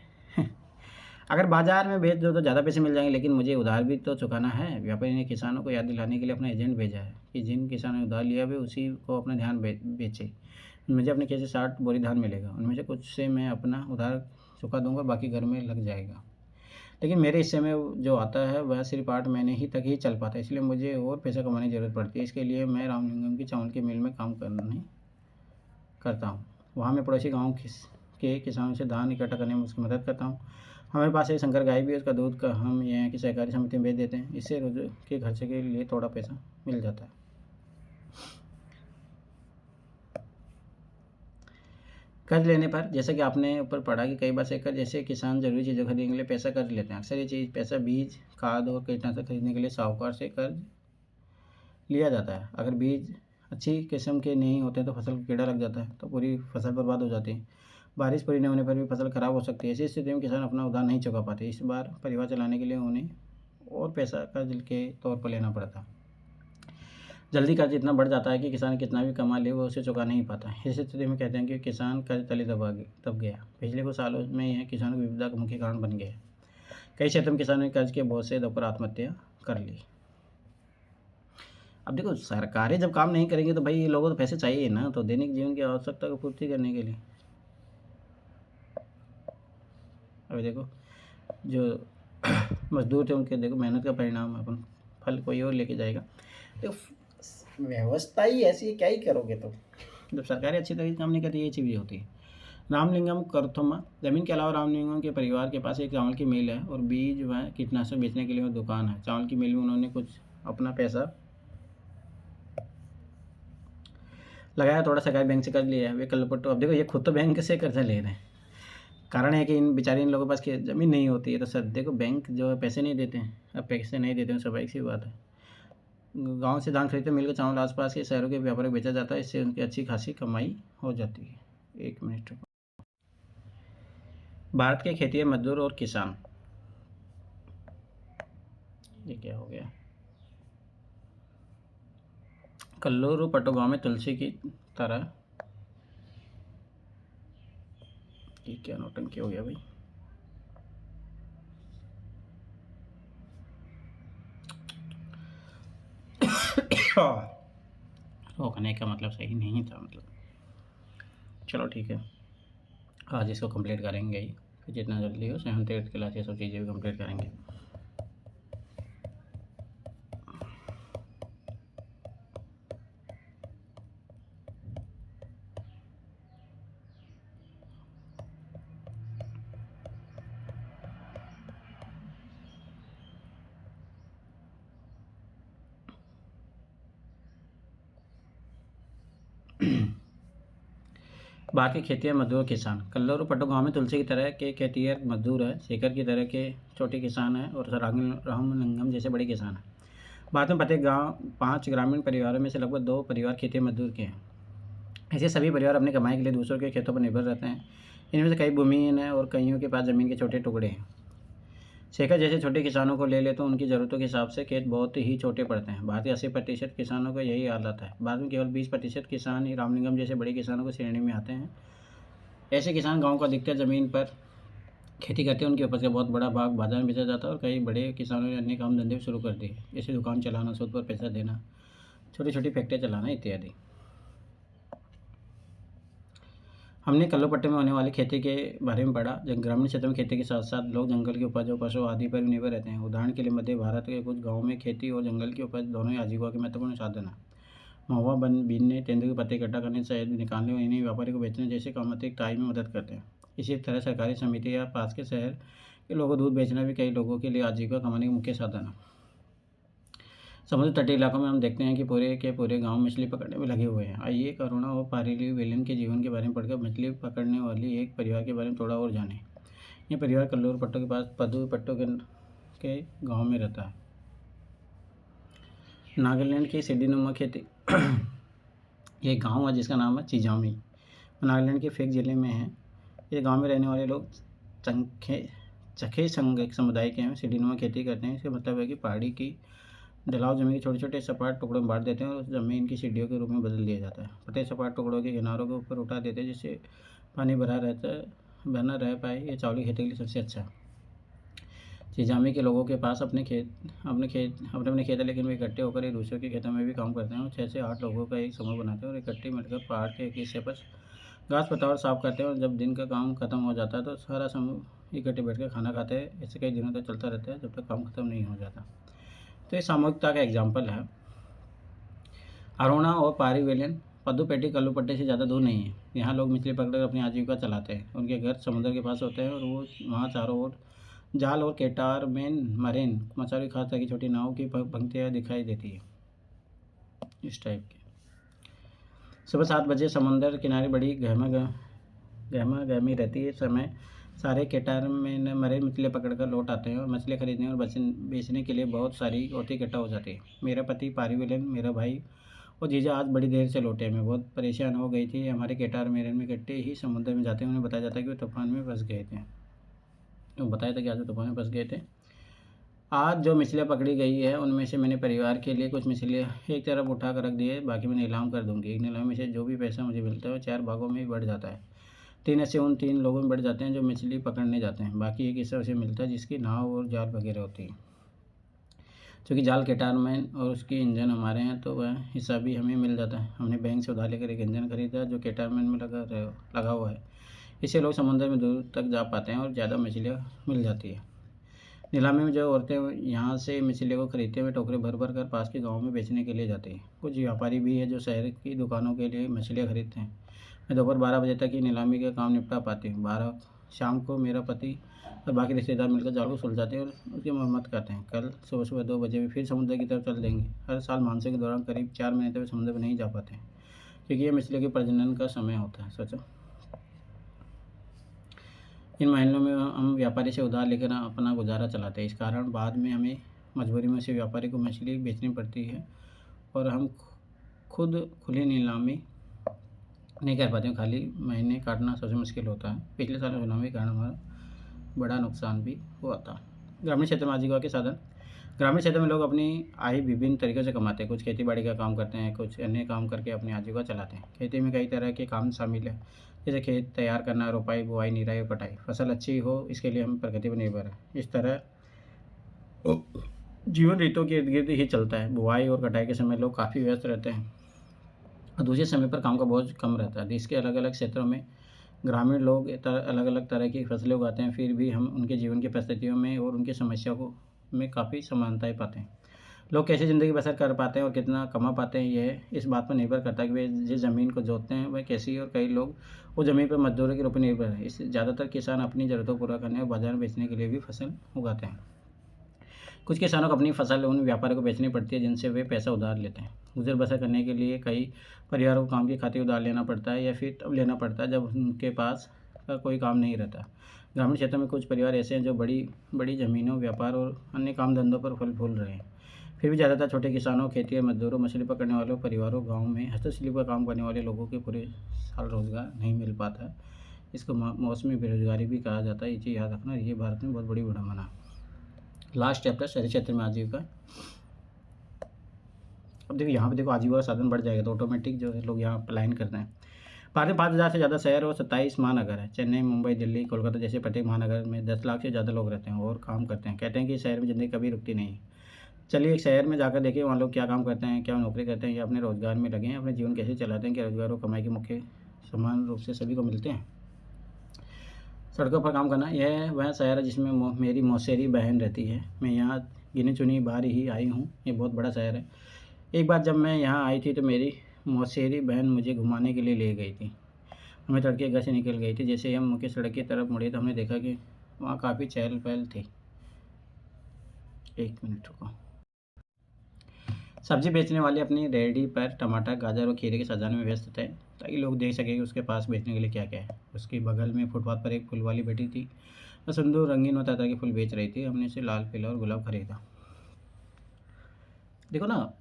अगर बाज़ार में बेच दो तो ज़्यादा पैसे मिल जाएंगे, लेकिन मुझे उधार भी तो चुकाना है। व्यापारी ने किसानों को याद दिलाने के लिए अपना एजेंट भेजा है कि जिन किसानों ने उधार लिया वे उसी को अपना धान बेचे। मुझे अपने खेत से 60 बोरी धान मिलेगा। उनमें से कुछ से मैं अपना उधार चुका दूंगा, बाकी घर में लग जाएगा। लेकिन मेरे हिस्से में जो आता है वह सिर्फ 8 महीने ही तक ही चल पाता है, इसलिए मुझे और पैसा कमाने की ज़रूरत पड़ती है। इसके लिए मैं रामलिंगम की चावल की मिल में काम करता हूँ। वहाँ मैं पड़ोसी गाँव के किसानों से धान इकट्ठा करने में उसकी मदद करता हूँ। हमारे पास एक संकर गाय भी है, उसका दूध का हम यहाँ की सहकारी समिति में बेच देते हैं। इससे रोज के खर्चे के लिए थोड़ा पैसा मिल जाता है। कर्ज लेने पर, जैसा कि आपने ऊपर पढ़ा कि कई बार शेखर जैसे किसान ज़रूरी चीज़ें खरीदने के लिए पैसा कर्ज लेते हैं। अक्सर ये चीज़ पैसा बीज, खाद और कीटनाशक खरीदने के लिए साहूकार से कर्ज लिया जाता है। अगर बीज अच्छी किस्म के नहीं होते तो फसल को कीड़ा लग जाता है तो पूरी फसल बर्बाद हो जाती है। बारिश पूरी न होने पर भी फसल खराब हो सकती है। ऐसी स्थिति में किसान अपना उधार नहीं चुका पाते। इस बार परिवार चलाने के लिए उन्हें और पैसा कर्ज के तौर पर लेना पड़ता है। जल्दी कर्ज इतना बढ़ जाता है कि किसान कितना भी कमा ले वो उसे चुका नहीं पाता। इस स्थिति में कहते हैं कि किसान कर्ज तले दब गया। पिछले कुछ सालों में यह किसानों की विपदा का मुख्य कारण बन गया है। कई क्षेत्रों में किसानों ने कर्ज के बोझ से दबकर आत्महत्या कर ली। अब देखो, सरकारें जब काम नहीं करेंगी तो भाई लोगों को तो पैसे चाहिए ना, तो दैनिक जीवन की आवश्यकता को पूर्ति करने के लिए। अभी देखो, जो मजदूर थे उनके देखो मेहनत का परिणाम अपन फल कोई और लेके जाएगा। देखो, व्यवस्था ही ऐसी है, क्या ही करोगे। तो जब सरकारें अच्छी तरीके से काम नहीं करती ये चीज़ होती है। रामलिंगम करथोमा, जमीन के अलावा रामलिंगम के परिवार के पास एक चावल की मिल है और बीज व कीटनाशक बेचने के लिए वो दुकान है। चावल की मिल में उन्होंने कुछ अपना पैसा लगाया, थोड़ा सरकारी बैंक से कर्ज लिया है। वे कलपट्टू, अब देखो ये खुद तो बैंक से कर्जा ले रहे हैं। कारण है कि इन लोगों के पास ज़मीन नहीं होती है, तो सर देखो बैंक जो है पैसे नहीं देते हैं। अब पैसे नहीं देते हैं, स्वाभाविक सी बात है। गांव से धान खरीदते मिल के चावल आसपास के शहरों के व्यापारियों को बेचा जाता है। इससे उनकी अच्छी खासी कमाई हो जाती है। 1 मिनट। भारत के खेतिहर मजदूर और किसान, ये क्या हो गया। कल्लूरू पट्टू गाँव में तुलसी की तरह, ये क्या नौटंकी हो गया भाई। रोकने का मतलब सही नहीं था, मतलब चलो ठीक है, आज इसको कंप्लीट करेंगे ही। फिर जितना जल्दी हो 7th 8th क्लास ये सब चीज़ें भी कंप्लीट करेंगे। भारत की खेतिहर मजदूर किसान कल्लूर और पट्टू गाँव में तुलसी की तरह के खेतिहर मजदूर है, शेखर की तरह के छोटे किसान हैं और रामलिंगम जैसे बड़े किसान हैं। भारत में प्रत्येक गांव 5 ग्रामीण परिवारों में से लगभग 2 परिवार खेतिहर मजदूर के हैं। ऐसे सभी परिवार अपनी कमाई के लिए दूसरों के खेतों पर निर्भर रहते हैं। इनमें से कई भूमिहीन हैं और कईयों के पास ज़मीन के छोटे टुकड़े हैं। शेखर जैसे छोटे किसानों को ले तो उनकी ज़रूरतों के हिसाब से खेत बहुत ही छोटे पड़ते हैं। भारत के 80% किसानों का यही हालत है। भारत में केवल 20% किसान ही रामलिंगम जैसे बड़े किसानों को श्रेणी में आते हैं। ऐसे किसान गाँव को अधिकतर ज़मीन पर खेती करते हैं। उनकी उपज का बहुत बड़ा भाग बाजार में बेचा जाता है और कई बड़े किसानों ने अन्य काम धंधे शुरू कर दिए, जैसे दुकान चलाना, सूद पर पैसा देना, छोटी छोटी फैक्ट्रियाँ चलाना इत्यादि। हमने कल्लूपट्टी में होने वाली खेती के बारे में पढ़ा। ग्रामीण क्षेत्र में खेती के साथ साथ लोग जंगल की उपज और पशु आदि पर भी निर्भर रहते हैं। उदाहरण के लिए मध्य भारत के कुछ गाँवों में खेती और जंगल की उपज दोनों ही आजीविका के महत्वपूर्ण साधन हैं। महुआ बीनने, तेंदुए के पत्ते इकट्ठा करने, शहद निकालने और इन्हें व्यापारी को बेचने जैसे काम अतिरिक्त आय में मदद करते हैं। इसी तरह सरकारी समिति या पास के शहर के लोगों को दूध बेचना भी कई लोगों के लिए आजीविका कमाने का मुख्य साधन है। समुद्र तटीय इलाकों में हम देखते हैं कि पूरे के पूरे गांव मछली पकड़ने में लगे हुए हैं। आइए करुणा और पारिली विलियम के जीवन के बारे में पढ़कर मछली पकड़ने वाली एक परिवार के बारे में थोड़ा और जानें। ये परिवार कल्लूर पट्टू के पास पदू पट्टू के गाँव में रहता है। नागालैंड की सीढ़ीनुमा खेती ये गांव है जिसका नाम है चिजामी, नागालैंड के फेक जिले में है। ये गांव में रहने वाले लोग चखे समुदाय के हैं। सीढ़ीनुमा खेती करते हैं। इसका मतलब है कि पहाड़ी की ढलाव जमीन के छोटे छोटे सपाट टुकड़ों में बांट देते हैं और उस जमीन की सीढ़ियों के रूप में बदल दिया जाता है। प्रत्येक सपाट टुकड़ों के किनारों के ऊपर उठा देते हैं जिससे पानी बना रह पाए। ये चावल की खेती के लिए सबसे अच्छा है। चिजामी के लोगों के पास अपने खेत है, लेकिन वे इकट्ठे होकर एक दूसरे के खेतों में भी काम करते हैं और 6 से 8 लोगों का एक समूह बनाते हैं और इकट्ठे मिलकर पहाड़ के एक हिस्से पर घास पतवार साफ करते हैं। और जब दिन का काम खत्म हो जाता है तो सारा समूह इकट्ठे बैठकर खाना खाते हैं। ऐसे कई दिनों तक चलता रहता है जब तक काम खत्म नहीं हो जाता। तो ये सामूहिकता का एग्जाम्पल है। अरोना और पारी वेलियन पद्दूपेटी कल्लूपट्टी से ज़्यादा दूर नहीं है। यहाँ लोग मछली पकड़कर अपनी आजीविका चलाते हैं। उनके घर समुद्र के पास होते हैं और वो वहाँ चारों ओर जाल और केटार मरीन मछली खास तरह की छोटी नाव की पंक्तियाँ दिखाई देती है इस टाइप की। सुबह 7 बजे समुद्र किनारे बड़ी गहमा गहमी रहती है। समय सारे केटार में मरे मछलियाँ पकड़कर लौट आते हैं और मछलियाँ खरीदने और बेचने के लिए बहुत सारी औरतें इकट्ठा हो जाती है। मेरा पति पारी विलेन, मेरा भाई और जीजा आज बड़ी देर से लौटे। मैं बहुत परेशान हो गई थी। हमारे केटार मेरे में इकट्ठे ही समुद्र में जाते हैं। उन्हें बताया जाता है कि वे तूफान में फंस गए थे। वो बताया था कि आज तूफान में फंस गए थे। आज जो मछलियाँ पकड़ी गई है उनमें से मैंने परिवार के लिए कुछ मछलियाँ एक तरफ उठा कर रख दी है, बाकी मैं नीलाम कर दूँगी। एक नीलाम में से जो भी पैसा मुझे मिलता है वो 4 भागों में बढ़ जाता है। 3 ऐसे उन 3 लोगों में बढ़ जाते हैं जो मछली पकड़ने जाते हैं। बाकी एक हिस्सा उसे मिलता है जिसकी नाव और जाल वगैरह होती है। चूँकि जाल केटारमैन और उसकी इंजन हमारे हैं तो वह हिस्सा भी हमें मिल जाता है। हमने बैंक से उधार लेकर एक इंजन खरीदा जो केटारमैन में लगा हुआ है। इससे लोग समुद्र में दूर तक जा पाते हैं और ज़्यादा मछलियाँ मिल जाती है। नीलामी में जो औरतें यहाँ से मछलियों को खरीदते हुए टोकरे भर भर कर पास के गाँव में बेचने के लिए जाती हैं। कुछ व्यापारी भी है जो शहर की दुकानों के लिए मछलियाँ खरीदते हैं। मैं दोपहर 12 बजे तक ही नीलामी का काम निपटा पाती हूँ। 12 शाम को मेरा पति और बाकी रिश्तेदार मिलकर जाल को सुलझाते हैं और उसकी मरम्मत करते हैं। कल सुबह 2 बजे भी फिर समुद्र की तरफ चल देंगे। हर साल मानसून के दौरान करीब 4 महीने तक समुद्र में नहीं जा पाते हैं क्योंकि ये मछलियों के प्रजनन का समय होता है। सोचो इन महीनों में हम व्यापारी से उधार लेकर अपना गुजारा चलाते हैं। इस कारण बाद में हमें मजबूरी में से व्यापारी को मछली बेचनी पड़ती है और हम खुद खुली नीलामी नहीं कर पाते हैं। खाली महीने काटना सबसे मुश्किल होता है। पिछले साल सुनामी के कारण हमारा बड़ा नुकसान भी हुआ था। ग्रामीण क्षेत्र में आजीविका के साधन। ग्रामीण क्षेत्र में लोग अपनी आय विभिन्न तरीक़ों से कमाते हैं। कुछ खेती बाड़ी का काम करते हैं, कुछ अन्य काम करके अपनी आजीविका चलाते हैं। खेती में कई तरह के काम शामिल हैं, जैसे खेत तैयार करना, रोपाई, बुआई, निराई और कटाई। फसल अच्छी हो इसके लिए हम प्रकृति पर निर्भर हैं। इस तरह जीवन ऋतुओं के इर्द गिर्द ही चलता है। बुआई और कटाई के समय लोग काफ़ी व्यस्त रहते हैं और दूसरे समय पर काम का बोझ कम रहता है। देश के अलग अलग क्षेत्रों में ग्रामीण लोग अलग अलग तरह की फसलें उगाते हैं, फिर भी हम उनके जीवन की परिस्थितियों में और उनकी समस्याओं में काफ़ी समानताएं पाते हैं। लोग कैसे ज़िंदगी बसर कर पाते हैं और कितना कमा पाते हैं यह इस बात पर निर्भर करता है कि वे जिस ज़मीन को जोतते हैं वह कैसी है। और कई लोग वो ज़मीन पर मजदूरों के रूप में निर्भर है। इससे ज़्यादातर किसान अपनी ज़रूरतों को पूरा करने और बाजार में बेचने के लिए भी फसल उगाते हैं। कुछ किसानों को अपनी फसल उन व्यापारियों को बेचनी पड़ती है जिनसे वे पैसा उधार लेते हैं। गुजर बसर करने के लिए कई परिवारों को काम की खातिर उधार लेना पड़ता है या फिर तब लेना पड़ता है जब उनके पास का कोई काम नहीं रहता। ग्रामीण क्षेत्रों में कुछ परिवार ऐसे हैं जो बड़ी बड़ी ज़मीनों, व्यापार और अन्य काम धंधों पर फल फूल रहे हैं। फिर भी ज़्यादातर छोटे किसानों, खेती मजदूरों, मछली पकड़ने वालों परिवारों, गाँव में हस्तशिल्प का काम करने वाले लोगों के पूरे साल रोज़गार नहीं मिल पाता है। इसको मौसमी बेरोजगारी भी कहा जाता है। ये चीज़ याद रखना, ये भारत में बहुत बड़ी विडंबना है। लास्ट चैप्टर शहरी क्षेत्र में आजीविका। अब देखो यहाँ पे देखो आजीविका का साधन बढ़ जाएगा तो ऑटोमेटिक जो है लोग यहाँ पलायन करते हैं। भारत में 5,000 से ज़्यादा शहर और 27 महानगर है। चेन्नई, मुंबई, दिल्ली, कोलकाता जैसे प्रत्येक महानगर में 10 लाख से ज़्यादा लोग रहते हैं और काम करते हैं। कहते हैं कि शहर में ज़िंदगी कभी रुकती नहीं है। चलिए एक शहर में जाकर देखिए वहाँ लोग क्या काम करते हैं, क्या नौकरी करते हैं या अपने रोज़गार में लगे हैं, अपने जीवन कैसे चलाते हैं, क्या रोज़गार और कमाई के मुख्य समान रूप से सभी को मिलते हैं। सड़कों पर काम करना, यह वह शहर है जिसमें मेरी मौसेरी बहन रहती है। मैं यहाँ गिनी चुनी बार ही आई हूँ। ये बहुत बड़ा शहर है। एक बार जब मैं यहाँ आई थी तो मेरी मौसेरी बहन मुझे घुमाने के लिए ले गई थी। हमें तड़के घर से निकल गई थी। जैसे ही हम मुख्य सड़क की तरफ मुड़े तो हमने देखा कि वहाँ काफ़ी चहल पहल थी। 1 मिनट रुको। सब्जी बेचने वाले अपनी रेहड़ी पर टमाटर, गाजर और खीरे के सजाने में व्यस्त थे ताकि लोग देख सकें कि उसके पास बेचने के लिए क्या क्या है। उसके बगल में फुटपाथ पर एक फूल वाली बैठी थी। वह सुंदर, रंगीन और तरह तरह के फूल बेच रही थी। हमने इसे लाल, पीला और गुलाब खरीदा। देखो ना,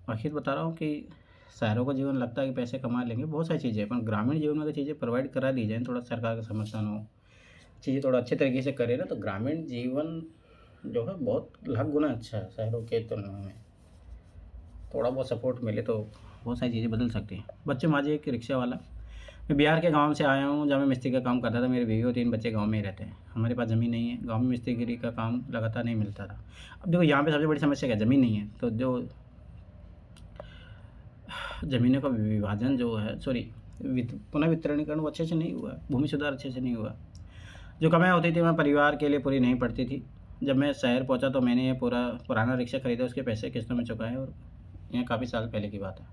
आखिर बता रहा हूँ कि शहरों का जीवन लगता है कि पैसे कमा लेंगे, बहुत सारी चीज़ें हैं, पर ग्रामीण जीवन में अगर चीज़ें प्रोवाइड करा दी जाएँ, थोड़ा सरकार का समर्थन हो, चीज़ें थोड़ा अच्छे तरीके से करे ना, तो ग्रामीण जीवन जो है बहुत लाख गुना अच्छा है शहरों के तुलना में। थोड़ा बहुत सपोर्ट मिले तो बहुत सारी चीज़ें बदल सकती हैं। बच्चे मांझे एक रिक्शा वाला। मैं बिहार के गांव से आया हूँ जहाँ मैं मिस्त्री का काम करता था। मेरी बीवी और 3 बच्चे गांव में ही रहते हैं। हमारे पास ज़मीन नहीं है। गांव में मिस्त्री का काम लगातार नहीं मिलता था। अब देखो यहाँ पे सबसे बड़ी समस्या क्या है, ज़मीन नहीं है। तो जो ज़मीनों का विभाजन जो है, सॉरी, पुनः वितरणीकरण वो अच्छे से नहीं हुआ। भूमि सुधार अच्छे से नहीं हुआ। जो कमाई होती थी वह परिवार के लिए पूरी नहीं पड़ती थी। जब मैं शहर पहुँचा तो मैंने ये पुराना रिक्शा खरीदा, उसके पैसे किस्तों में चुकाए और यह काफ़ी साल पहले की बात है।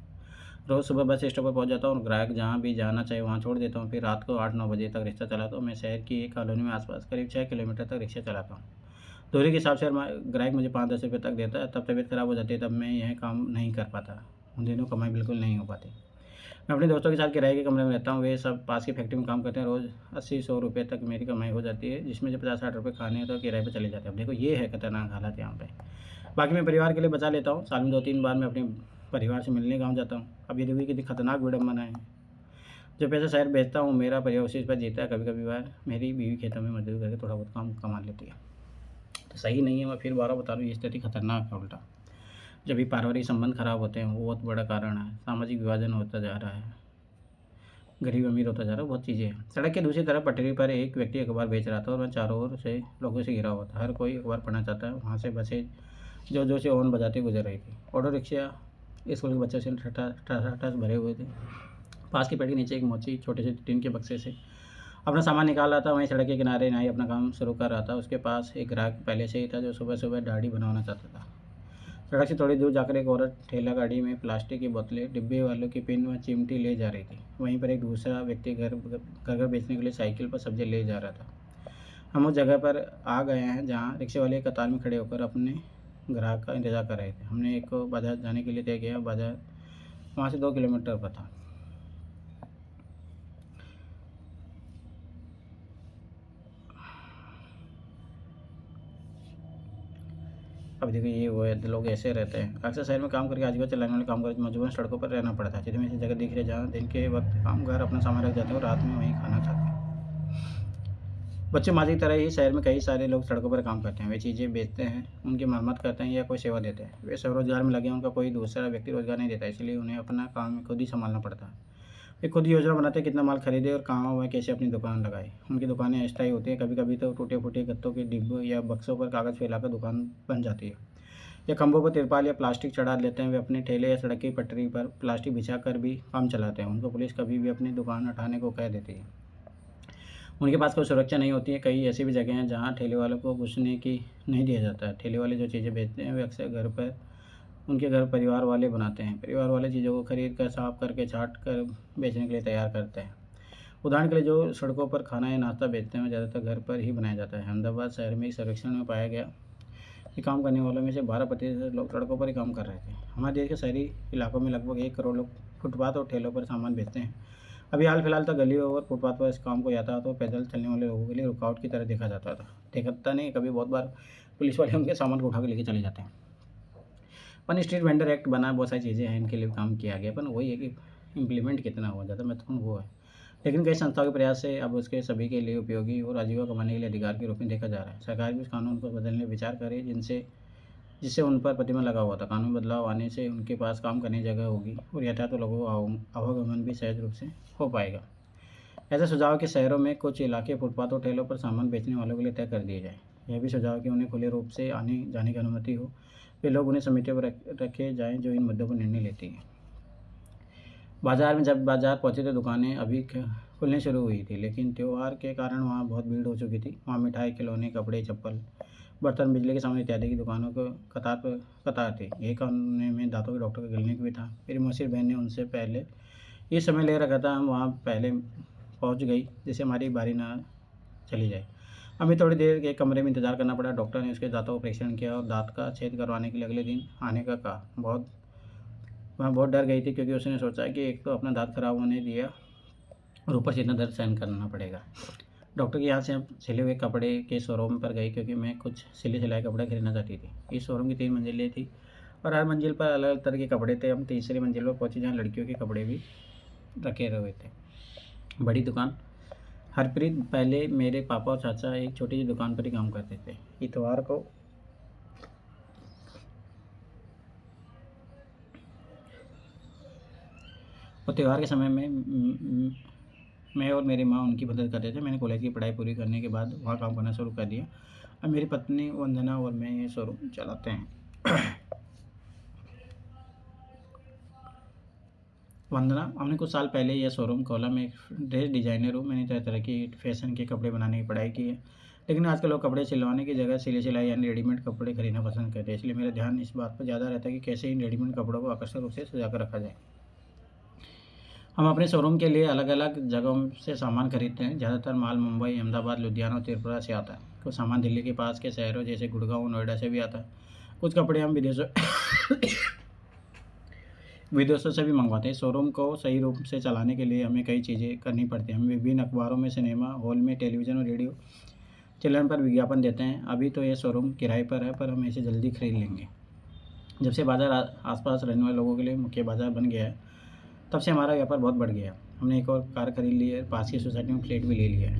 रोज़ सुबह बस स्टॉप पर पहुँच जाता हूँ और ग्राहक जहाँ भी जाना चाहे वहाँ छोड़ देता हूँ। फिर रात को 8-9 बजे तक रिक्शा चलाता हूँ। मैं शहर की एक कॉलोनी में आसपास करीब 6 किलोमीटर तक रिक्शा चलाता हूँ। दूरी के हिसाब से ग्राहक मुझे 5-10 रुपये तक देता है। तब तबीयत ख़राब हो जाती है, तब मैं यह काम नहीं कर पाता। उन दिनों कमाई बिल्कुल नहीं हो पाती। मैं अपने दोस्तों के साथ किराए के कमरे में रहता हूँ। वे सब पास की फैक्ट्री में काम करते हैं। रोज़ 80-100 रुपये तक मेरी कमाई हो जाती है, जिसमें से 50-60 रुपये खाने तो किराए पे चले जाते हैं। अब देखो ये है खतरनाक हालत यहाँ पे। बाकी मैं परिवार के लिए बचा लेता हूँ। साल में 2-3 बार मैं अपने परिवार से मिलने गाँव जाता हूँ। अब ये देखिए कितनी खतरनाक विडंबना है। जो पैसा शहर बेचता हूँ मेरा परिवार उसी पर जीता है। कभी कभी बार मेरी बीवी खेतों में मजदूरी करके थोड़ा बहुत काम कमा लेती है। तो सही नहीं है। मैं फिर बारह बता रहा हूँ, ये स्थिति खतरनाक है। उल्टा जब भी पारिवारिक संबंध खराब होते हैं वो बहुत बड़ा कारण है। सामाजिक विभाजन होता जा रहा है, गरीब अमीर होता जा रहा है, बहुत चीज़ें हैं। सड़क के दूसरी तरफ पटरी पर एक व्यक्ति अखबार बेच रहा था और वह चारों ओर से लोगों से घिरा हुआ था। हर कोई अखबार पढ़ना चाहता है। वहाँ से बसें जो जो से हॉर्न बजाती गुजर रही थी। ऑटो रिक्शा स्कूल के बच्चों से ठठाठस भरे हुए थे। पास की पेड़ के नीचे एक मोची छोटे से टीन के बक्से से अपना सामान निकाल रहा था। वहीं सड़क के किनारे नाई अपना काम शुरू कर रहा था। उसके पास एक ग्राहक पहले से ही था जो सुबह सुबह दाढ़ी बनवाना चाहता था। सड़क से थोड़ी दूर जाकर एक औरत ठेला गाड़ी में प्लास्टिक की बोतलें, डिब्बे वालों की पिन व चिमटी ले जा रही थी। वहीं पर एक दूसरा व्यक्ति घर घर बेचने के लिए साइकिल पर सब्जी ले जा रहा था। हम उस जगह पर आ गए हैं जहाँ रिक्शे वाले कतार में खड़े होकर अपने ग्राहक का इंतज़ार कर रहे थे। हमने एक बाज़ार जाने के लिए तय किया। बाज़ार वहाँ से 2 किलोमीटर पर था। अब देखिए ये वो है, लोग ऐसे रहते हैं। अक्सर शहर में काम करके आजीविका चलाने वाले कामगार मजबूरन सड़कों पर रहना पड़ता है। जिनमें ऐसी जगह दिख रही है जहाँ दिन के वक्त कामगार अपना सामान रख जाते हैं और रात में वहीं खाना खाते हैं। बच्चे माँ की तरह ही शहर में कई सारे लोग सड़कों पर काम करते हैं। वे चीज़ें बेचते हैं, उनकी मरम्मत करते हैं या कोई सेवा देते हैं। वे स्वरोजगार में लगे हैं, उनका कोई दूसरा व्यक्ति रोजगार नहीं देता, इसलिए उन्हें अपना काम खुद ही संभालना पड़ता है। वे खुद योजना बनाते हैं कितना माल खरीदे और कहाँ वह कैसे अपनी दुकान लगाए। उनकी दुकानें अस्थायी होती हैं। कभी कभी तो टूटे फूटे गत्तों के डिब्बों या बक्सों पर कागज़ फैलाकर दुकान बन जाती है। या खंभों पर तिरपाल या प्लास्टिक चढ़ा लेते हैं। वे अपने ठेले या सड़क की पटरी पर प्लास्टिक बिछा कर भी काम चलाते हैं। उनको पुलिस कभी भी अपनी दुकान हटाने को कह देती है। उनके पास कोई सुरक्षा नहीं होती है। कई ऐसी भी जगह हैं जहाँ ठेले वालों को घुसने की नहीं दिया जाता है। ठेले वाले जो चीज़ें बेचते हैं वे अक्सर घर पर उनके घर परिवार वाले बनाते हैं। परिवार वाले चीज़ों को खरीद कर, साफ करके, छाट कर बेचने के लिए तैयार करते हैं। उदाहरण के लिए जो सड़कों पर खाना या नाश्ता बेचते हैं वे ज़्यादातर घर पर ही बनाया जाता है। अहमदाबाद शहर में एक सर्वेक्षण में पाया गया ये काम करने वालों में से 12% लोग सड़कों पर ही काम कर रहे थे। हमारे देश के शहरी इलाकों में लगभग 1 करोड़ लोग फुटपाथ और ठेलों पर सामान बेचते हैं। अभी हाल फिलहाल तक गलियों और फुटपाथ पर इस काम को यातायात और पैदल चलने वाले लोगों के लिए रुकावट की तरह देखा जाता था। देखता नहीं, कभी बहुत बार पुलिस वाले उनके सामान को उठा के लेके चले जाते हैं। पर स्ट्रीट वेंडर एक्ट बना, बहुत सारी चीज़ें हैं, इनके लिए काम किया गया, पर वही है कि इम्प्लीमेंट कितना हुआ, ज़्यादा महत्वपूर्ण वो है। लेकिन कई संस्थाओं के प्रयास से अब उसके सभी के लिए उपयोगी और आजीविका कमाने के लिए अधिकार के रूप में देखा जा रहा है। सरकार भी उस कानून को बदलने पर विचार करे जिससे उन पर प्रतिबंध लगा हुआ था। कानून बदलाव आने से उनके पास काम करने की जगह होगी और यातायात और लोगों का आवागमन भी सहज रूप से हो पाएगा। ऐसा सुझाव कि शहरों में कुछ इलाके फुटपाथ और ठेलों पर सामान बेचने वालों के लिए तय कर दिए जाए। यह भी सुझाव कि उन्हें खुले रूप से आने जाने की अनुमति हो। वे लोग उन्हें समितियों पर रखे जाएँ जो इन मुद्दों पर निर्णय लेती हैं। बाज़ार में जब बाज़ार पहुँचे तो दुकानें अभी खुलने शुरू हुई थी, लेकिन त्योहार के कारण वहाँ बहुत भीड़ हो चुकी थी। वहाँ मिठाई, खिलौने, कपड़े, चप्पल, बर्तन, बिजली के सामान इत्यादि की दुकानों को कतार थी। एक कोने में दांतों के डॉक्टर का क्लिनिक भी था। मेरी मौसी बहन ने उनसे पहले ये समय ले रखा था, हम वहाँ पहले पहुँच गई जिससे हमारी बारी ना चली जाए। हमें थोड़ी देर एक कमरे में इंतज़ार करना पड़ा। डॉक्टर ने उसके दांतों का परीक्षण किया और दांत का छेद करवाने के लिए अगले दिन आने का कहा। वह बहुत डर गई थी क्योंकि उसने सोचा कि एक तो अपना दांत खराब होने दिया और ऊपर से इतना दर्द सहन करना पड़ेगा। डॉक्टर के यहाँ से हम सिले हुए कपड़े के शोरूम पर गई क्योंकि मैं कुछ सिले सिलाए कपड़े खरीदना चाहती थी। इस शोरूम की 3 मंजिलें थी और हर मंजिल पर अलग अलग तरह के कपड़े थे। हम तीसरी मंजिल पर पहुँचे जहाँ लड़कियों के कपड़े भी रखे हुए थे। बड़ी दुकान। हरप्रीत पहले मेरे पापा और चाचा एक छोटी सी दुकान पर ही काम करते थे। इतवार को और त्यौहार के समय में मैं और मेरी माँ उनकी मदद करते थे। मैंने कॉलेज की पढ़ाई पूरी करने के बाद वहाँ काम करना शुरू कर दिया। अब मेरी पत्नी वंदना और मैं ये शोरूम चलाते हैं। वंदना, हमने कुछ साल पहले यह शोरूम खोला। मैं एक ड्रेस डिज़ाइनर हूँ। मैंने तरह तरह की फैशन के कपड़े बनाने की पढ़ाई की है, लेकिन आजकल लोग कपड़े सिलवाने की जगह सिले सिलाई यानी रेडीमेड कपड़े खरीदना पसंद करते हैं। इसलिए मेरा ध्यान इस बात पर ज़्यादा रहता है कि कैसे इन रेडीमेड कपड़ों को आकर्षक रूप से सजा कर रखा जाए। हम अपने शोरूम के लिए अलग अलग जगहों से सामान खरीदते हैं। ज़्यादातर माल मुंबई, अहमदाबाद, लुधियाना और त्रिपुरा से आता है। कुछ सामान दिल्ली के पास के शहरों जैसे गुड़गांव, नोएडा से भी आता है। कुछ कपड़े हम विदेशों से भी मंगवाते हैं। शोरूम को सही रूप से चलाने के लिए हमें कई चीज़ें करनी पड़ती हैं। हम विभिन्न अखबारों में, सिनेमा हॉल में, टेलीविज़न और रेडियो चैनल पर विज्ञापन देते हैं। अभी तो ये शोरूम किराए पर है, पर हम इसे जल्दी खरीद लेंगे। जब से बाज़ार आसपास रहने वाले लोगों के लिए मुख्य बाज़ार बन गया है, तब से हमारा व्यापार बहुत बढ़ गया। हमने एक और कार खरीद ली है, पास की सोसाइटी में फ्लैट भी ले लिया है।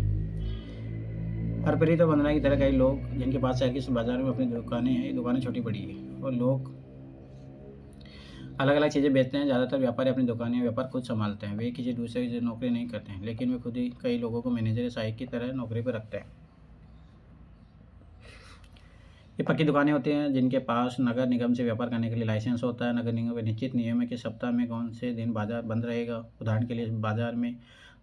हरप्रीत और वंदना की तरह कई लोग जिनके पास शहर के बाज़ार में अपनी दुकानें हैं, ये दुकानें छोटी बड़ी है और लोग अलग अलग चीज़ें बेचते हैं। ज़्यादातर व्यापारी अपनी दुकानें व्यापार खुद संभालते हैं। वे किसी दूसरे की नौकरी नहीं करते हैं, लेकिन वे खुद ही कई लोगों को मैनेजर या सहायक की तरह नौकरी पर रखते हैं। ये पक्की दुकानें होती हैं जिनके पास नगर निगम से व्यापार करने के लिए लाइसेंस होता है। नगर निगम का निश्चित नियम है कि सप्ताह में कौन से दिन बाजार बंद रहेगा। उदाहरण के लिए इस बाज़ार में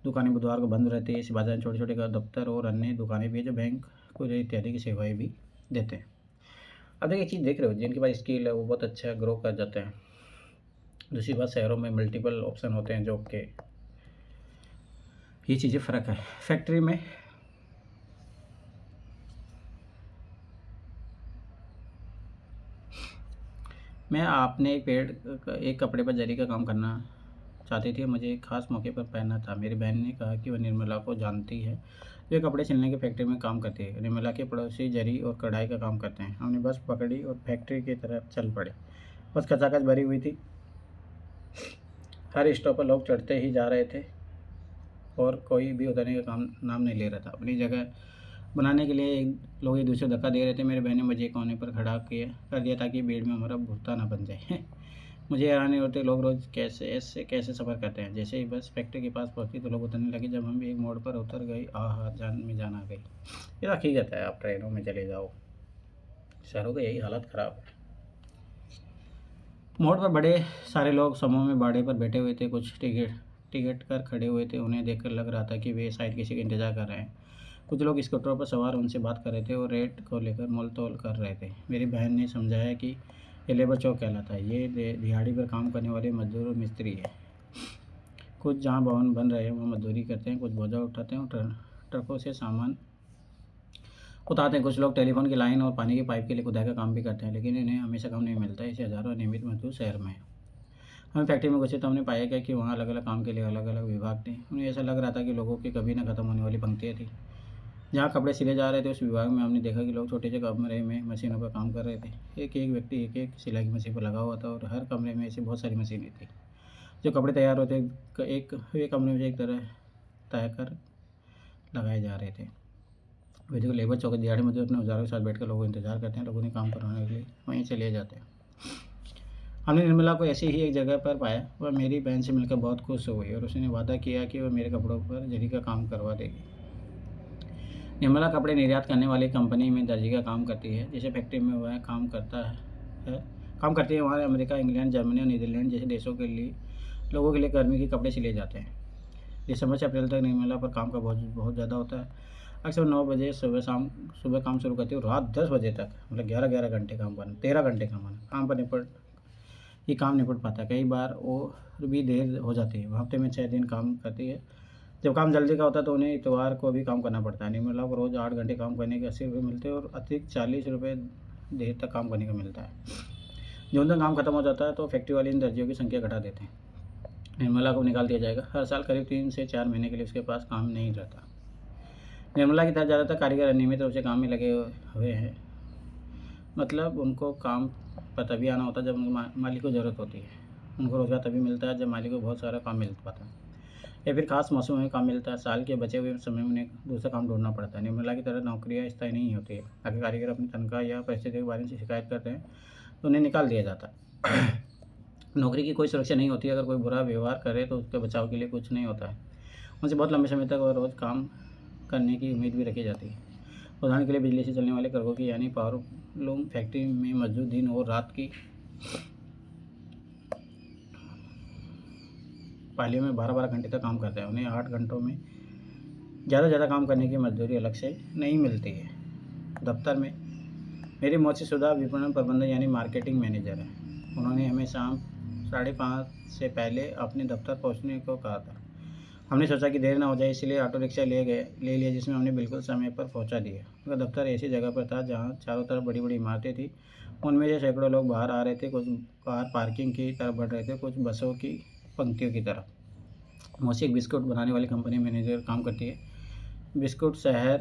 दुकानें बुधवार को बंद रहती है। इस बाज़ार में छोटे छोटे दफ्तर और अन्य दुकानें भी है जो बैंक को इत्यादि की सेवाएँ भी देते हैं। अब देखिए, एक चीज़ देख रहे हो, जिनके पास स्किल है वो बहुत अच्छा ग्रो कर जाते हैं। दूसरी बात, शहरों में मल्टीपल ऑप्शन होते हैं जॉब के। ये चीज़ें फ़र्क है। फैक्ट्री में मैं आपने एक कपड़े पर जरी का काम करना चाहती थी। मुझे एक खास मौके पर पहनना था। मेरी बहन ने कहा कि वह निर्मला को जानती है, जो कपड़े सिलने की फैक्ट्री में काम करती है। निर्मला के पड़ोसी जरी और कढ़ाई का काम करते हैं। हमने बस पकड़ी और फैक्ट्री की तरफ चल पड़े। बस खचाखच भरी हुई थी। हर स्टॉप पर लोग चढ़ते ही जा रहे थे और कोई भी उतरने का नाम नहीं ले रहा था। अपनी जगह बनाने के लिए लोग एक दूसरे धक्का दे रहे थे। मेरे बहन ने मुझे कोने पर खड़ा कर दिया ताकि भीड़ में हमारा भुगतान ना बन जाए। मुझे हैरानी होती है, लोग रोज़ कैसे सफ़र करते हैं। जैसे ही बस फैक्ट्री के पास पहुंची तो लोग उतरने लगे। जब हम एक मोड़ पर उतर गए, जान आ गई। ये हकीकत है। आप ट्रेनों में चले जाओ, शहरों की यही हालत ख़राब है। मोड़ पर बड़े सारे लोग समूह में बाड़े पर बैठे हुए थे। कुछ टिकट कर खड़े हुए थे। उन्हें देखकर लग रहा था कि वे शायद किसी का इंतज़ार कर रहे हैं। कुछ लोग स्कूटरों पर सवार उनसे बात कर रहे थे और रेट को लेकर मोल तोल कर रहे थे। मेरी बहन ने समझाया कि ये लेबर चौक कहलाता है। ये दिहाड़ी पर काम करने वाले मजदूर और मिस्त्री है। कुछ जहाँ भवन बन रहे हैं वहाँ मजदूरी करते हैं, कुछ बोझा उठाते हैं और ट्रकों से सामान बताते हैं कुछ लोग टेलीफोन की लाइन और पानी की पाइप के लिए खुदाई का काम भी करते हैं, लेकिन इन्हें हमेशा काम नहीं मिलता है। ऐसे हज़ारों नियमित मजदूर शहर में हैं। हम फैक्ट्री में घुसे तो हमने पाया क्या कि वहाँ अलग अलग काम के लिए अलग अलग विभाग थे। उन्हें ऐसा लग रहा था कि लोगों की कभी न खत्म होने वाली पंक्तियाँ थी। जहाँ कपड़े सिले जा रहे थे उस विभाग में हमने देखा कि लोग छोटे से कमरे में मशीनों पर काम कर रहे थे। एक एक व्यक्ति एक एक सिलाई की मशीन पर लगा हुआ था और हर कमरे में ऐसी बहुत सारी मशीनें थी। जो कपड़े तैयार होते एक कमरे में एक तरह तय कर लगाए जा रहे थे। वे जो लेबर चौकी दिहाड़ी मजदूर अपने औजारों के साथ बैठकर लोगों का इंतजार करते हैं, लोगों ने काम करवाने के लिए वहीं से ले जाते हैं। हमने निर्मला को ऐसे ही एक जगह पर पाया। वह मेरी बहन से मिलकर बहुत खुश हो गई और उसने वादा किया कि वह मेरे कपड़ों पर जरी का काम करवा देगी। निर्मला कपड़े निर्यात करने वाली कंपनी में दर्जी का काम करती है। जिस फैक्ट्री में वह काम करती है वहाँ अमेरिका, इंग्लैंड, जर्मनी और नीदरलैंड जैसे देशों के लिए लोगों के लिए गर्मी के कपड़े सिले जाते हैं। दिसंबर से अप्रैल तक निर्मला पर काम का बहुत बहुत ज़्यादा होता है। अक्सर 9 बजे सुबह काम शुरू करती है और रात 10 बजे तक, मतलब 11-11 घंटे काम करना, 13 घंटे काम करना, काम निपट पाता है। कई बार और भी देर हो जाती है। वो हफ्ते में 6 दिन काम करती है। जब काम जल्दी का होता है तो उन्हें इतवार को भी काम करना पड़ता है। निर्मला को रोज़ 8 घंटे काम करने के 80 रुपये मिलते हैं और अतिरिक्त 40 रुपये देर तक काम करने का मिलता है। जो दिन काम खत्म हो जाता है तो फैक्ट्री वाले इन दर्जियों की संख्या घटा देते हैं। निर्मला को निकाल दिया जाएगा। हर साल करीब 3 से 4 महीने के लिए उसके पास काम नहीं रहता। निर्मला की तरह ज़्यादातर कारीगर अनियमित रूप से काम में लगे हुए हैं। मतलब उनको काम पर तभी आना होता है जब उनके मालिक को ज़रूरत होती है। उनको रोज़गार तभी मिलता है जब मालिक को बहुत सारा काम मिल पाता है या फिर खास मौसम में काम मिलता है। साल के बचे हुए समय में उन्हें दूसरा काम ढूंढना पड़ता है। निर्मला की तरह नौकरियाँ स्थायी नहीं होती है। अगर कारीगर अपनी तनख्वाह या परिस्थिति के बारे में शिकायत करते हैं तो उन्हें निकाल दिया जाता है। नौकरी की कोई सुरक्षा नहीं होती। अगर कोई बुरा व्यवहार करे तो उसके बचाव के लिए कुछ नहीं होता है। उनसे बहुत लंबे समय तक और रोज़ काम करने की उम्मीद भी रखी जाती है। उदाहरण के लिए बिजली से चलने वाले कर्मों की यानी पावर लूम फैक्ट्री में मजदूर दिन और रात की पालियों में 12-12 घंटे तक काम करते हैं। उन्हें 8 घंटों में ज़्यादा काम करने की मजदूरी अलग से नहीं मिलती है। दफ्तर में मेरी मौसी सुधा विपणन प्रबंधन यानी मार्केटिंग मैनेजर है। उन्होंने हमें शाम 5:30 से पहले अपने दफ्तर पहुंचने को कहा था। हमने सोचा कि देर ना हो जाए, इसलिए ऑटो रिक्शा ले लिया, जिसमें हमने बिल्कुल समय पर पहुंचा दिया। उनका दफ्तर ऐसी जगह पर था जहां चारों तरफ बड़ी बड़ी इमारतें थी। उनमें से सैकड़ों लोग बाहर आ रहे थे, कुछ कार पार्किंग की तरफ बढ़ रहे थे, कुछ बसों की पंक्तियों की तरफ। मौसी एक बिस्कुट बनाने वाली कंपनी में मैनेजर काम करती है। बिस्कुट शहर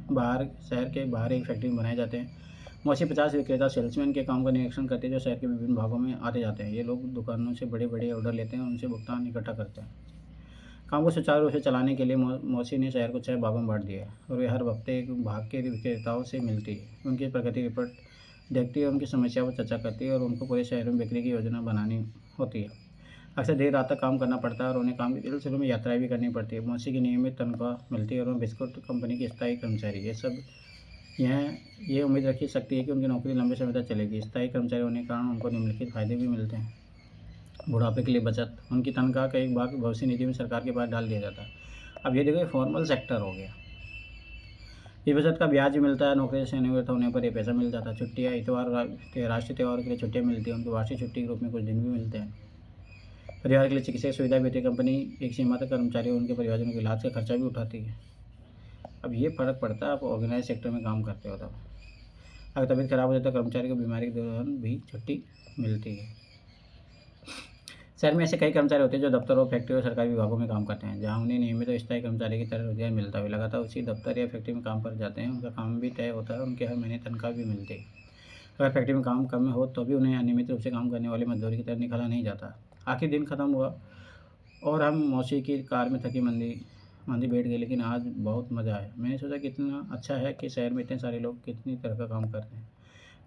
के बाहर एक फैक्ट्री में बनाए जाते हैं। मौसी 50 विक्रेता सेल्समैन के काम का निरीक्षण करते हैं जो शहर के विभिन्न भागों में आते जाते हैं। ये लोग दुकानों से बड़े बड़े ऑर्डर लेते हैं और उनसे भुगतान इकट्ठा करते हैं। काम को सुचारू रूप से चलाने के लिए मौसी ने शहर को 6 भागों में बांट दिया है और वे हर हफ्ते एक भाग के विक्रेताओं से मिलती है, उनकी प्रगति रिपोर्ट देखती है, उनकी समस्याओं पर चर्चा करती है और उनको पूरे शहर में बिक्री की योजना बनानी होती है। अक्सर देर रात तक काम करना पड़ता है और उन्हें काम के सिलसिले में यात्राएं भी करनी पड़ती है। मौसी की नियमित तनख्वाह मिलती है और वह बिस्कुट कंपनी की स्थायी कर्मचारी यह ये उम्मीद रखी सकती है कि उनकी नौकरी लंबे समय तक चलेगी। स्थायी कर्मचारी होने के कारण उनको निम्नलिखित फायदे भी मिलते हैं। बुढ़ापे के लिए बचत, उनकी तनख्वाह का एक भाग भविष्य निधि में सरकार के पास डाल दिया जाता है। अब ये देखो, ये फॉर्मल सेक्टर हो गया। इस बचत का ब्याज भी मिलता है। नौकरी से निवृत्त होने पर ये पैसा मिल जाता है। छुट्टियाँ, इतवार, राष्ट्रीय त्यौहार के लिए छुट्टियाँ मिलती हैं। उनकी वार्षिक छुट्टी के रूप में कुछ दिन भी मिलते हैं। परिवार के लिए चिकित्सा सुविधा भी होती है। कंपनी एक सीमा तक कर्मचारी और उनके परिवारजनों के इलाज का खर्चा भी उठाती है। अब ये फ़र्क पड़ता है आप ऑर्गेनाइज सेक्टर में काम करते हो तब। अगर तबीयत खराब हो जाए तो कर्मचारी को बीमारी के दौरान भी छुट्टी मिलती है। शहर में ऐसे कई कर्मचारी होते हैं जो दफ्तरों, फैक्ट्री और सरकारी विभागों में काम करते हैं, जहां उन्हें नियमित और स्थायी कर्मचारी की तरह रोजगार मिलता है। वे लगातार उसी दफ्तर या फैक्ट्री में काम पर जाते हैं। उनका काम भी तय होता है, उनके हर महीने तनख्वाह भी मिलती है। अगर फैक्ट्री में काम कम हो तो भी उन्हें अनियमित रूप से काम करने वाले मजदूरी की तरह निकाला नहीं जाता। आखिर दिन खत्म हुआ और हम मौसी की कार में थकी मंदी मंदी बैठ गए, लेकिन आज बहुत मज़ा आया। मैंने सोचा कितना अच्छा है कि शहर में इतने सारे लोग कितनी तरह का काम करते हैं।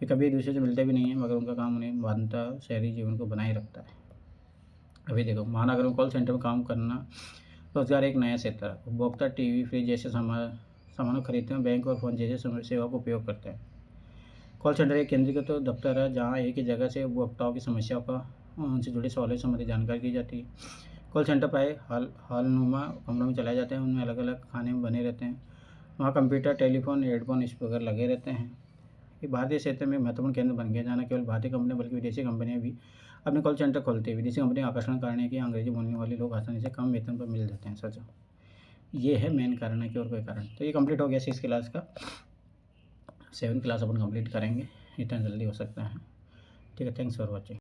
वे कभी एक दूसरे से मिलते भी नहीं हैं, मगर उनका काम उन्हें बांधता शहरी जीवन को बनाए रखता है। अभी देखो, महानगर में कॉल सेंटर में काम करना रोजगार एक नया क्षेत्र है। उपभोक्ता टीवी, फ्रिज जैसे सामानों खरीदते हैं, बैंक और फ़ोन जैसे सेवाओं का उपयोग करते हैं। कॉल सेंटर एक केंद्रीकृत तो दफ्तर है जहां एक ही जगह से उपभोक्ताओं की समस्याओं का उनसे जुड़ी सवालों संबंधी जानकारी दी जाती है। कॉल सेंटर प्राय हॉलनुमा कमरों में चलाए जाते हैं। उनमें अलग अलग खाने बने रहते हैं। वहाँ कंप्यूटर, टेलीफोन, हेडफोन, स्पीकर लगे रहते हैं। ये भारतीय क्षेत्र में महत्वपूर्ण केंद्र बन गया, जहाँ न केवल भारतीय कंपनियां बल्कि विदेशी कंपनियां भी अपने कॉल सेंटर खोलती है। विदेशी कंपनियां आकर्षण कारण है कि अंग्रेजी बोलने वाले लोग आसानी से कम वेतन पर मिल जाते हैं। सोचो, ये है मेन कारण है कि और कोई कारण। तो ये कंप्लीट हो गया 6 क्लास का। 7th क्लास अपन कंप्लीट करेंगे, इतना जल्दी हो सकता है। ठीक है, थैंक्स फॉर वॉचिंग।